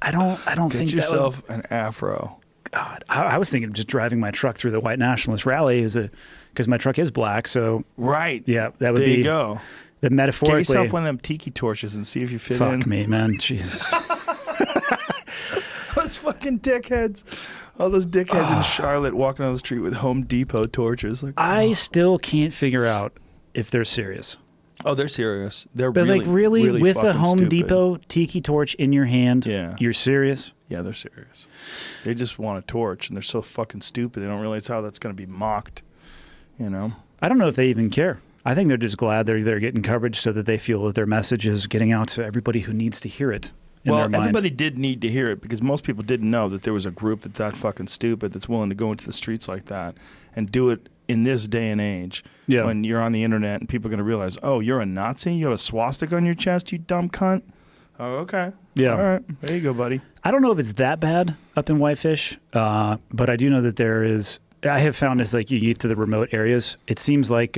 I don't think Get yourself an afro. God, I was thinking of just driving my truck through the white nationalist rally because my truck is black. So right, yeah, that would there be. You go. that metaphorically. Get yourself one of them tiki torches and see if you fit in. Fuck me, man. Jesus. Those fucking dickheads. All those dickheads in Charlotte walking on the street with Home Depot torches. Like, I still can't figure out if they're serious. Oh, they're serious. They're but really with a Home stupid. Depot tiki torch in your hand, you're serious? Yeah, they're serious. They just want a torch, and they're so fucking stupid. They don't realize how that's going to be mocked, you know? I don't know if they even care. I think they're just glad they're getting coverage so that they feel that their message is getting out to everybody who needs to hear it. Well, everybody did need to hear it because most people didn't know that there was a group that's that fucking stupid that's willing to go into the streets like that and do it in this day and age when you're on the internet and people are going to realize, oh, you're a Nazi? You have a swastika on your chest, you dumb cunt? Oh, okay. Yeah. All right. There you go, buddy. I don't know if it's that bad up in Whitefish, but I do know that there is, I have found as like you get to the remote areas, it seems like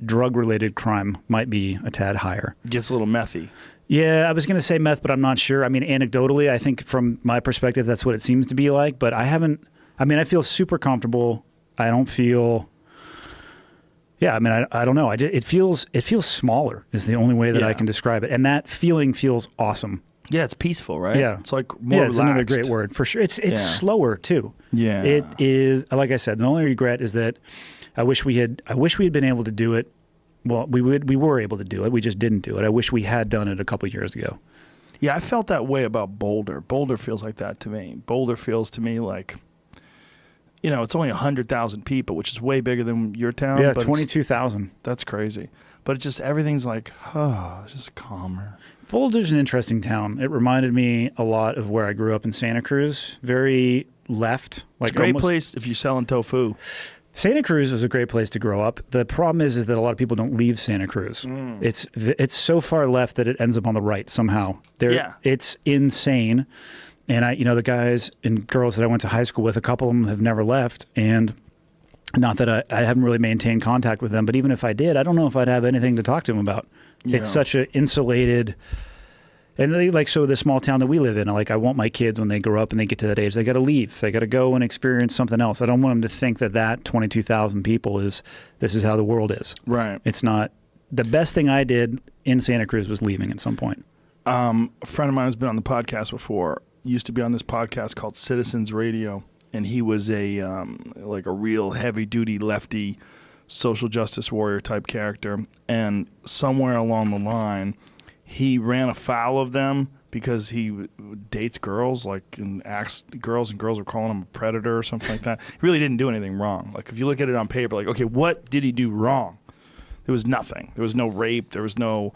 drug-related crime might be a tad higher. Gets a little methy. Yeah, I was going to say meth, but I'm not sure. I mean, anecdotally, I think from my perspective, that's what it seems to be like. But I feel super comfortable. I don't feel, I don't know. It feels smaller is the only way that I can describe it. And that feeling feels awesome. Yeah, it's peaceful, right? Yeah. It's like more relaxed. It's another great word for sure. It's slower too. Yeah. It is, like I said, the only regret is that I wish we had been able to do it. Well, we were able to do it. We just didn't do it. I wish we had done it a couple years ago. Yeah, I felt that way about Boulder. Boulder feels like that to me. Boulder feels to me like, it's only 100,000 people, which is way bigger than your town. Yeah, 22,000. That's crazy. But it's just everything's like, it's just calmer. Boulder's an interesting town. It reminded me a lot of where I grew up in Santa Cruz. Very left. Like it's a great place if you're selling tofu. Santa Cruz was a great place to grow up. The problem is that a lot of people don't leave Santa Cruz. It's so far left that it ends up on the right somehow. It's insane. And the guys and girls that I went to high school with, a couple of them have never left. And not that I haven't really maintained contact with them, but even if I did, I don't know if I'd have anything to talk to them about. Yeah. It's such an insulated. And the small town that we live in, I want my kids when they grow up and they get to that age, they got to leave. They got to go and experience something else. I don't want them to think that 22,000 people this is how the world is. Right. It's not. The best thing I did in Santa Cruz was leaving at some point. A friend of mine has been on the podcast before. Used to be on this podcast called Citizens Radio, and he was a real heavy-duty lefty social justice warrior type character. And somewhere along the line, he ran afoul of them because he dates girls, and acts girls, and girls are calling him a predator or something like that. He really didn't do anything wrong. Like, if you look at it on paper, okay, what did he do wrong? There was nothing. There was no rape. There was no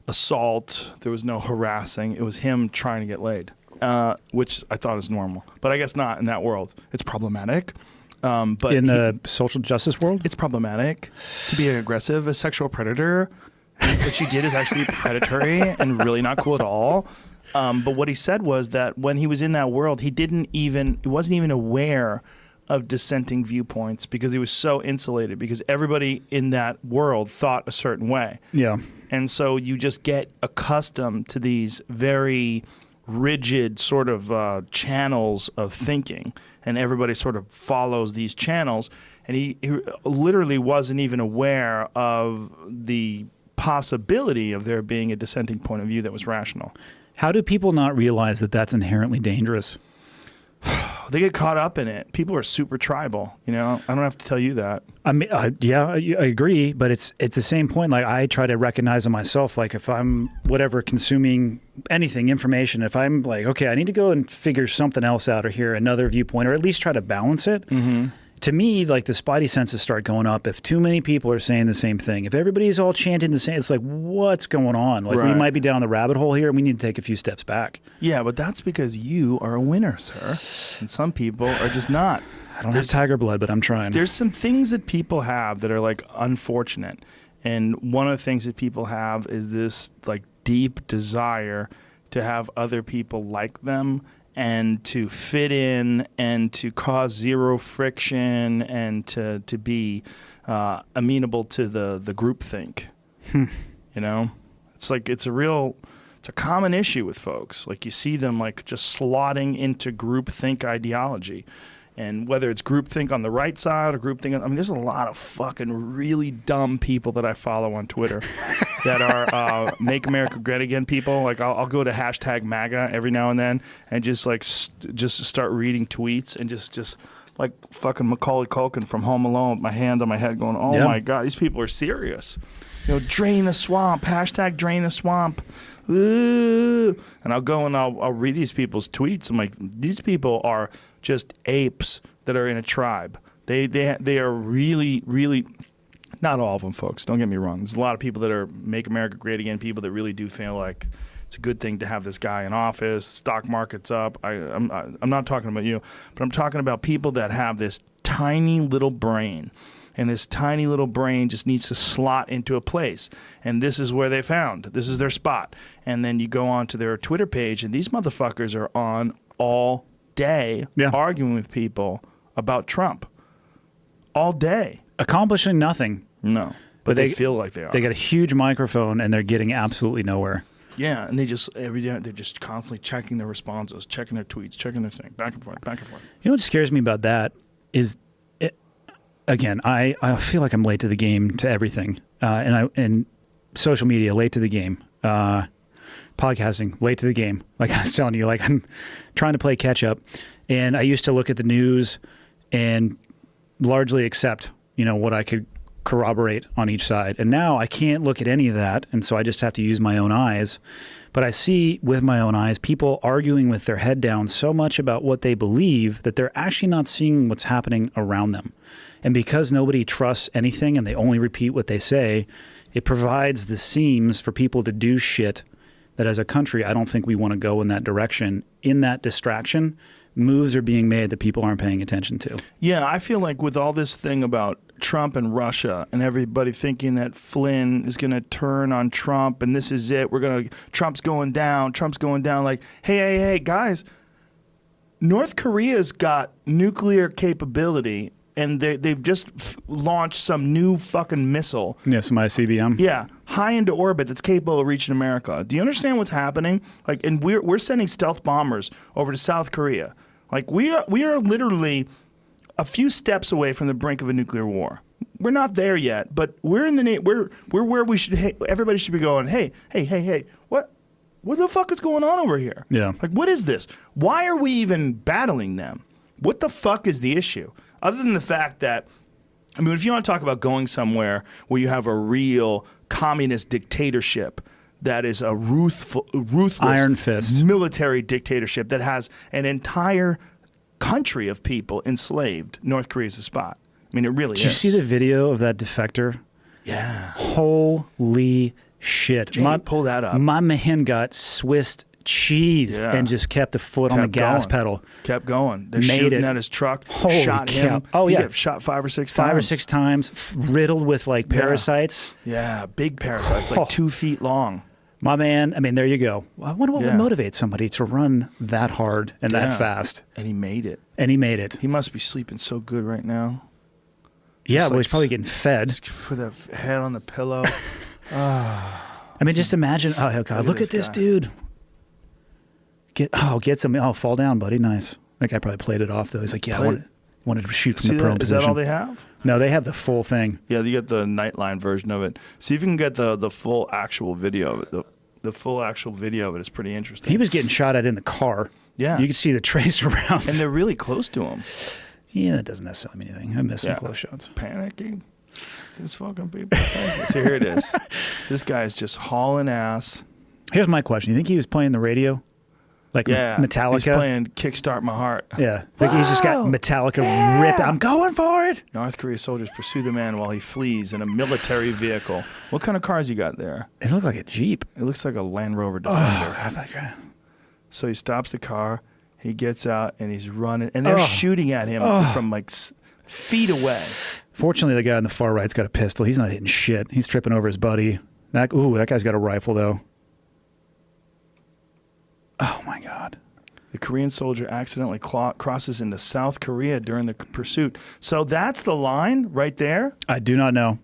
assault. There was no harassing. It was him trying to get laid, which I thought is normal. But I guess not in that world. It's problematic. But in the social justice world? It's problematic to be aggressive, a sexual predator. What she did is actually predatory and really not cool at all. But what he said was that when he was in that world, he wasn't even aware of dissenting viewpoints because he was so insulated because everybody in that world thought a certain way. Yeah. And so you just get accustomed to these very rigid sort of channels of thinking, and everybody sort of follows these channels. And he literally wasn't even aware of the possibility of there being a dissenting point of view that was rational. How do people not realize that that's inherently dangerous? They get caught up in it. People are super tribal. I don't have to tell you that. I mean, I agree, but it's at the same point. Like, I try to recognize in myself, like, if I'm consuming anything, information, if I'm like, okay, I need to go and figure something else out or hear another viewpoint, or at least try to balance it. Mm-hmm. To me, like, the spidey senses start going up if too many people are saying the same thing. If everybody's all chanting the same, it's like, what's going on? Like, we might be down the rabbit hole here, and we need to take a few steps back. Yeah, but that's because you are a winner, sir. And some people are just not. I don't have tiger blood, but I'm trying. There's some things that people have that are, like, unfortunate. And one of the things that people have is this, like, deep desire to have other people like them and to fit in and to cause zero friction and to be amenable to the groupthink. It's like it's a common issue with folks. Like, you see them like just slotting into groupthink ideology. And whether it's groupthink on the right side or groupthink, I mean, there's a lot of fucking really dumb people that I follow on Twitter that are Make America Great Again people. Like I'll go to hashtag MAGA every now and then and just like just start reading tweets and just like fucking Macaulay Culkin from Home Alone with my hand on my head going, oh my God, these people are serious. You know, drain the swamp, hashtag drain the swamp. Ooh. And I'll go and I'll read these people's tweets. I'm like, these people are just apes that are in a tribe. They are really, really, not all of them, folks. Don't get me wrong. There's a lot of people that are Make America Great Again people that really do feel like it's a good thing to have this guy in office. Stock market's up. I'm not talking about you, but I'm talking about people that have this tiny little brain. And this tiny little brain just needs to slot into a place. And this is where they found. This is their spot. And then you go on to their Twitter page, and these motherfuckers are on all day arguing with people about Trump. All day. Accomplishing nothing. No. But they feel like they are. They got a huge microphone, and they're getting absolutely nowhere. Yeah, and they just, every day, they're just constantly checking their responses, checking their tweets, checking their thing, back and forth, back and forth. You know what scares me about that is... Again, I feel like I'm late to the game to everything, and social media late to the game, podcasting late to the game. Like I was telling you, like I'm trying to play catch up, and I used to look at the news and largely accept, what I could corroborate on each side, and now I can't look at any of that, and so I just have to use my own eyes. But I see with my own eyes people arguing with their head down so much about what they believe that they're actually not seeing what's happening around them. And because nobody trusts anything and they only repeat what they say, it provides the seams for people to do shit that as a country, I don't think we want to go in that direction. In that distraction, moves are being made that people aren't paying attention to. Yeah, I feel like with all this thing about Trump and Russia and everybody thinking that Flynn is going to turn on Trump and this is it, Trump's going down, like, hey, guys, North Korea's got nuclear capability. And they've just launched some new fucking missile. Yeah, some ICBM. Yeah, high into orbit that's capable of reaching America. Do you understand what's happening? Like, and we're sending stealth bombers over to South Korea. Like, we are literally a few steps away from the brink of a nuclear war. We're not there yet, but we're where we should. Everybody should be going. Hey, what the fuck is going on over here? Yeah. Like, what is this? Why are we even battling them? What the fuck is the issue? Other than the fact that, I mean, if you want to talk about going somewhere where you have a real communist dictatorship that is a ruthless iron fist military dictatorship that has an entire country of people enslaved, North Korea's the spot. I mean, it really is. Did you see the video of that defector? Yeah. Holy shit. Jay, pull that up. My man got Swiss cheesed and just kept the foot on the gas pedal. Kept going. They're shooting at his truck. Holy shot cow. him. Oh, yeah. He got shot 5 or 6 times. 5 or 6 times, riddled with like parasites. Yeah, big parasites, like 2 feet long. My man, I mean, there you go. I wonder what would motivate somebody to run that hard and that fast. And he made it. He must be sleeping so good right now. Yeah, well, he's probably getting fed. For the head on the pillow. I mean, just imagine. Oh, God, look at this dude. Get some. Oh, fall down, buddy. Nice. That guy probably played it off, though. He's like, yeah, I wanted to shoot from the prone position. Is that all they have? No, they have the full thing. Yeah, you get the Nightline version of it. See if you can get the full actual video of it. The full actual video of it is pretty interesting. He was getting shot at in the car. Yeah. You could see the tracer rounds. And they're really close to him. Yeah, that doesn't necessarily mean anything. I miss some close shots. Panicking. These fucking people. So here it is. This guy is just hauling ass. Here's my question. You think he was playing the radio? Like Metallica? He's playing Kickstart My Heart. Yeah. Like he's just got Metallica ripping. I'm going for it. North Korea soldiers pursue the man while he flees in a military vehicle. What kind of cars you got there? It looked like a Jeep. It looks like a Land Rover Defender. Oh, so he stops the car. He gets out and he's running. And they're shooting at him from like feet away. Fortunately, the guy on the far right's got a pistol. He's not hitting shit. He's tripping over his buddy. That guy's got a rifle, though. Oh, my God. The Korean soldier accidentally crosses into South Korea during the pursuit. So that's the line right there? I do not know.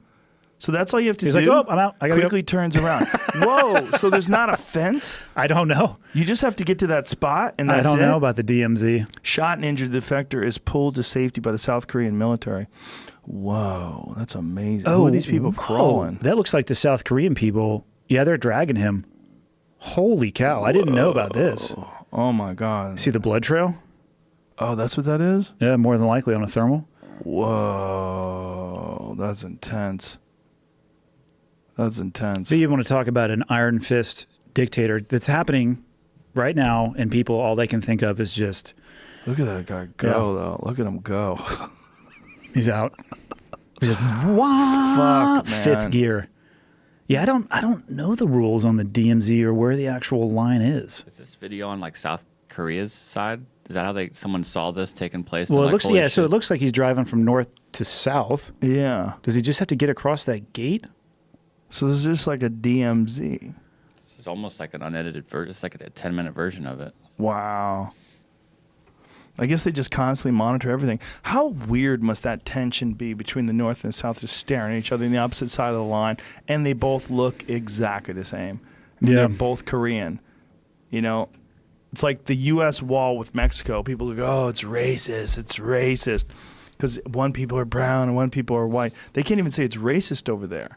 So that's all you have to He's do. like, oh, I'm out. I gotta quickly go. turns around. Whoa! So there's not a fence. I don't know. You just have to get to that spot, and that's I don't it? know about the DMZ. Shot and injured defector is pulled to safety by the South Korean military. Whoa, that's amazing. Who are these people crawling? That looks like the South Korean people. Yeah, they're dragging him. Holy cow! I didn't know about this. Oh my God! See the blood trail? Oh, that's what that is? Yeah, more than likely on a thermal. Whoa, that's intense. That's intense. So you want to talk about an iron fist dictator that's happening right now, and people, all they can think of is just... Look at that guy go, though. Look at him go. He's out. He's just, what? Fuck, man. Fifth gear. Yeah, I don't know the rules on the DMZ or where the actual line is. Is this video on like South Korea's side? Is that how someone saw this taking place? Well, it looks so it looks like he's driving from north to south. Yeah. Does he just have to get across that gate? So this is just like a DMZ. This is almost like an unedited version. It's like a 10-minute version of it. Wow. I guess they just constantly monitor everything. How weird must that tension be between the North and the South just staring at each other on the opposite side of the line, and they both look exactly the same. I mean, Yeah. They're both Korean. You know, it's like the U.S. wall with Mexico. People go, oh, it's racist. It's racist. Because one people are brown and one people are white. They can't even say it's racist over there.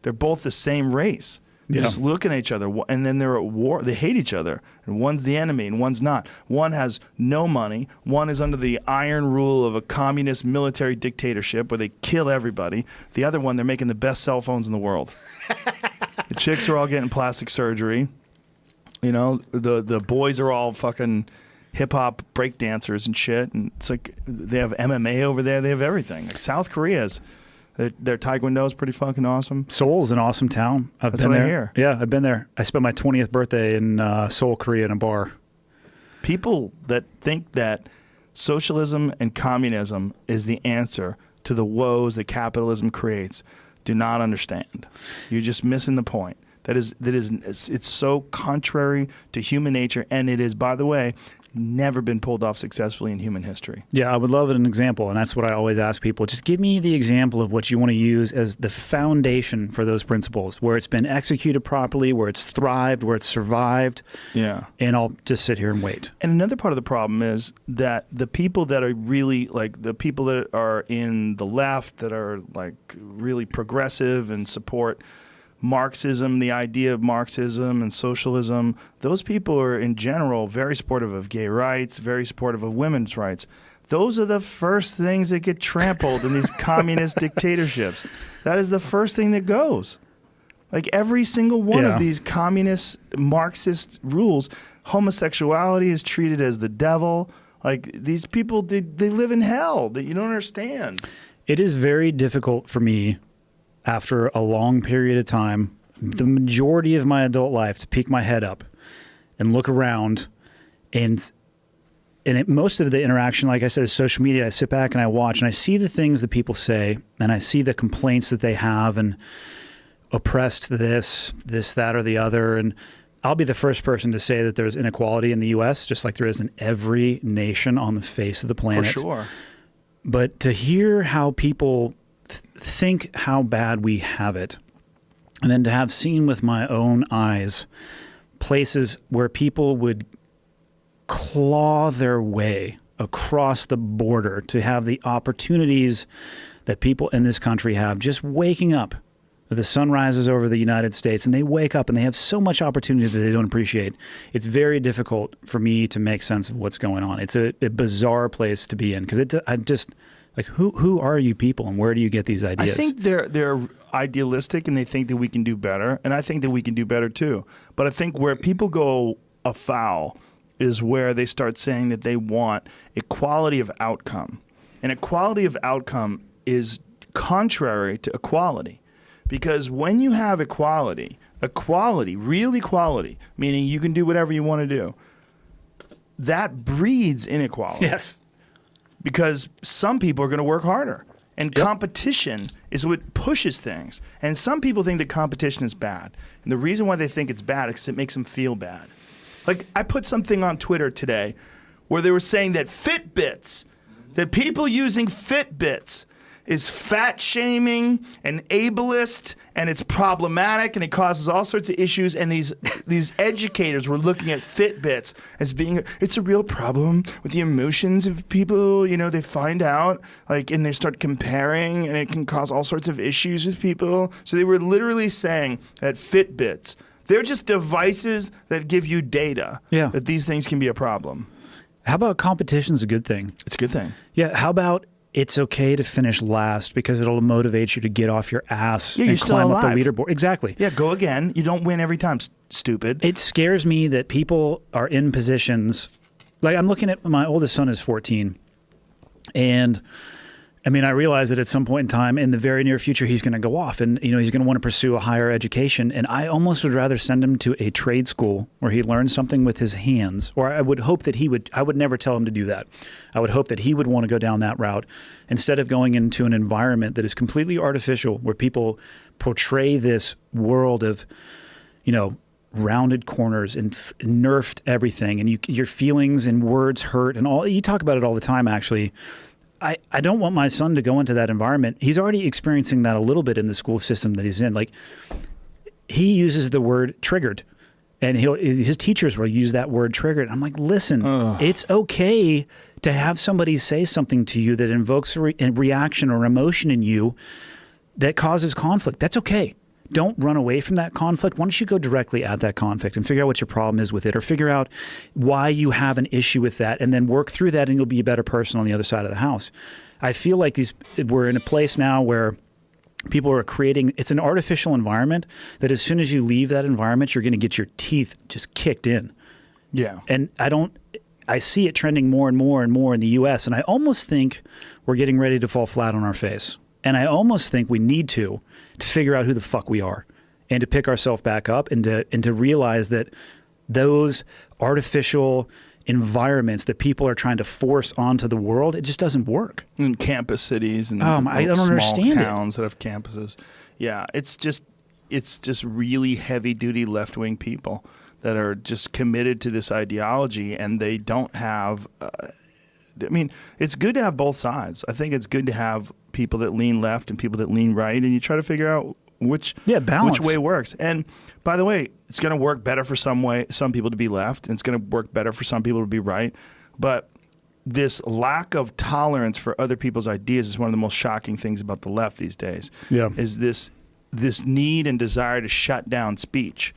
They're both the same race. They're just looking at each other, and then they're at war. They hate each other, and one's the enemy, and one's not. One has no money. One is under the iron rule of a communist military dictatorship where they kill everybody. The other one, they're making the best cell phones in the world. The chicks are all getting plastic surgery. You know, the boys are all fucking hip-hop break dancers and shit, and it's like they have MMA over there. They have everything. Like South Korea's... Their Taekwondo is pretty fucking awesome. Seoul's an awesome town. That's what I hear. Yeah, I've been there. I spent my 20th birthday in Seoul, Korea in a bar. People that think that socialism and communism is the answer to the woes that capitalism creates do not understand. You're just missing the point. It's so contrary to human nature, and it is, by the way, never been pulled off successfully in human history. Yeah, I would love an example, and that's what I always ask people. Just give me the example of what you want to use as the foundation for those principles, where it's been executed properly, where it's thrived, where it's survived. Yeah. And I'll just sit here and wait. And another part of the problem is that the people that are really, like, the people that are in the left that are, like, really progressive and support Marxism, the idea of Marxism and socialism, those people are in general very supportive of gay rights, very supportive of women's rights. Those are the first things that get trampled in these communist dictatorships. That is the first thing that goes. Like every single one of these communist Marxist rules, homosexuality is treated as the devil. Like these people, they live in hell that you don't understand. It is very difficult for me after a long period of time, the majority of my adult life, to peek my head up and look around. And most of the interaction, like I said, is social media. I sit back and I watch and I see the things that people say and I see the complaints that they have and oppressed this, that, or the other. And I'll be the first person to say that there's inequality in the U.S., just like there is in every nation on the face of the planet. For sure. But to hear how people think how bad we have it, and then to have seen with my own eyes places where people would claw their way across the border to have the opportunities that people in this country have, just waking up. The sun rises over the United States and they wake up and they have so much opportunity that they don't appreciate. It's very difficult for me to make sense of what's going on. It's a bizarre place to be in because I just... Like, who are you people and where do you get these ideas? I think they're idealistic and they think that we can do better. And I think that we can do better too. But I think where people go afoul is where they start saying that they want equality of outcome. And equality of outcome is contrary to equality. Because when you have equality, real equality, meaning you can do whatever you want to do, that breeds inequality. Yes. Because some people are going to work harder. And competition is what pushes things. And some people think that competition is bad. And the reason why they think it's bad is because it makes them feel bad. Like, I put something on Twitter today where they were saying that Fitbits, that people using Fitbits is fat shaming and ableist, and it's problematic, and it causes all sorts of issues. And these educators were looking at Fitbits as being it's a real problem with the emotions of people. You know, they find out and they start comparing, and it can cause all sorts of issues with people. So they were literally saying that Fitbits, they're just devices that give you data. Yeah. That these things can be a problem. How about competition's a good thing? It's a good thing. Yeah. How about it's okay to finish last because it'll motivate you to get off your ass and climb up the leaderboard? Exactly. Yeah, go again. You don't win every time, stupid. It scares me that people are in positions. Like, I'm looking at my oldest son is 14. And I mean, I realize that at some point in time in the very near future, he's going to go off and, he's going to want to pursue a higher education. And I almost would rather send him to a trade school where he learns something with his hands, or I would hope that I would never tell him to do that. I would hope that he would want to go down that route instead of going into an environment that is completely artificial, where people portray this world of, rounded corners and nerfed everything. And your feelings and words hurt and all. You talk about it all the time, actually. I don't want my son to go into that environment. He's already experiencing that a little bit in the school system that he's in. Like, he uses the word triggered, and his teachers will use that word triggered. I'm like, listen, it's okay to have somebody say something to you that invokes a reaction or emotion in you that causes conflict. That's okay. Don't run away from that conflict. Why don't you go directly at that conflict and figure out what your problem is with it, or figure out why you have an issue with that, and then work through that, and you'll be a better person on the other side of the house. I feel like we're in a place now where people are creating, it's an artificial environment that as soon as you leave that environment, you're going to get your teeth just kicked in. Yeah. And I see it trending more and more and more in the U.S., and I almost think we're getting ready to fall flat on our face. And I almost think we need to figure out who the fuck we are, and to pick ourselves back up, and to realize that those artificial environments that people are trying to force onto the world, it just doesn't work. In campus cities and I don't understand small towns that have campuses. Yeah, it's just really heavy duty left wing people that are just committed to this ideology, and they don't have. I mean, it's good to have both sides. I think it's good to have people that lean left and people that lean right, and you try to figure out which way works. And by the way, it's going to work better for some people to be left, and it's going to work better for some people to be right. But this lack of tolerance for other people's ideas is one of the most shocking things about the left these days. Yeah. Is this need and desire to shut down speech.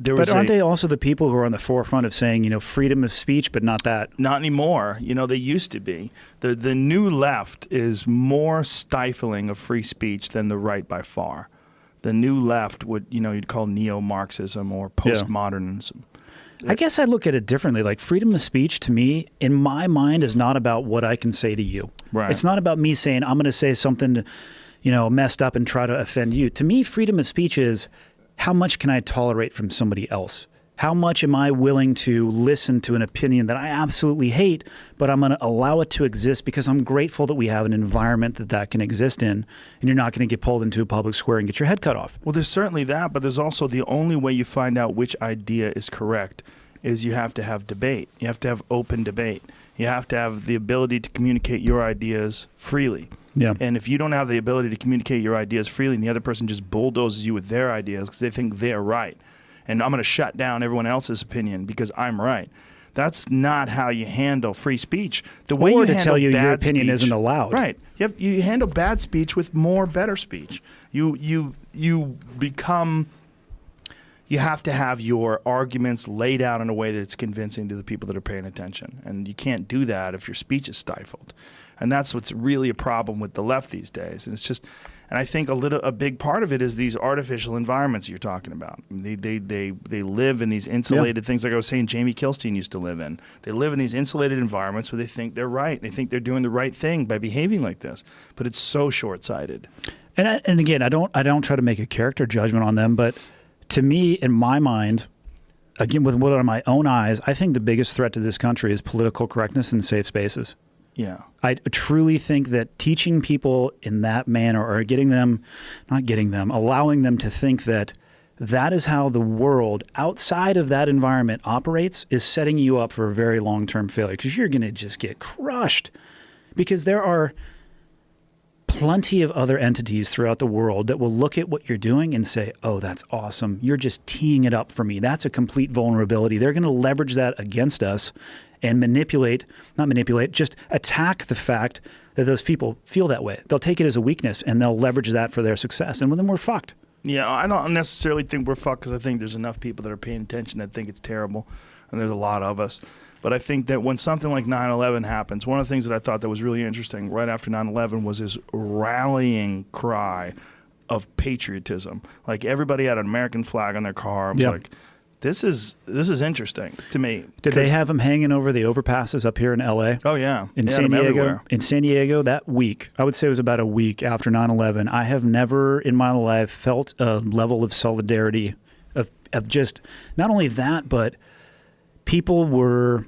But aren't they also the people who are on the forefront of saying, freedom of speech, but not that? Not anymore. They used to be. The new left is more stifling of free speech than the right by far. The new left would, you'd call neo-Marxism or postmodernism. I guess I look at it differently. Like, freedom of speech to me, in my mind, is not about what I can say to you. Right. It's not about me saying, I'm going to say something, messed up and try to offend you. To me, freedom of speech is, how much can I tolerate from somebody else? How much am I willing to listen to an opinion that I absolutely hate, but I'm going to allow it to exist because I'm grateful that we have an environment that can exist in, and you're not going to get pulled into a public square and get your head cut off. Well, there's certainly that, but there's also the only way you find out which idea is correct is you have to have debate. You have to have open debate. You have to have the ability to communicate your ideas freely. Yeah. And if you don't have the ability to communicate your ideas freely, and the other person just bulldozes you with their ideas because they think they're right, and I'm going to shut down everyone else's opinion because I'm right, that's not how you handle free speech. The way or you to handle tell you bad your opinion speech, isn't allowed. Right. You handle bad speech with more better speech. You have to have your arguments laid out in a way that's convincing to the people that are paying attention. And you can't do that if your speech is stifled. And that's what's really a problem with the left these days. And it's just, and I think a big part of it is these artificial environments you're talking about. They live in these insulated things, like I was saying Jamie Kilstein used to live in. They live in these insulated environments where they think they're right. They think they're doing the right thing by behaving like this. But it's so short-sighted. And again, I don't try to make a character judgment on them, but to me, in my mind, again, with what are my own eyes, I think the biggest threat to this country is political correctness and safe spaces. Yeah. I truly think that teaching people in that manner, or allowing them to think that that is how the world outside of that environment operates, is setting you up for a very long-term failure, because you're going to just get crushed. Because there are plenty of other entities throughout the world that will look at what you're doing and say, oh, that's awesome. You're just teeing it up for me. That's a complete vulnerability. They're going to leverage that against us and just attack the fact that those people feel that way. They'll take it as a weakness and they'll leverage that for their success. And then we're fucked. Yeah, I don't necessarily think we're fucked because I think there's enough people that are paying attention that think it's terrible, and there's a lot of us. But I think that when something like 9/11 happens, one of the things that I thought that was really interesting right after 9/11 was his rallying cry of patriotism. Like everybody had an American flag on their car. I was like, this is interesting to me. Did they have them hanging over the overpasses up here in L.A.? Oh, yeah. In San Diego? In San Diego, that week, I would say it was about a week after 9/11, I have never in my life felt a level of solidarity of just, not only that, but people were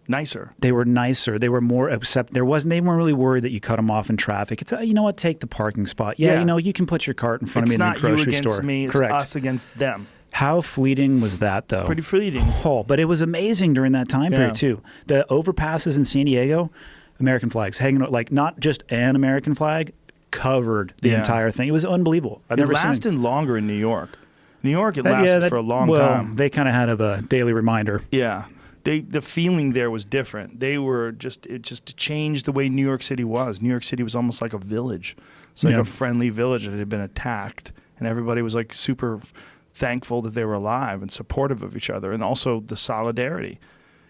nicer. They were nicer. They were more accept. They weren't really worried that you cut them off in traffic. It's you know what, take the parking spot. Yeah, you know, you can put your cart in front of me in the grocery store. It's not you against me. It's us against them. How fleeting was that, though? Pretty fleeting. Oh, but it was amazing during that time period too. The overpasses in San Diego, American flags hanging, like not just an American flag, covered the entire thing. It was unbelievable. It lasted longer in New York. New York, it lasted for a long time. They kind of had a daily reminder. Yeah. The feeling there was different. They were it just changed the way New York City was. New York City was almost like a village. It's like a friendly village that had been attacked, and everybody was like super thankful that they were alive and supportive of each other, and also the solidarity.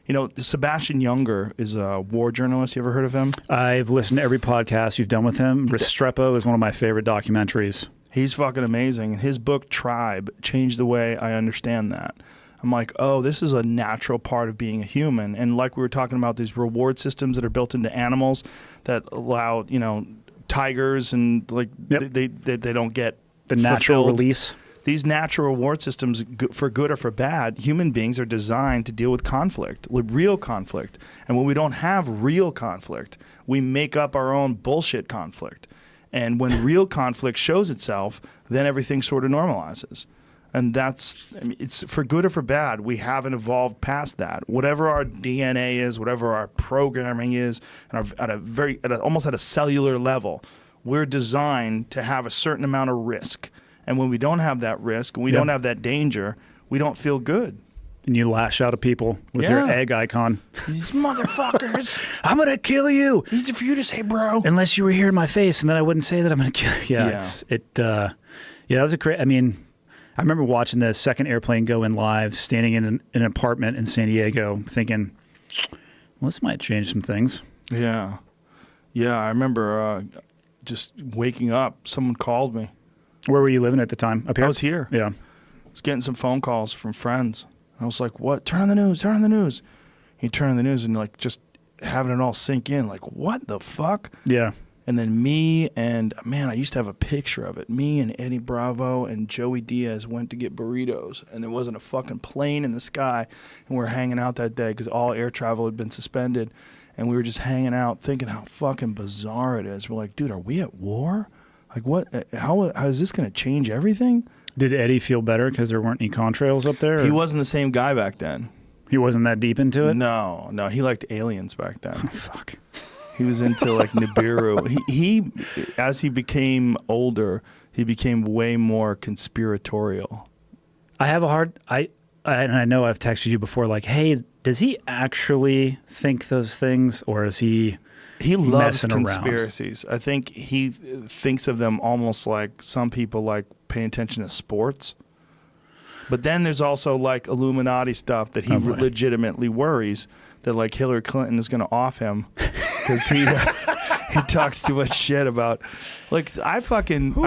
You know, Sebastian Junger is a war journalist. You ever heard of him? I've listened to every podcast you've done with him. Restrepo is one of my favorite documentaries. He's fucking amazing. His book, Tribe, changed the way I understand that. I'm like, oh, this is a natural part of being a human. And like we were talking about, these reward systems that are built into animals that allow, you know, tigers and like they don't get the natural release. These natural reward systems, for good or for bad, human beings are designed to deal with conflict, with real conflict. And when we don't have real conflict, we make up our own bullshit conflict. And when real conflict shows itself, then everything sort of normalizes. And it's for good or for bad, we haven't evolved past that. Whatever our DNA is, whatever our programming is, and almost at a cellular level, we're designed to have a certain amount of risk. And when we don't have that risk, and we don't have that danger, we don't feel good. And you lash out at people with your egg icon. These motherfuckers. I'm going to kill you. Easy for you to say, bro. Unless you were here in my face, and then I wouldn't say that I'm going to kill you. That was a crazy, I remember watching the second airplane go in live, standing in an apartment in San Diego, thinking, well, this might change some things. Yeah. Yeah, I remember just waking up. Someone called me. Where were you living at the time? Up here? I was here. Yeah. I was getting some phone calls from friends. I was like, what? Turn on the news. Turn on the news. He turned on the news and like just having it all sink in. Like, what the fuck? Yeah. And then me and, man, I used to have a picture of it. Me and Eddie Bravo and Joey Diaz went to get burritos, and there wasn't a fucking plane in the sky, and we were hanging out that day because all air travel had been suspended, and we were just hanging out thinking how fucking bizarre it is. We're like, dude, are we at war? Like, what? How is this going to change everything? Did Eddie feel better because there weren't any contrails up there? Or? He wasn't the same guy back then. He wasn't that deep into it? No. He liked aliens back then. Oh, fuck. He was into like Nibiru. He as he became older, he became way more conspiratorial. I have and I know I've texted you before, like, hey, does he actually think those things, or is he loves conspiracies. Around? I think he thinks of them almost like some people like paying attention to sports. But then there's also like Illuminati stuff that he legitimately worries that like Hillary Clinton is going to off him because he talks too much shit about. Like I think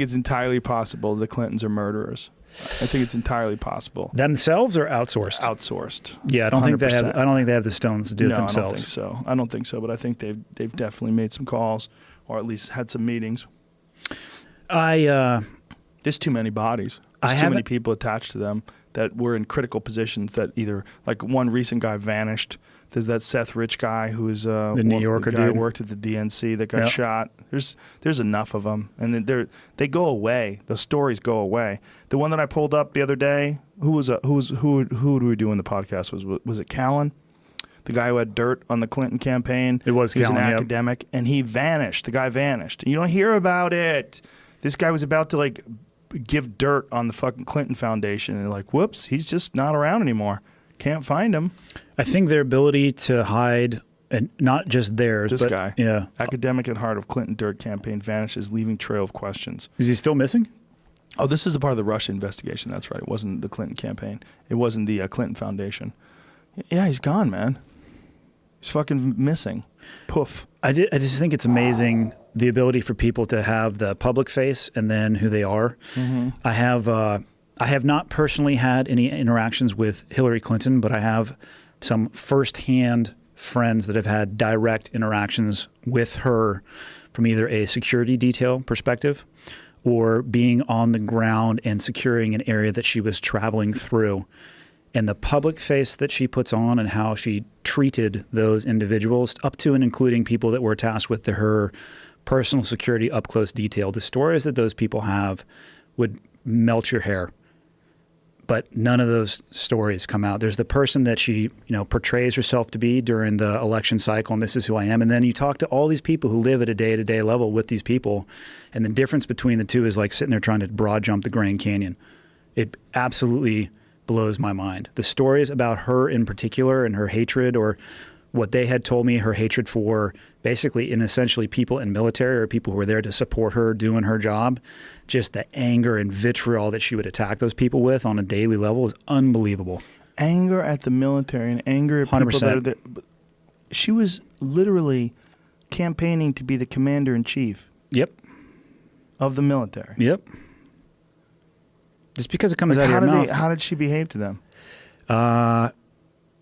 it's entirely possible the Clintons are murderers. I think it's entirely possible. Themselves or outsourced? Outsourced. Yeah, I don't think they have the stones to do it themselves. I don't think so. But I think they've definitely made some calls, or at least had some meetings. There's too many bodies. There's too many people attached to them that were in critical positions that either, like one recent guy vanished. There's that Seth Rich guy who is the New Yorker guy dude who worked at the DNC that got shot. There's enough of them, and they go away. The stories go away. The one that I pulled up the other day, who do we do in the podcast? Was it Callan? the guy who had dirt on the Clinton campaign. It was He was an Callan, yep. academic, and he vanished. The guy vanished. You don't hear about it. This guy was about to like give dirt on the fucking Clinton Foundation, and like, whoops, he's just not around anymore. Can't find him. I think their ability to hide, and not just theirs, This but guy, yeah, academic at heart of Clinton dirt campaign, vanishes, leaving trail of questions. is he still missing? Oh, this is a part of the Russia investigation. That's right. It wasn't the Clinton campaign. It wasn't the Clinton Foundation. Yeah, he's gone, man. He's fucking missing. Poof. I just think it's amazing the ability for people to have the public face and then who they are. Mm-hmm. I have not personally had any interactions with Hillary Clinton, but I have some firsthand friends that have had direct interactions with her from either a security detail perspective or being on the ground and securing an area that she was traveling through. And the public face that she puts on and how she treated those individuals, up to and including people that were tasked with her personal security up close detail. The stories that those people have would melt your hair. But none of those stories come out. There's the person that she, portrays herself to be during the election cycle, and this is who I am. And then you talk to all these people who live at a day-to-day level with these people, and the difference between the two is like sitting there trying to broad jump the Grand Canyon. It absolutely blows my mind. The stories about her in particular and her hatred, or what they had told me, her hatred for basically and essentially people in military or people who were there to support her doing her job, just the anger and vitriol that she would attack those people with on a daily level is unbelievable. Anger at the military and anger at 100%. people that are there. She was literally campaigning to be the commander-in-chief Yep. of the military. Yep. Just because it comes out of your mouth. How did she behave to them?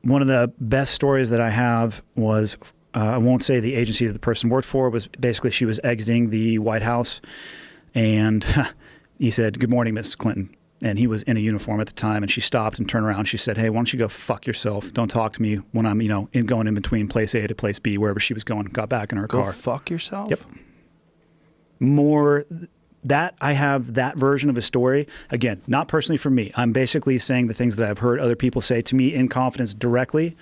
One of the best stories that I have was, I won't say the agency that the person worked for, was basically she was exiting the White House, and he said, "Good morning, Mrs. Clinton." And he was in a uniform at the time, and she stopped and turned around. She said, "Hey, why don't you go fuck yourself? Don't talk to me when I'm, going in between place A to place B," wherever she was going. Got back in her Go car. fuck yourself? Yep. More that I have that version of a story. Again, not personally for me. I'm basically saying the things that I've heard other people say to me in confidence directly.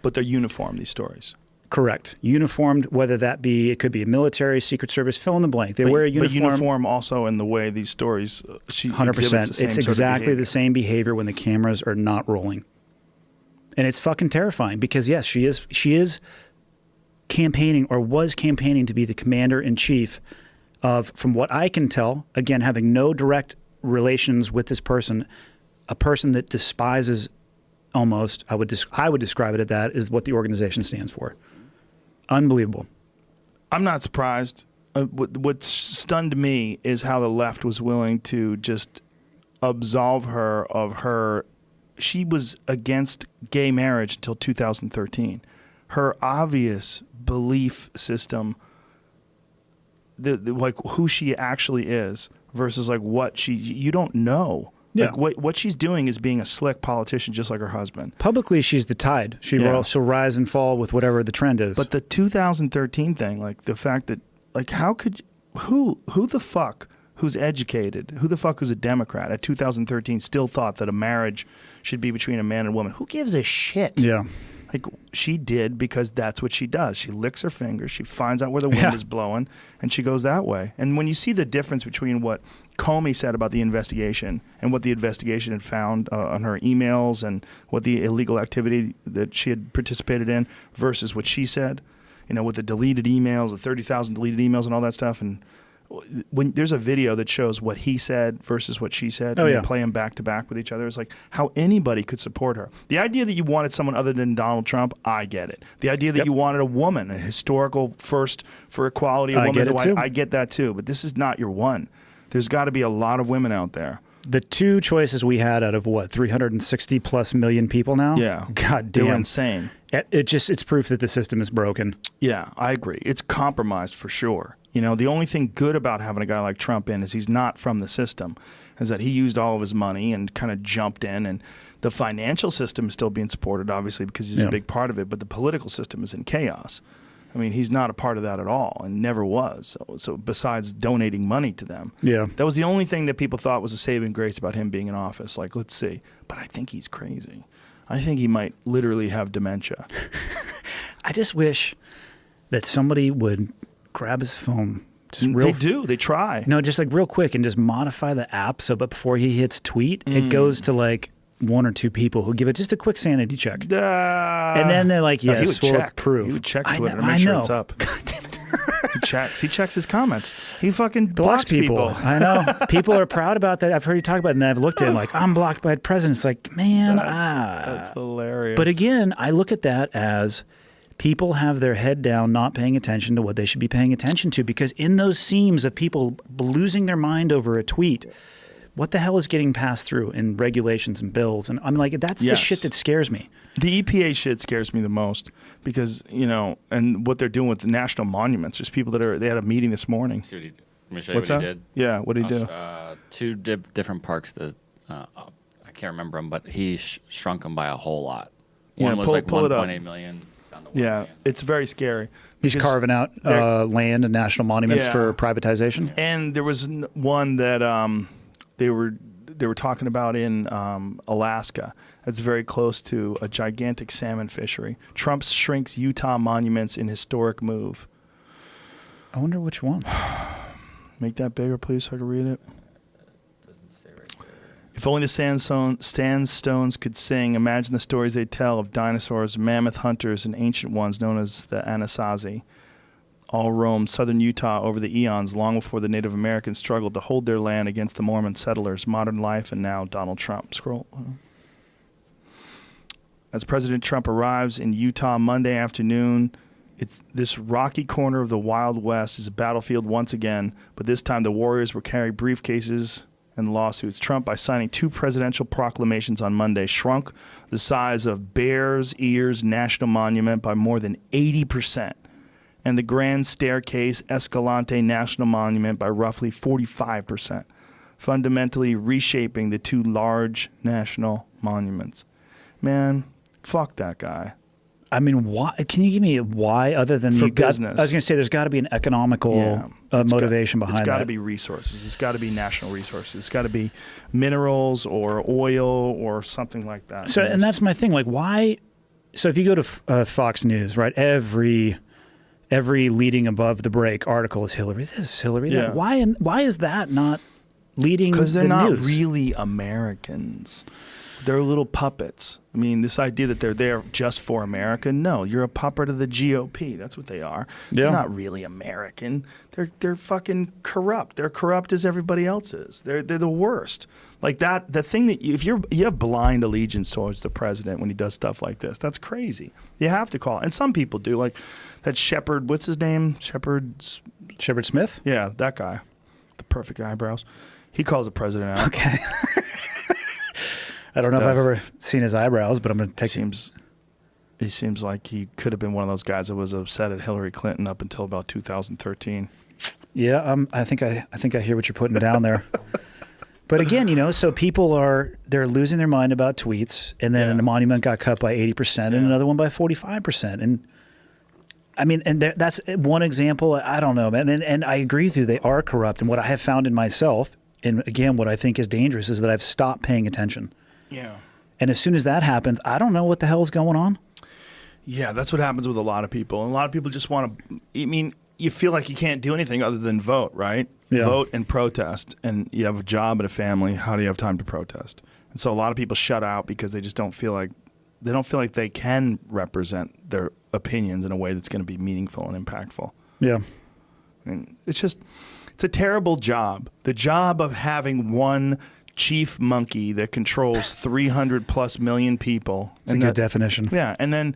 But they're uniform, these stories. Correct. Uniformed, whether that be, it could be a military, Secret Service, fill in the blank. They wear a uniform. But uniform also in the way these stories, she 100%. It's exactly the same behavior when the cameras are not rolling. And it's fucking terrifying because, yes, she is campaigning or was campaigning to be the commander-in-chief of, from what I can tell, again, having no direct relations with this person, a person that despises almost, I would describe it as that, is what the organization stands for. Unbelievable. I'm not surprised. What stunned me is how the left was willing to just absolve her of her. She was against gay marriage until 2013. Her obvious belief system, like who she actually is versus like what you don't know. Yeah. Like what she's doing is being a slick politician, just like her husband. Publicly, she's the tide. She'll rise and fall with whatever the trend is. But the 2013 thing, like the fact that, like, how could who the fuck who's educated, who the fuck who's a Democrat at 2013 still thought that a marriage should be between a man and a woman? Who gives a shit? Yeah. Like, she did because that's what she does. She licks her fingers, she finds out where the wind is blowing, and she goes that way. And when you see the difference between what Comey said about the investigation and what the investigation had found on her emails and what the illegal activity that she had participated in versus what she said, with the deleted emails, the 30,000 deleted emails and all that stuff, and when there's a video that shows what he said versus what she said, and they play them back to back with each other, it's like how anybody could support her. The idea that you wanted someone other than Donald Trump, I get it. The idea that you wanted a woman, a historical first for equality, a woman, I get that too. But this is not your one. There's got to be a lot of women out there. The two choices we had out of 360 plus million people now? Yeah. God damn. They're insane. It's proof that the system is broken. Yeah, I agree. It's compromised for sure. The only thing good about having a guy like Trump in is he's not from the system, is that he used all of his money and kind of jumped in, and the financial system is still being supported, obviously, because he's a big part of it, but the political system is in chaos. I mean, he's not a part of that at all and never was. So besides donating money to them, that was the only thing that people thought was a saving grace about him being in office. Like, let's see. But I think he's crazy. I think he might literally have dementia. I just wish that somebody would grab his phone. They do. They try. No, just like real quick and just modify the app so but before he hits tweet, it goes to like 1 or 2 people who give it just a quick sanity check. And then they're like, yes, we'll approve. He would check Twitter and make sure it's up. God damn it. He checks his comments. He fucking blocks people. I know. People are proud about that. I've heard you talk about it, and I've looked at it like, I'm blocked by the president. It's like, man, that's hilarious. But again, I look at that as people have their head down, not paying attention to what they should be paying attention to, because in those seams of people losing their mind over a tweet, what the hell is getting passed through in regulations and bills? And I'm like, that's the shit that scares me. The EPA shit scares me the most because, and what they're doing with the national monuments. There's people they had a meeting this morning. Let me show you what he did. Yeah, what did he do? 2 different parks that I can't remember them, but he shrunk them by a whole lot. One was like 1.8 million. Yeah, it's very scary. He's carving out land and national monuments for privatization. And there was one that they were talking about in Alaska. That's very close to a gigantic salmon fishery. Trump shrinks Utah monuments in historic move. I wonder which one. Make that bigger, please, so I can read it. Doesn't say right there. If only the sandstones could sing, imagine the stories they tell of dinosaurs, mammoth hunters, and ancient ones known as the Anasazi. All roamed southern Utah over the eons, long before the Native Americans struggled to hold their land against the Mormon settlers, modern life, and now Donald Trump. Scroll. As President Trump arrives in Utah Monday afternoon, this rocky corner of the Wild West is a battlefield once again, but this time the warriors will carry briefcases and lawsuits. Trump, by signing 2 presidential proclamations on Monday, shrunk the size of Bears Ears National Monument by more than 80%. And the Grand Staircase Escalante National Monument by roughly 45%, fundamentally reshaping the 2 large national monuments. Man, fuck that guy. I mean, why? Can you give me a why other than for business? I was going to say there's got to be an economical motivation behind that. It's got to be resources. It's got to be national resources. It's got to be minerals or oil or something like that. So, and that's my thing. Like, why? So, if you go to Fox News, right, every leading above the break article is Hillary this, Hillary that. Why is that not leading the news? Because they're not really Americans. They're little puppets. I mean, this idea that they're there just for America, no, you're a puppet of the GOP. That's what they are. Yeah. They're not really American. They're fucking corrupt. They're corrupt as everybody else is. They're the worst. Like that, the thing that if you have blind allegiance towards the president when he does stuff like this, that's crazy. You have to call it. And some people do, like that Shepard, what's his name? Shepard Smith? Yeah, that guy. The perfect eyebrows. He calls the president out. Okay. I don't know if I've ever seen his eyebrows, but I'm going to take He seems like he could have been one of those guys that was upset at Hillary Clinton up until about 2013. Yeah, I think I hear what you're putting down there. But again, so people they're losing their mind about tweets, and then a monument got cut by 80% and another one by 45%. And I mean, and that's one example. I don't know, man. And I agree with you. They are corrupt. And what I have found in myself, and again, what I think is dangerous, is that I've stopped paying attention. Yeah. And as soon as that happens, I don't know what the hell is going on. Yeah, that's what happens with a lot of people. And a lot of people just want to, I mean, you feel like you can't do anything other than vote, right? Yeah. Vote and protest. And you have a job and a family. How do you have time to protest? And so a lot of people shut out because they just don't feel like they can represent their opinions in a way that's going to be meaningful and impactful. Yeah. I mean, it's a terrible job. The job of having one chief monkey that controls 300 plus million people. It's a good definition. Yeah. And then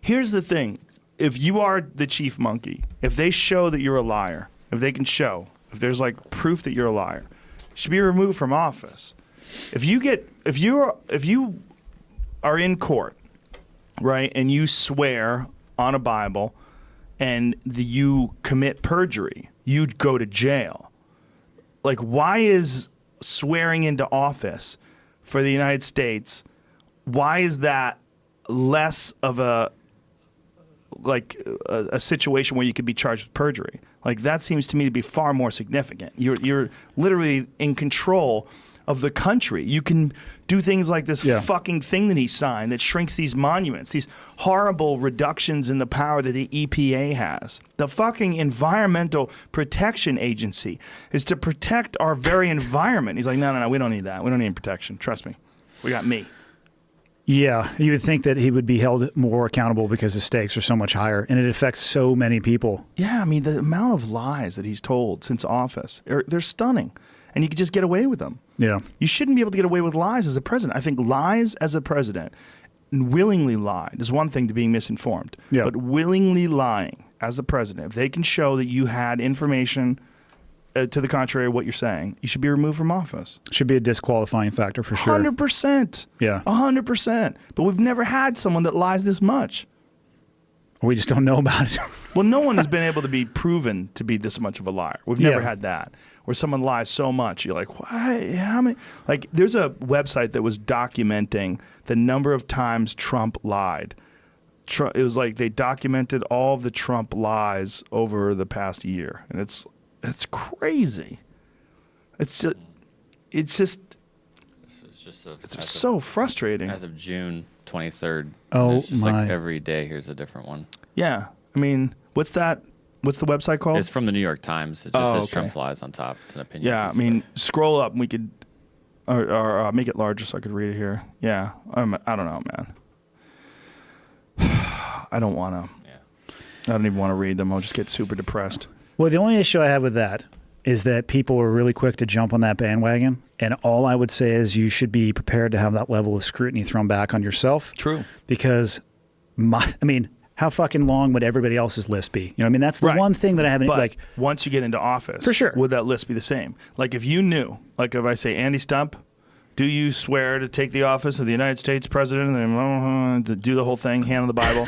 here's the thing. If you are the chief monkey, if they show that you're a liar, if they can show, if there's like proof that you're a liar, you should be removed from office. If you are in court, right, and you swear on a Bible and you commit perjury, you'd go to jail. Like, why is swearing into office for the United States, why is that less of a situation where you could be charged with perjury? Like, that seems to me to be far more significant. You're literally in control of the country. You can do things like this fucking thing that he signed that shrinks these monuments, these horrible reductions in the power that the EPA has. The fucking Environmental Protection Agency is to protect our very environment. He's like, no, we don't need that. We don't need protection. Trust me. We got me. Yeah, you would think that he would be held more accountable because the stakes are so much higher, and it affects so many people. Yeah, I mean, the amount of lies that he's told since office, they're stunning. And you could just get away with them. Yeah. You shouldn't be able to get away with lies as a president. I think lies as a president, willingly lied, is one thing to being misinformed. Yeah. But willingly lying as a president, if they can show that you had information to the contrary of what you're saying, you should be removed from office. Should be a disqualifying factor for sure. 100%. Yeah. 100%. But we've never had someone that lies this much. We just don't know about it. Well, no one has been able to be proven to be this much of a liar. We've never had that. Where someone lies so much, you're like, why? How many? Like, there's a website that was documenting the number of times Trump lied. It was like they documented all of the Trump lies over the past year, and it's crazy. It's just so frustrating. As of June 23rd, oh just my! Like every day, here's a different one. Yeah, I mean, what's that? What's the website called? It's from the New York Times. It just says Trump lies on top. It's an opinion. Yeah, I mean, scroll up and we could, or make it larger so I could read it here. Yeah, I don't know, man. I don't want to. Yeah. I don't even want to read them. I'll just get super depressed. Well, the only issue I have with that is that people are really quick to jump on that bandwagon. And all I would say is you should be prepared to have that level of scrutiny thrown back on yourself. True. Because, how fucking long would everybody else's list be? You know what I mean? That's the one thing that I haven't, but once you get into office, for sure, would that list be the same? Like if you knew, like if I say, Andy Stumpf, do you swear to take the office of the United States president and to do the whole thing, hand on the Bible?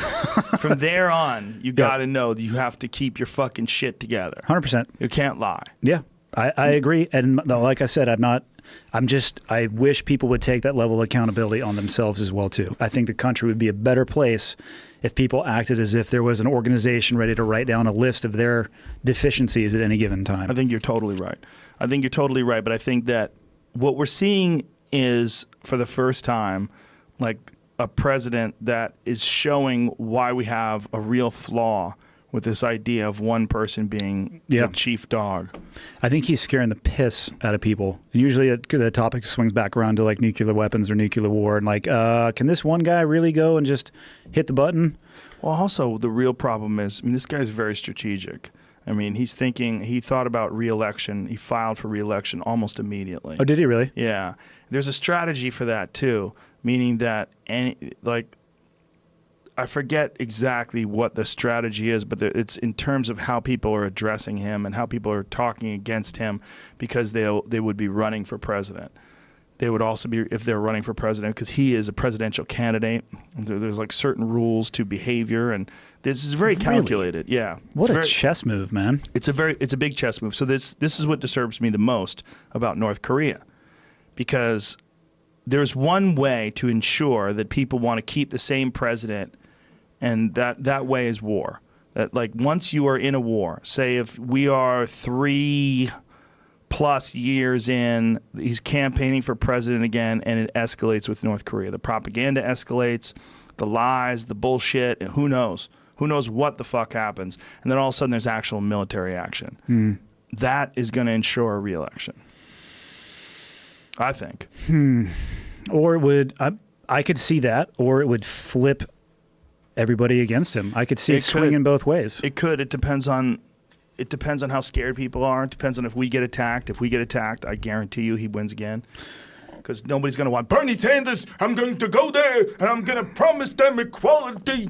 From there on, you got to know that you have to keep your fucking shit together. 100%. You can't lie. Yeah, I agree. And like I said, I wish people would take that level of accountability on themselves as well, too. I think the country would be a better place if people acted as if there was an organization ready to write down a list of their deficiencies at any given time. I think you're totally right. But I think that what we're seeing is, for the first time, like a president that is showing why we have a real flaw with this idea of one person being the chief dog. I think he's scaring the piss out of people. And usually the topic swings back around to like nuclear weapons or nuclear war. And like, can this one guy really go and just hit the button? Well, also the real problem is, this guy's very strategic. He thought about re-election. He filed for re-election almost immediately. Oh, did he really? Yeah. There's a strategy for that too, meaning that I forget exactly what the strategy is, but it's in terms of how people are addressing him and how people are talking against him, because they would be running for president. They would also be, if they're running for president, because he is a presidential candidate. There's like certain rules to behavior, and this is very calculated. Really? Yeah. What a chess move, man. It's a big chess move. So this is what disturbs me the most about North Korea, because there's one way to ensure that people want to keep the same president, and that way is war. That, like, once you are in a war, say if we are 3+ years in, he's campaigning for president again, and it escalates with North Korea. The propaganda escalates, the lies, the bullshit, and who knows? Who knows what the fuck happens? And then all of a sudden there's actual military action. That is going to ensure a re-election, I think. Or it would, I could see that, or it would flip everybody against him. I could see it swinging both ways. It could. It depends on how scared people are. It depends on if we get attacked. If we get attacked, I guarantee you he wins again. Because nobody's going to want, Bernie Sanders, I'm going to go there and I'm going to promise them equality.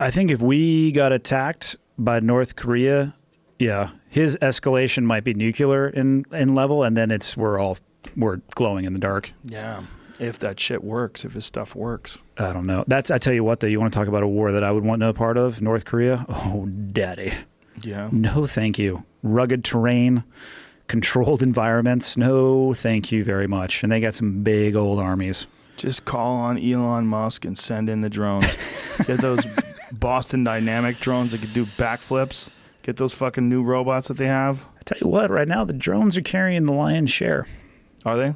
I think if we got attacked by North Korea, his escalation might be nuclear in level, and then we're glowing in the dark. Yeah. If that shit works, if his stuff works. I don't know. I tell you what, though, you want to talk about a war that I would want no part of? North Korea? Oh, daddy. Yeah. No, thank you. Rugged terrain, controlled environments. No, thank you very much. And they got some big old armies. Just call on Elon Musk and send in the drones. Get those Boston Dynamic drones that could do backflips. Get those fucking new robots that they have. I tell you what, right now the drones are carrying the lion's share. Are they?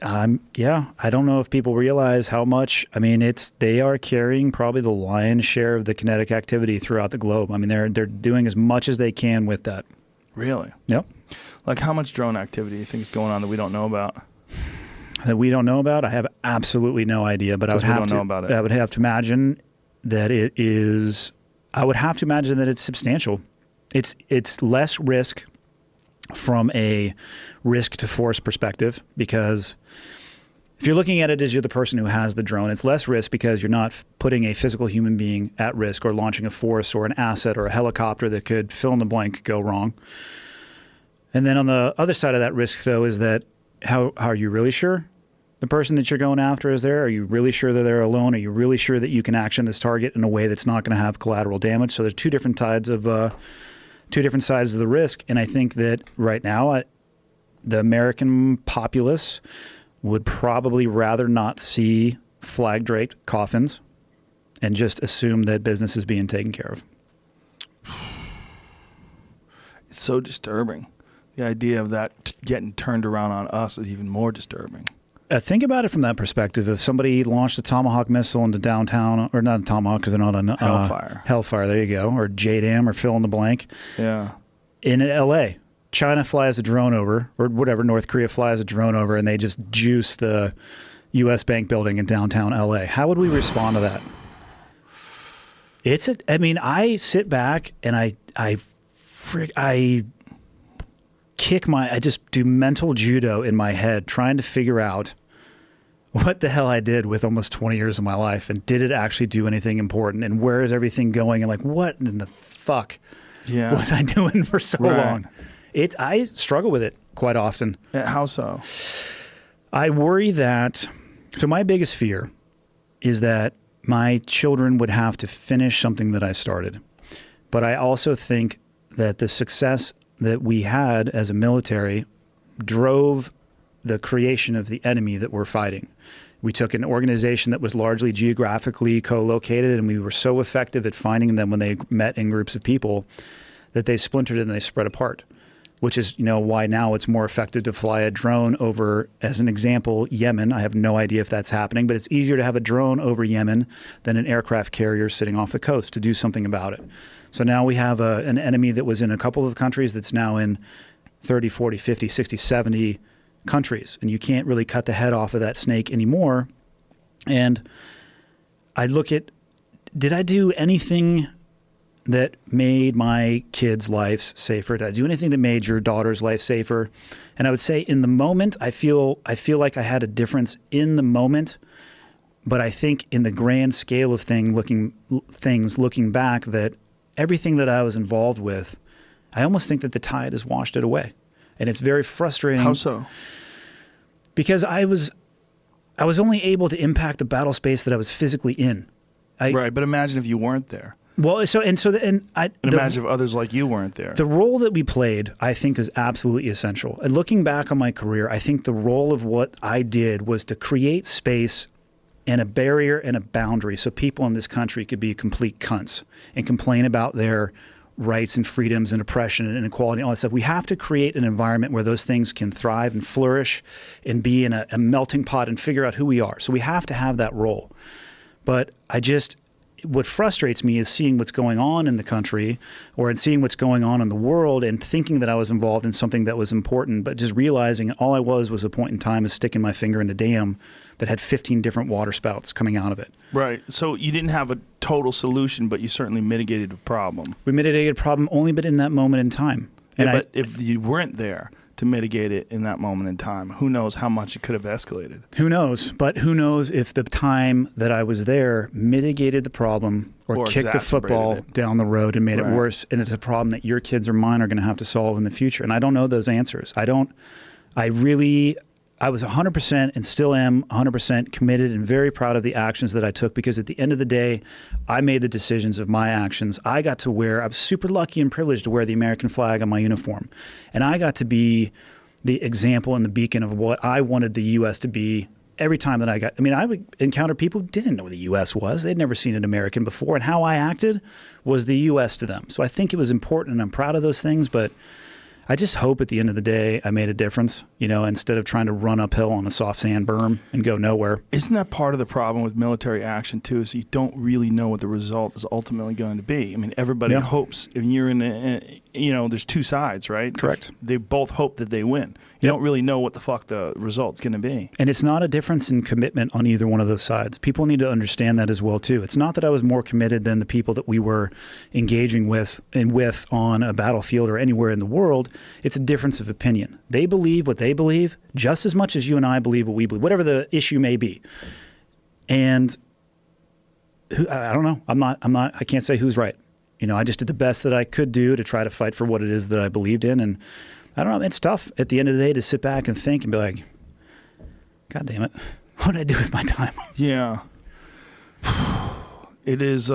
Yeah, I don't know if people realize how much. I mean, they are carrying probably the lion's share of the kinetic activity throughout the globe. I mean, they're doing as much as they can with that. Really? Yep. Like, how much drone activity do you think is going on that we don't know about? That we don't know about? I have absolutely no idea, but I would have to know about it. I would have to imagine that it is. I would have to imagine that it's substantial. It's less risk from a risk to force perspective, because if you're looking at it as you're the person who has the drone, it's less risk because you're not putting a physical human being at risk or launching a force or an asset or a helicopter that could fill in the blank go wrong. And then on the other side of that risk, though, is that how are you really sure the person that you're going after is there? Are you really sure that they're alone? Are you really sure that you can action this target in a way that's not going to have collateral damage? So there's two different sides of the risk. And I think that right now, the American populace would probably rather not see flag-draped coffins and just assume that business is being taken care of. It's so disturbing. The idea of that getting turned around on us is even more disturbing. Think about it from that perspective. If somebody launched a Tomahawk missile into downtown, or not a Tomahawk because they're not on Hellfire, there you go, or JDAM, or fill in the blank. Yeah. In L.A., China flies a drone over, or whatever, North Korea flies a drone over, and they just juice the U.S. Bank building in downtown L.A. How would we respond to that? I sit back and I just do mental judo in my head trying to figure out what the hell I did with almost 20 years of my life, and did it actually do anything important, and where is everything going, and like, what in the fuck was I doing for so long? I struggle with it quite often. How so? I worry that, so my biggest fear is that my children would have to finish something that I started. But I also think that the success that we had as a military drove the creation of the enemy that we're fighting. We took an organization that was largely geographically co-located, and we were so effective at finding them when they met in groups of people that they splintered and they spread apart, which is, why now it's more effective to fly a drone over, as an example, Yemen. I have no idea if that's happening, but it's easier to have a drone over Yemen than an aircraft carrier sitting off the coast to do something about it. So now we have an enemy that was in a couple of countries that's now in 30, 40, 50, 60, 70 countries. And you can't really cut the head off of that snake anymore. And I look at, did I do anything that made my kids' lives safer? Did I do anything that made your daughter's life safer? And I would say in the moment, I feel like I had a difference in the moment. But I think in the grand scale of looking back, that everything that I was involved with, I almost think that the tide has washed it away. And it's very frustrating. How so? Because I was only able to impact the battle space that I was physically in. Right, but imagine if you weren't there. Well, imagine if others like you weren't there. The role that we played, I think, is absolutely essential. And looking back on my career, I think the role of what I did was to create space and a barrier and a boundary so people in this country could be complete cunts and complain about their rights and freedoms and oppression and inequality and all that stuff. We have to create an environment where those things can thrive and flourish and be in a melting pot and figure out who we are. So we have to have that role. But what frustrates me is seeing what's going on in the country, or in seeing what's going on in the world, and thinking that I was involved in something that was important, but just realizing all I was a point in time of sticking my finger in a dam that had 15 different water spouts coming out of it. Right. So you didn't have a total solution, but you certainly mitigated a problem. We mitigated a problem only but in that moment in time. But if you weren't there to mitigate it in that moment in time, who knows how much it could have escalated? Who knows? But who knows if the time that I was there mitigated the problem or kicked the football down the road and made it worse. And it's a problem that your kids or mine are going to have to solve in the future. And I don't know those answers. I was 100% and still am 100% committed and very proud of the actions that I took, because at the end of the day, I made the decisions of my actions. I was super lucky and privileged to wear the American flag on my uniform. And I got to be the example and the beacon of what I wanted the U.S. to be every time that I would encounter people who didn't know what the U.S. was. They'd never seen an American before. And how I acted was the U.S. to them. So I think it was important, and I'm proud of those things. But I just hope at the end of the day I made a difference. instead of trying to run uphill on a soft sand berm and go nowhere. Isn't that part of the problem with military action too? Is you don't really know what the result is ultimately going to be. I mean, everybody hopes, and you're there's two sides, right? Correct. They both hope that they win. You don't really know what the fuck the result's going to be. And it's not a difference in commitment on either one of those sides. People need to understand that as well too. It's not that I was more committed than the people that we were engaging with on a battlefield or anywhere in the world. It's a difference of opinion. They believe what they believe just as much as you and I believe what we believe, whatever the issue may be. And I don't know. I can't say who's right. I just did the best that I could do to try to fight for what it is that I believed in. And I don't know. It's tough at the end of the day to sit back and think and be like, God damn it. What did I do with my time? Yeah. It is,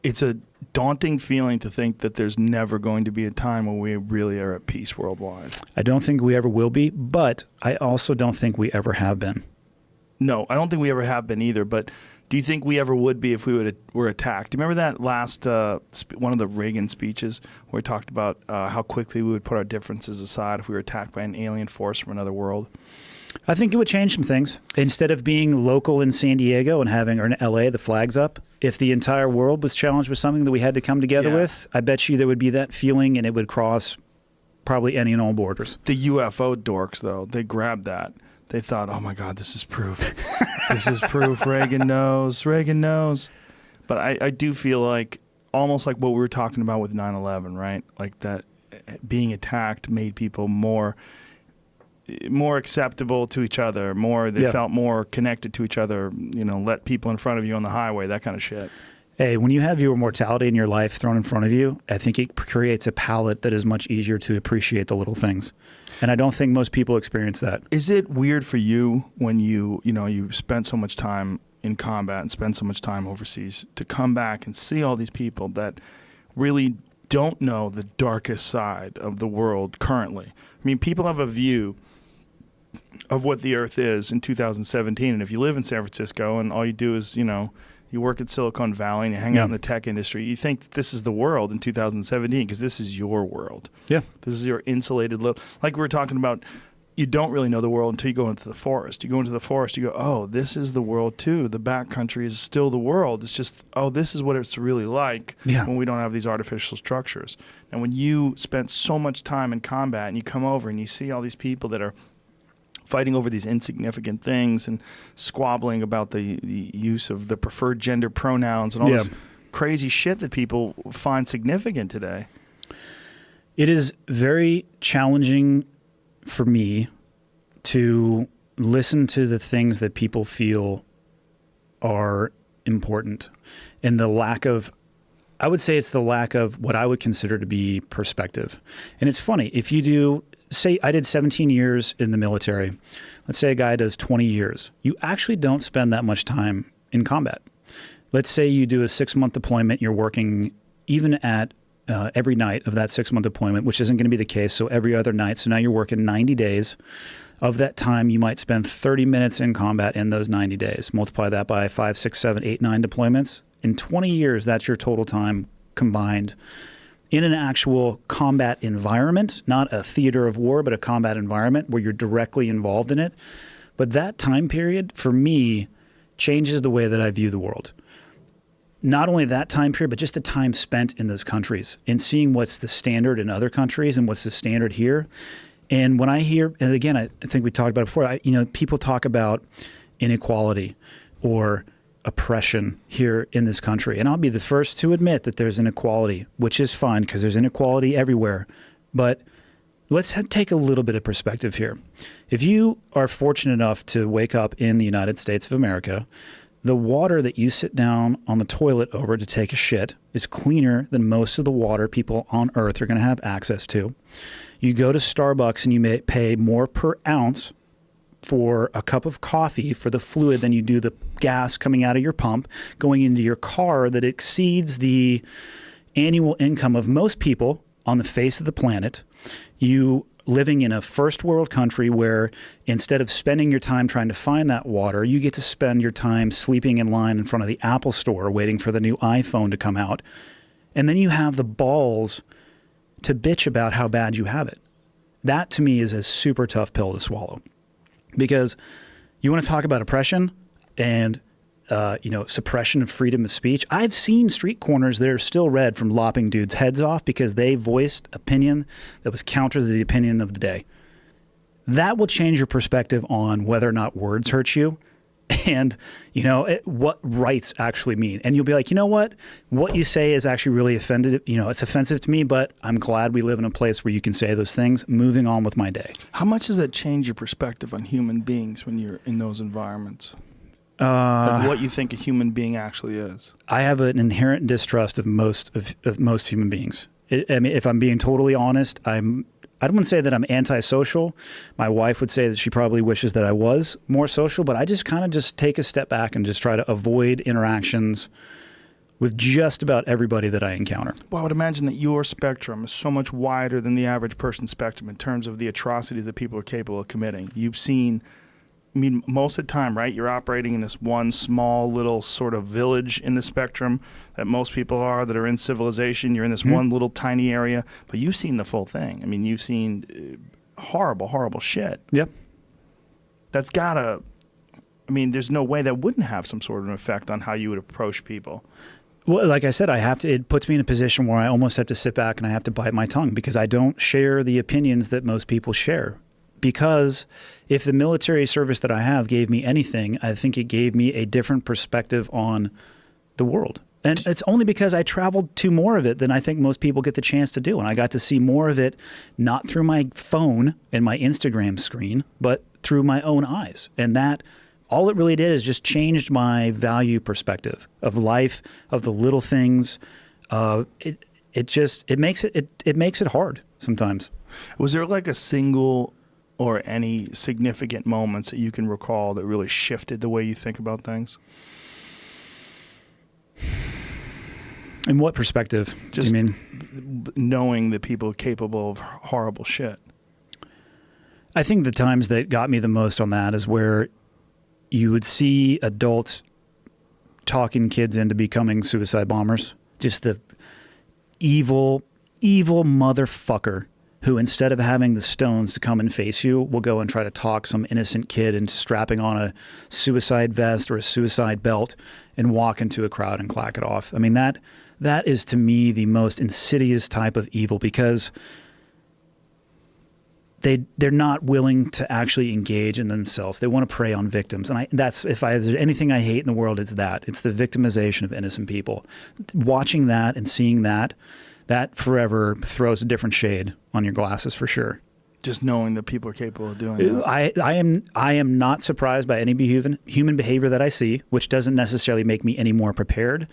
it's a daunting feeling to think that there's never going to be a time when we really are at peace worldwide. I don't think we ever will be, but I also don't think we ever have been. No, I don't think we ever have been either, but do you think we ever would be if we were attacked? Do you remember that last, one of the Reagan speeches where he talked about how quickly we would put our differences aside if we were attacked by an alien force from another world? I think it would change some things. Instead of being local in San Diego and having, or in LA, the flags up, if the entire world was challenged with something that we had to come together with, I bet you there would be that feeling and it would cross probably any and all borders. The UFO dorks, though, they grabbed that. They thought, oh my God, this is proof. This is proof. Reagan knows. Reagan knows. But I do feel like, almost like what we were talking about with 9/11, right? Like that being attacked made people more acceptable to each other, they felt more connected to each other, let people in front of you on the highway, that kind of shit. Hey, when you have your mortality in your life thrown in front of you, I think it creates a palette that is much easier to appreciate the little things. And I don't think most people experience that. Is it weird for you when you spent so much time in combat and spend so much time overseas to come back and see all these people that really don't know the darkest side of the world currently? I mean, people have a view of what the Earth is in 2017, and if you live in San Francisco and all you do is, you work at Silicon Valley and you hang out in the tech industry, you think that this is the world in 2017 because this is your world. Yeah. This is your insulated little, like we were talking about, you don't really know the world until you go into the forest. You go into the forest, you go, oh, this is the world too. The backcountry is still the world. It's just, oh, this is what it's really like when we don't have these artificial structures. And when you spent so much time in combat and you come over and you see all these people that are fighting over these insignificant things and squabbling about the use of the preferred gender pronouns and all this crazy shit that people find significant today. It is very challenging for me to listen to the things that people feel are important and the lack of, I would say it's the lack of what I would consider to be perspective. And it's funny, if you do, say I did 17 years in the military. Let's say a guy does 20 years. You actually don't spend that much time in combat. Let's say you do a 6-month deployment. You're working even at every night of that 6-month deployment, which isn't going to be the case. So every other night. So now you're working 90 days. Of that time, you might spend 30 minutes in combat in those 90 days. Multiply that by 5, 6, 7, 8, 9 deployments. In 20 years, that's your total time combined in an actual combat environment, not a theater of war, but a combat environment where you're directly involved in it. But that time period, for me, changes the way that I view the world. Not only that time period, but just the time spent in those countries and seeing what's the standard in other countries and what's the standard here. And when I hear, and again, I think we talked about it before, people talk about inequality or oppression here in this country. And I'll be the first to admit that there's inequality, which is fine because there's inequality everywhere. But let's take a little bit of perspective here. If you are fortunate enough to wake up in the United States of America, the water that you sit down on the toilet over to take a shit is cleaner than most of the water people on Earth are going to have access to. You go to Starbucks and you may pay more per ounce for a cup of coffee for the fluid than you do the gas coming out of your pump going into your car that exceeds the annual income of most people on the face of the planet. You living in a first world country where instead of spending your time trying to find that water, you get to spend your time sleeping in line in front of the Apple store waiting for the new iPhone to come out. And then you have the balls to bitch about how bad you have it. That to me is a super tough pill to swallow, because you want to talk about oppression and suppression of freedom of speech. I've seen street corners that are still red from lopping dudes' heads off because they voiced opinion that was counter to the opinion of the day. That will change your perspective on whether or not words hurt you and, what rights actually mean. And you'll be like, you know what you say is actually really offended. It's offensive to me, but I'm glad we live in a place where you can say those things. Moving on with my day. How much does that change your perspective on human beings when you're in those environments? Like what you think a human being actually is. I have an inherent distrust of most human beings. If I'm being totally honest, I don't want to say that I'm antisocial. My wife would say that she probably wishes that I was more social, but I just kind of just take a step back and just try to avoid interactions with just about everybody that I encounter. Well, I would imagine that your spectrum is so much wider than the average person's spectrum in terms of the atrocities that people are capable of committing. You've seen, most of the time, right? You're operating in this one small little sort of village in the spectrum that most people are that are in civilization. You're in this one little tiny area, but you've seen the full thing. You've seen horrible, horrible shit. Yep. That's gotta, there's no way that wouldn't have some sort of an effect on how you would approach people. Well, like I said, it puts me in a position where I almost have to sit back and I have to bite my tongue because I don't share the opinions that most people share. Because if the military service that I have gave me anything, I think it gave me a different perspective on the world. And it's only because I traveled to more of it than I think most people get the chance to do. And I got to see more of it, not through my phone and my Instagram screen, but through my own eyes. And that, all it really did is just changed my value perspective of life, of the little things. It makes it hard sometimes. Was there like a single or any significant moments that you can recall that really shifted the way you think about things? In what perspective Just do you mean? Knowing that people are capable of horrible shit. I think the times that got me the most on that is where you would see adults talking kids into becoming suicide bombers. Just the evil, evil motherfucker who, instead of having the stones to come and face you, will go and try to talk some innocent kid into strapping on a suicide vest or a suicide belt and walk into a crowd and clack it off. That is, to me, the most insidious type of evil, because they're not willing to actually engage in themselves. They want to prey on victims. And if there's anything I hate in the world, it's that. It's the victimization of innocent people. Watching that and seeing that forever throws a different shade on your glasses for sure. Just knowing that people are capable of doing that. I am not surprised by any human behavior that I see, which doesn't necessarily make me any more prepared.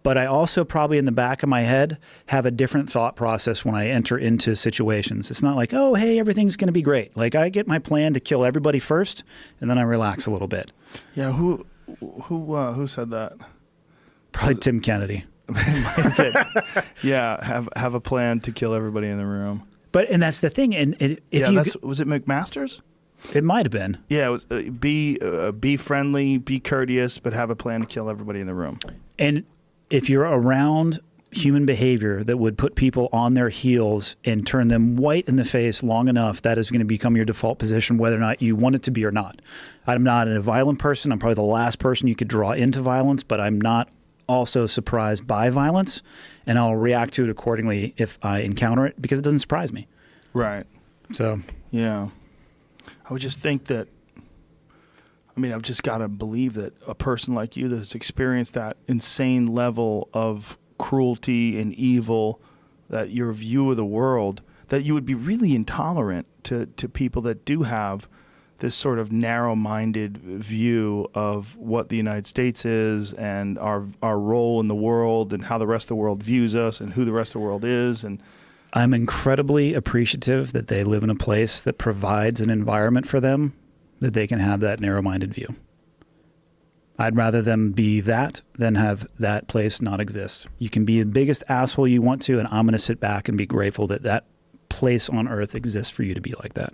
But I also probably in the back of my head have a different thought process when I enter into situations. It's not like, oh, hey, everything's going to be great. Like, I get my plan to kill everybody first, and then I relax a little bit. Yeah, who said that? Probably Tim Kennedy. Yeah, have a plan to kill everybody in the room. And that's the thing. And was it McMaster's? It might have been. Yeah, it was be friendly, be courteous, but have a plan to kill everybody in the room. And if you're around human behavior that would put people on their heels and turn them white in the face long enough, that is going to become your default position, whether or not you want it to be or not. I'm not a violent person. I'm probably the last person you could draw into violence, but I'm not also surprised by violence, and I'll react to it accordingly if I encounter it, because it doesn't surprise me. Right. So. Yeah. I would just think that, I've just got to believe that a person like you that's experienced that insane level of cruelty and evil, that your view of the world, that you would be really intolerant to people that do have this sort of narrow-minded view of what the United States is and our role in the world and how the rest of the world views us and who the rest of the world is. And I'm incredibly appreciative that they live in a place that provides an environment for them that they can have that narrow-minded view. I'd rather them be that than have that place not exist. You can be the biggest asshole you want to, and I'm going to sit back and be grateful that that place on earth exists for you to be like that.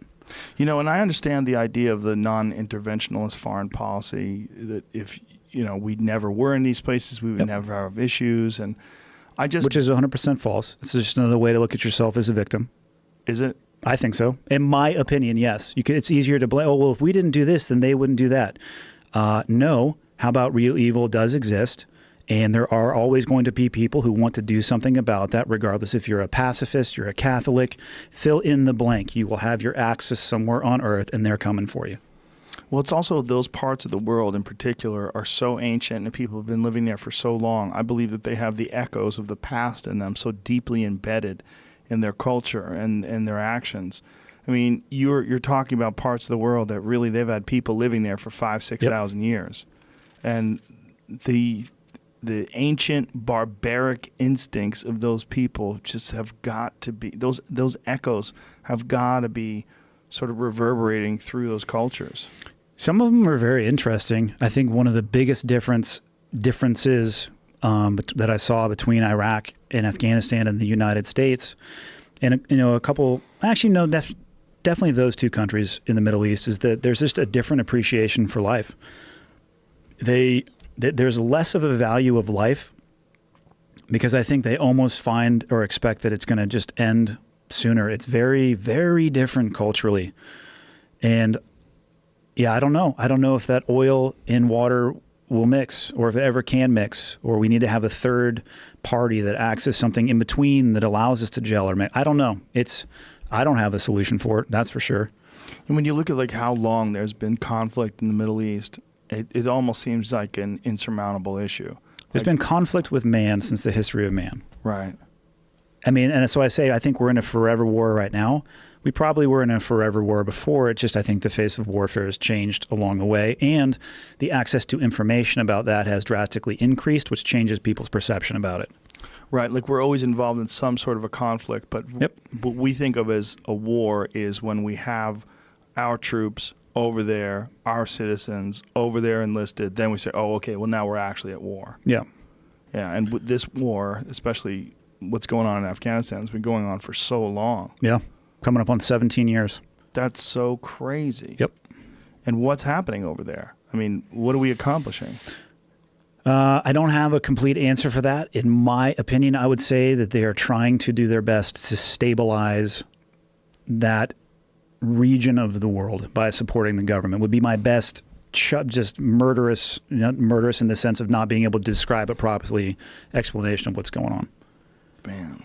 And I understand the idea of the non-interventionalist foreign policy, that if, we never were in these places, we would never have issues. And which is 100% false. It's just another way to look at yourself as a victim. Is it? I think so. In my opinion, yes. It's easier to blame. Oh, well, if we didn't do this, then they wouldn't do that. No. How about real evil does exist? And there are always going to be people who want to do something about that, regardless if you're a pacifist, you're a Catholic, fill in the blank. You will have your axis somewhere on earth, and they're coming for you. Well, it's also those parts of the world in particular are so ancient and people have been living there for so long. I believe that they have the echoes of the past in them so deeply embedded in their culture and their actions. I mean, you're talking about parts of the world that really they've had people living there for 5,000-6,000 years. And the ancient barbaric instincts of those people just have got to be, those echoes have got to be sort of reverberating through those cultures. Some of them are very interesting. I think one of the biggest differences that I saw between Iraq and Afghanistan and the United States, and a couple, actually no, definitely those two countries in the Middle East, is that there's just a different appreciation for life. There's less of a value of life because I think they almost find or expect that it's going to just end sooner. It's very, very different culturally. And yeah, I don't know. I don't know if that oil in water will mix or if it ever can mix, or we need to have a third party that acts as something in between that allows us to gel or mix. I don't know. I don't have a solution for it. That's for sure. And when you look at like how long there's been conflict in the Middle East, it almost seems like an insurmountable issue. There's been conflict with man since the history of man. Right. I mean, and so I say, I think we're in a forever war right now. We probably were in a forever war before. It just, I think the face of warfare has changed along the way, and the access to information about that has drastically increased, which changes people's perception about it. Right, like we're always involved in some sort of a conflict, but what we think of as a war is when we have our troops over there, our citizens over there enlisted, then we say, oh, okay, well now we're actually at war. Yeah. Yeah, and with this war, especially what's going on in Afghanistan, has been going on for so long. Yeah. Coming up on 17 years. That's so crazy. Yep. And what's happening over there? I mean, what are we accomplishing? I don't have a complete answer for that. In my opinion, I would say that they are trying to do their best to stabilize that region of the world by supporting the government. Would be my best, just murderous in the sense of not being able to describe it properly, explanation of what's going on. Man.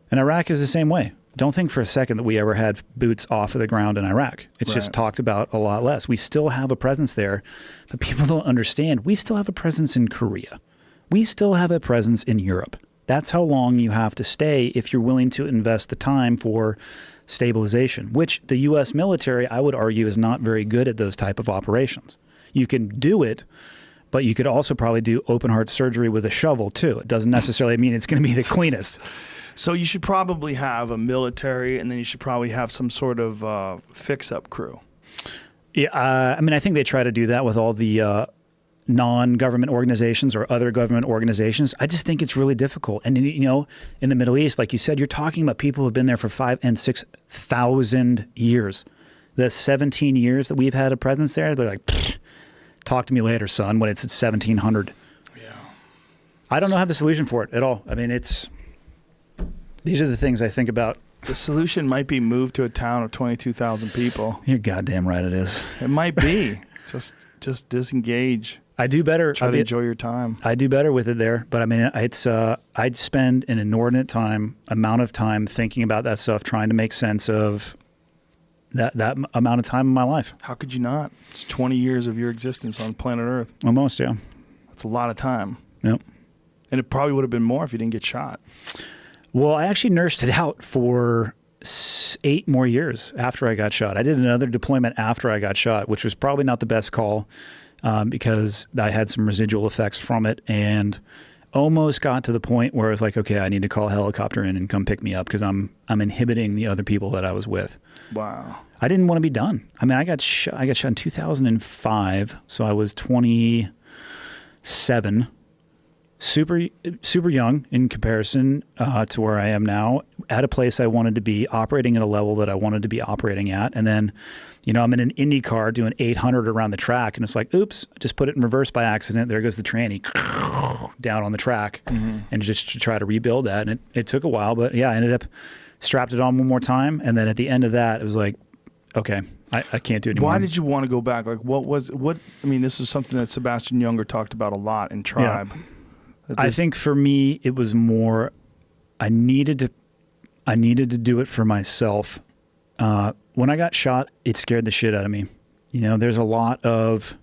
And Iraq is the same way. Don't think for a second that we ever had boots off of the ground in Iraq. It's just talked about a lot less. We still have a presence there, but people don't understand. We still have a presence in Korea. We still have a presence in Europe. That's how long you have to stay if you're willing to invest the time for stabilization, which the U.S. military, I would argue, is not very good at those type of operations. You can do it, but you could also probably do open heart surgery with a shovel too. It doesn't necessarily mean it's going to be the cleanest. So you should probably have a military, and then you should probably have some sort of fix-up crew. Yeah, I mean, I think they try to do that with all the non-government organizations or other government organizations. I just think it's really difficult. And, in the Middle East, like you said, you're talking about people who have been there for 5,000 and 6,000 years. The 17 years that we've had a presence there, they're like, talk to me later, son, when it's at 1,700. Yeah. I don't have the solution for it at all. I mean, these are the things I think about. The solution might be move to a town of 22,000 people. You're goddamn right it is. It might be. Just disengage. I do better. Try to enjoy your time. I do better with it there. But I mean, I'd spend an inordinate amount of time thinking about that stuff, trying to make sense of that amount of time in my life. How could you not? It's 20 years of your existence on planet Earth. Almost, yeah. That's a lot of time. Yep. And it probably would have been more if you didn't get shot. Well, I actually nursed it out for 8 more years after I got shot. I did another deployment after I got shot, which was probably not the best call because I had some residual effects from it and almost got to the point where I was like, okay, I need to call a helicopter in and come pick me up because I'm inhibiting the other people that I was with. Wow. I didn't want to be done. I mean, I got shot in 2005, so I was 27. Super young in comparison to where I am now, at a place I wanted to be, operating at a level that I wanted to be operating at. And then, I'm in an Indy car doing 800 around the track, and it's like, oops, just put it in reverse by accident. There goes the tranny down on the track, and just to try to rebuild that. And it took a while, but yeah, I ended up strapped it on one more time. And then at the end of that, it was like, okay, I can't do it anymore. Why did you want to go back? Like, I mean, this is something that Sebastian Junger talked about a lot in Tribe. Yeah. I think for me, it was more, I needed to do it for myself. When I got shot, it scared the shit out of me. You know, there's a lot of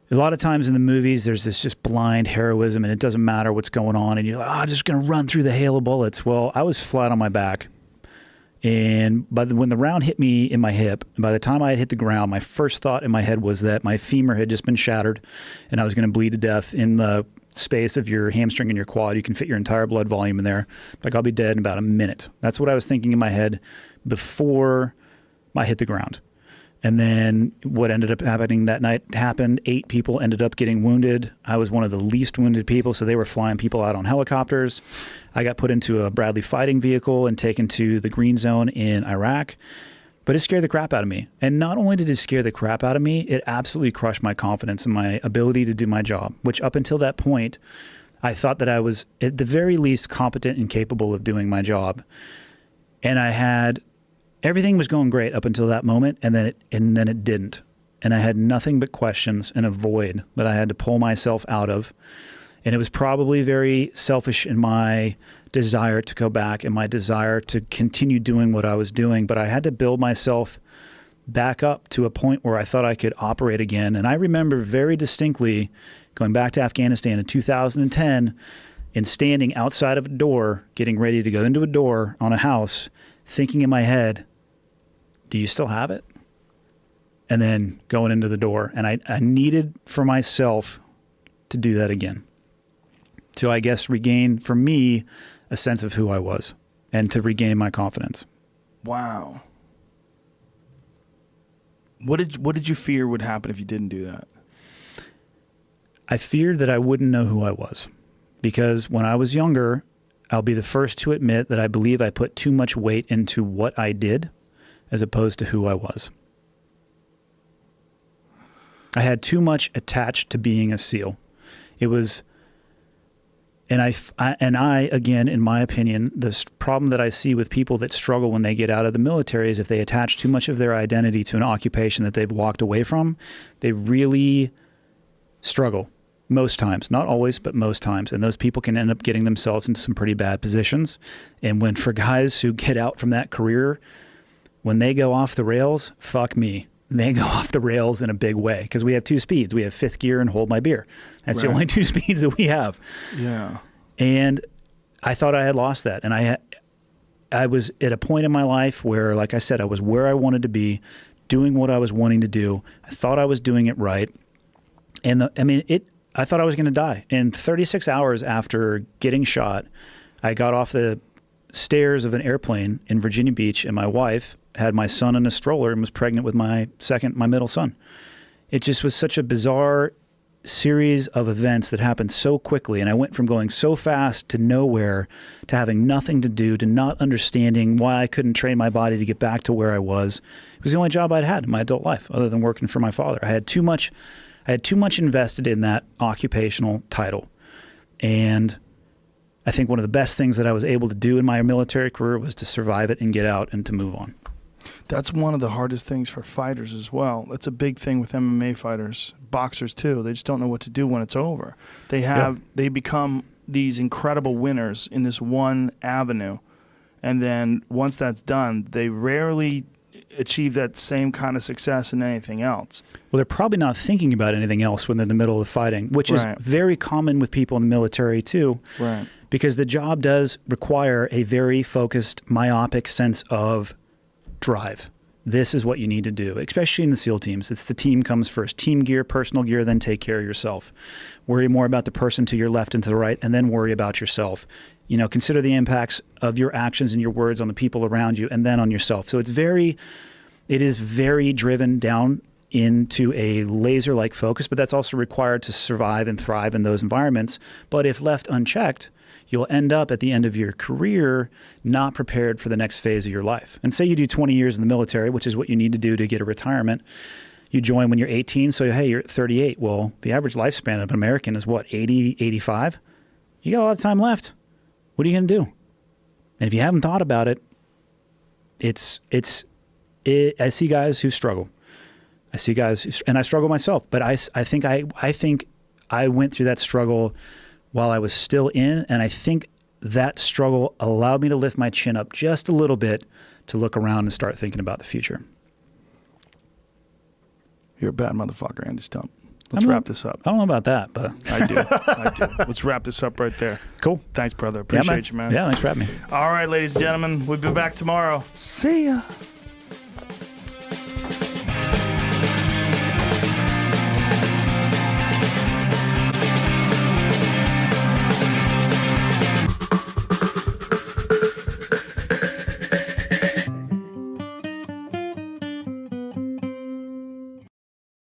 times in the movies, there's this just blind heroism and it doesn't matter what's going on. And you're like, I'm just going to run through the hail of bullets. Well, I was flat on my back. And when the round hit me in my hip, and by the time I had hit the ground, my first thought in my head was that my femur had just been shattered and I was going to bleed to death in the space of your hamstring and your quad. You can fit your entire blood volume in there. Like, I'll be dead in about a minute. That's what I was thinking in my head before I hit the ground. And then what ended up happening that night happened. 8 people ended up getting wounded. I was one of the least wounded people, so they were flying people out on helicopters. I got put into a Bradley fighting vehicle and taken to the Green Zone in Iraq. But it scared the crap out of me. And not only did it scare the crap out of me, it absolutely crushed my confidence in my ability to do my job, which up until that point, I thought that I was at the very least competent and capable of doing my job. And everything was going great up until that moment, and then it didn't. And I had nothing but questions and a void that I had to pull myself out of. And it was probably very selfish in my desire to go back and my desire to continue doing what I was doing. But I had to build myself back up to a point where I thought I could operate again. And I remember very distinctly going back to Afghanistan in 2010 and standing outside of a door, getting ready to go into a door on a house, thinking in my head, do you still have it? And then going into the door. And I needed for myself to do that again. To, I guess, regain, for me, a sense of who I was and to regain my confidence. Wow. What did you fear would happen if you didn't do that? I feared that I wouldn't know who I was. Because when I was younger, I'll be the first to admit that I believe I put too much weight into what I did as opposed to who I was. I had too much attached to being a SEAL. It was, and I, again, in my opinion, the problem that I see with people that struggle when they get out of the military is if they attach too much of their identity to an occupation that they've walked away from, they really struggle. Most times, not always, but most times. And those people can end up getting themselves into some pretty bad positions. And for guys who get out from that career, when they go off the rails, fuck me. They go off the rails in a big way because we have 2 speeds. We have 5th gear and hold my beer. That's the only 2 speeds that we have. Yeah. And I thought I had lost that. And I was at a point in my life where, like I said, I was where I wanted to be, doing what I was wanting to do. I thought I was doing it right. And I thought I was going to die. And 36 hours after getting shot, I got off the stairs of an airplane in Virginia Beach, and my wife had my son in a stroller and was pregnant with my middle son. It just was such a bizarre series of events that happened so quickly. And I went from going so fast to nowhere to having nothing to do, to not understanding why I couldn't train my body to get back to where I was. It was the only job I'd had in my adult life other than working for my father. I had too much invested in that occupational title. And I think one of the best things that I was able to do in my military career was to survive it and get out and to move on. That's one of the hardest things for fighters as well. That's a big thing with MMA fighters, boxers too. They just don't know what to do when it's over. They become these incredible winners in this one avenue. And then once that's done, they rarely achieve that same kind of success in anything else. Well, they're probably not thinking about anything else when they're in the middle of fighting, which is very common with people in the military too. Right. Because the job does require a very focused, myopic sense of drive. This is what you need to do, especially in the SEAL teams. It's the team comes first. Team gear, personal gear, then take care of yourself. Worry more about the person to your left and to the right, and then worry about yourself. You know, consider the impacts of your actions and your words on the people around you and then on yourself. So it is very driven down into a laser-like focus, but that's also required to survive and thrive in those environments. But if left unchecked, you'll end up at the end of your career not prepared for the next phase of your life. And say you do 20 years in the military, which is what you need to do to get a retirement. You join when you're 18, so hey, you're 38. Well, the average lifespan of an American is what, 80, 85? You got a lot of time left. What are you going to do? And if you haven't thought about it, I see guys who struggle. And I struggle myself, but I think I went through that struggle while I was still in, and I think that struggle allowed me to lift my chin up just a little bit to look around and start thinking about the future. You're a bad motherfucker, Andy Stumpf. Let's wrap this up. I don't know about that, but I do. Let's wrap this up right there. Cool. Thanks, brother. Appreciate you, man. Yeah, thanks for having me. All right, ladies and gentlemen, we'll be back tomorrow. See ya.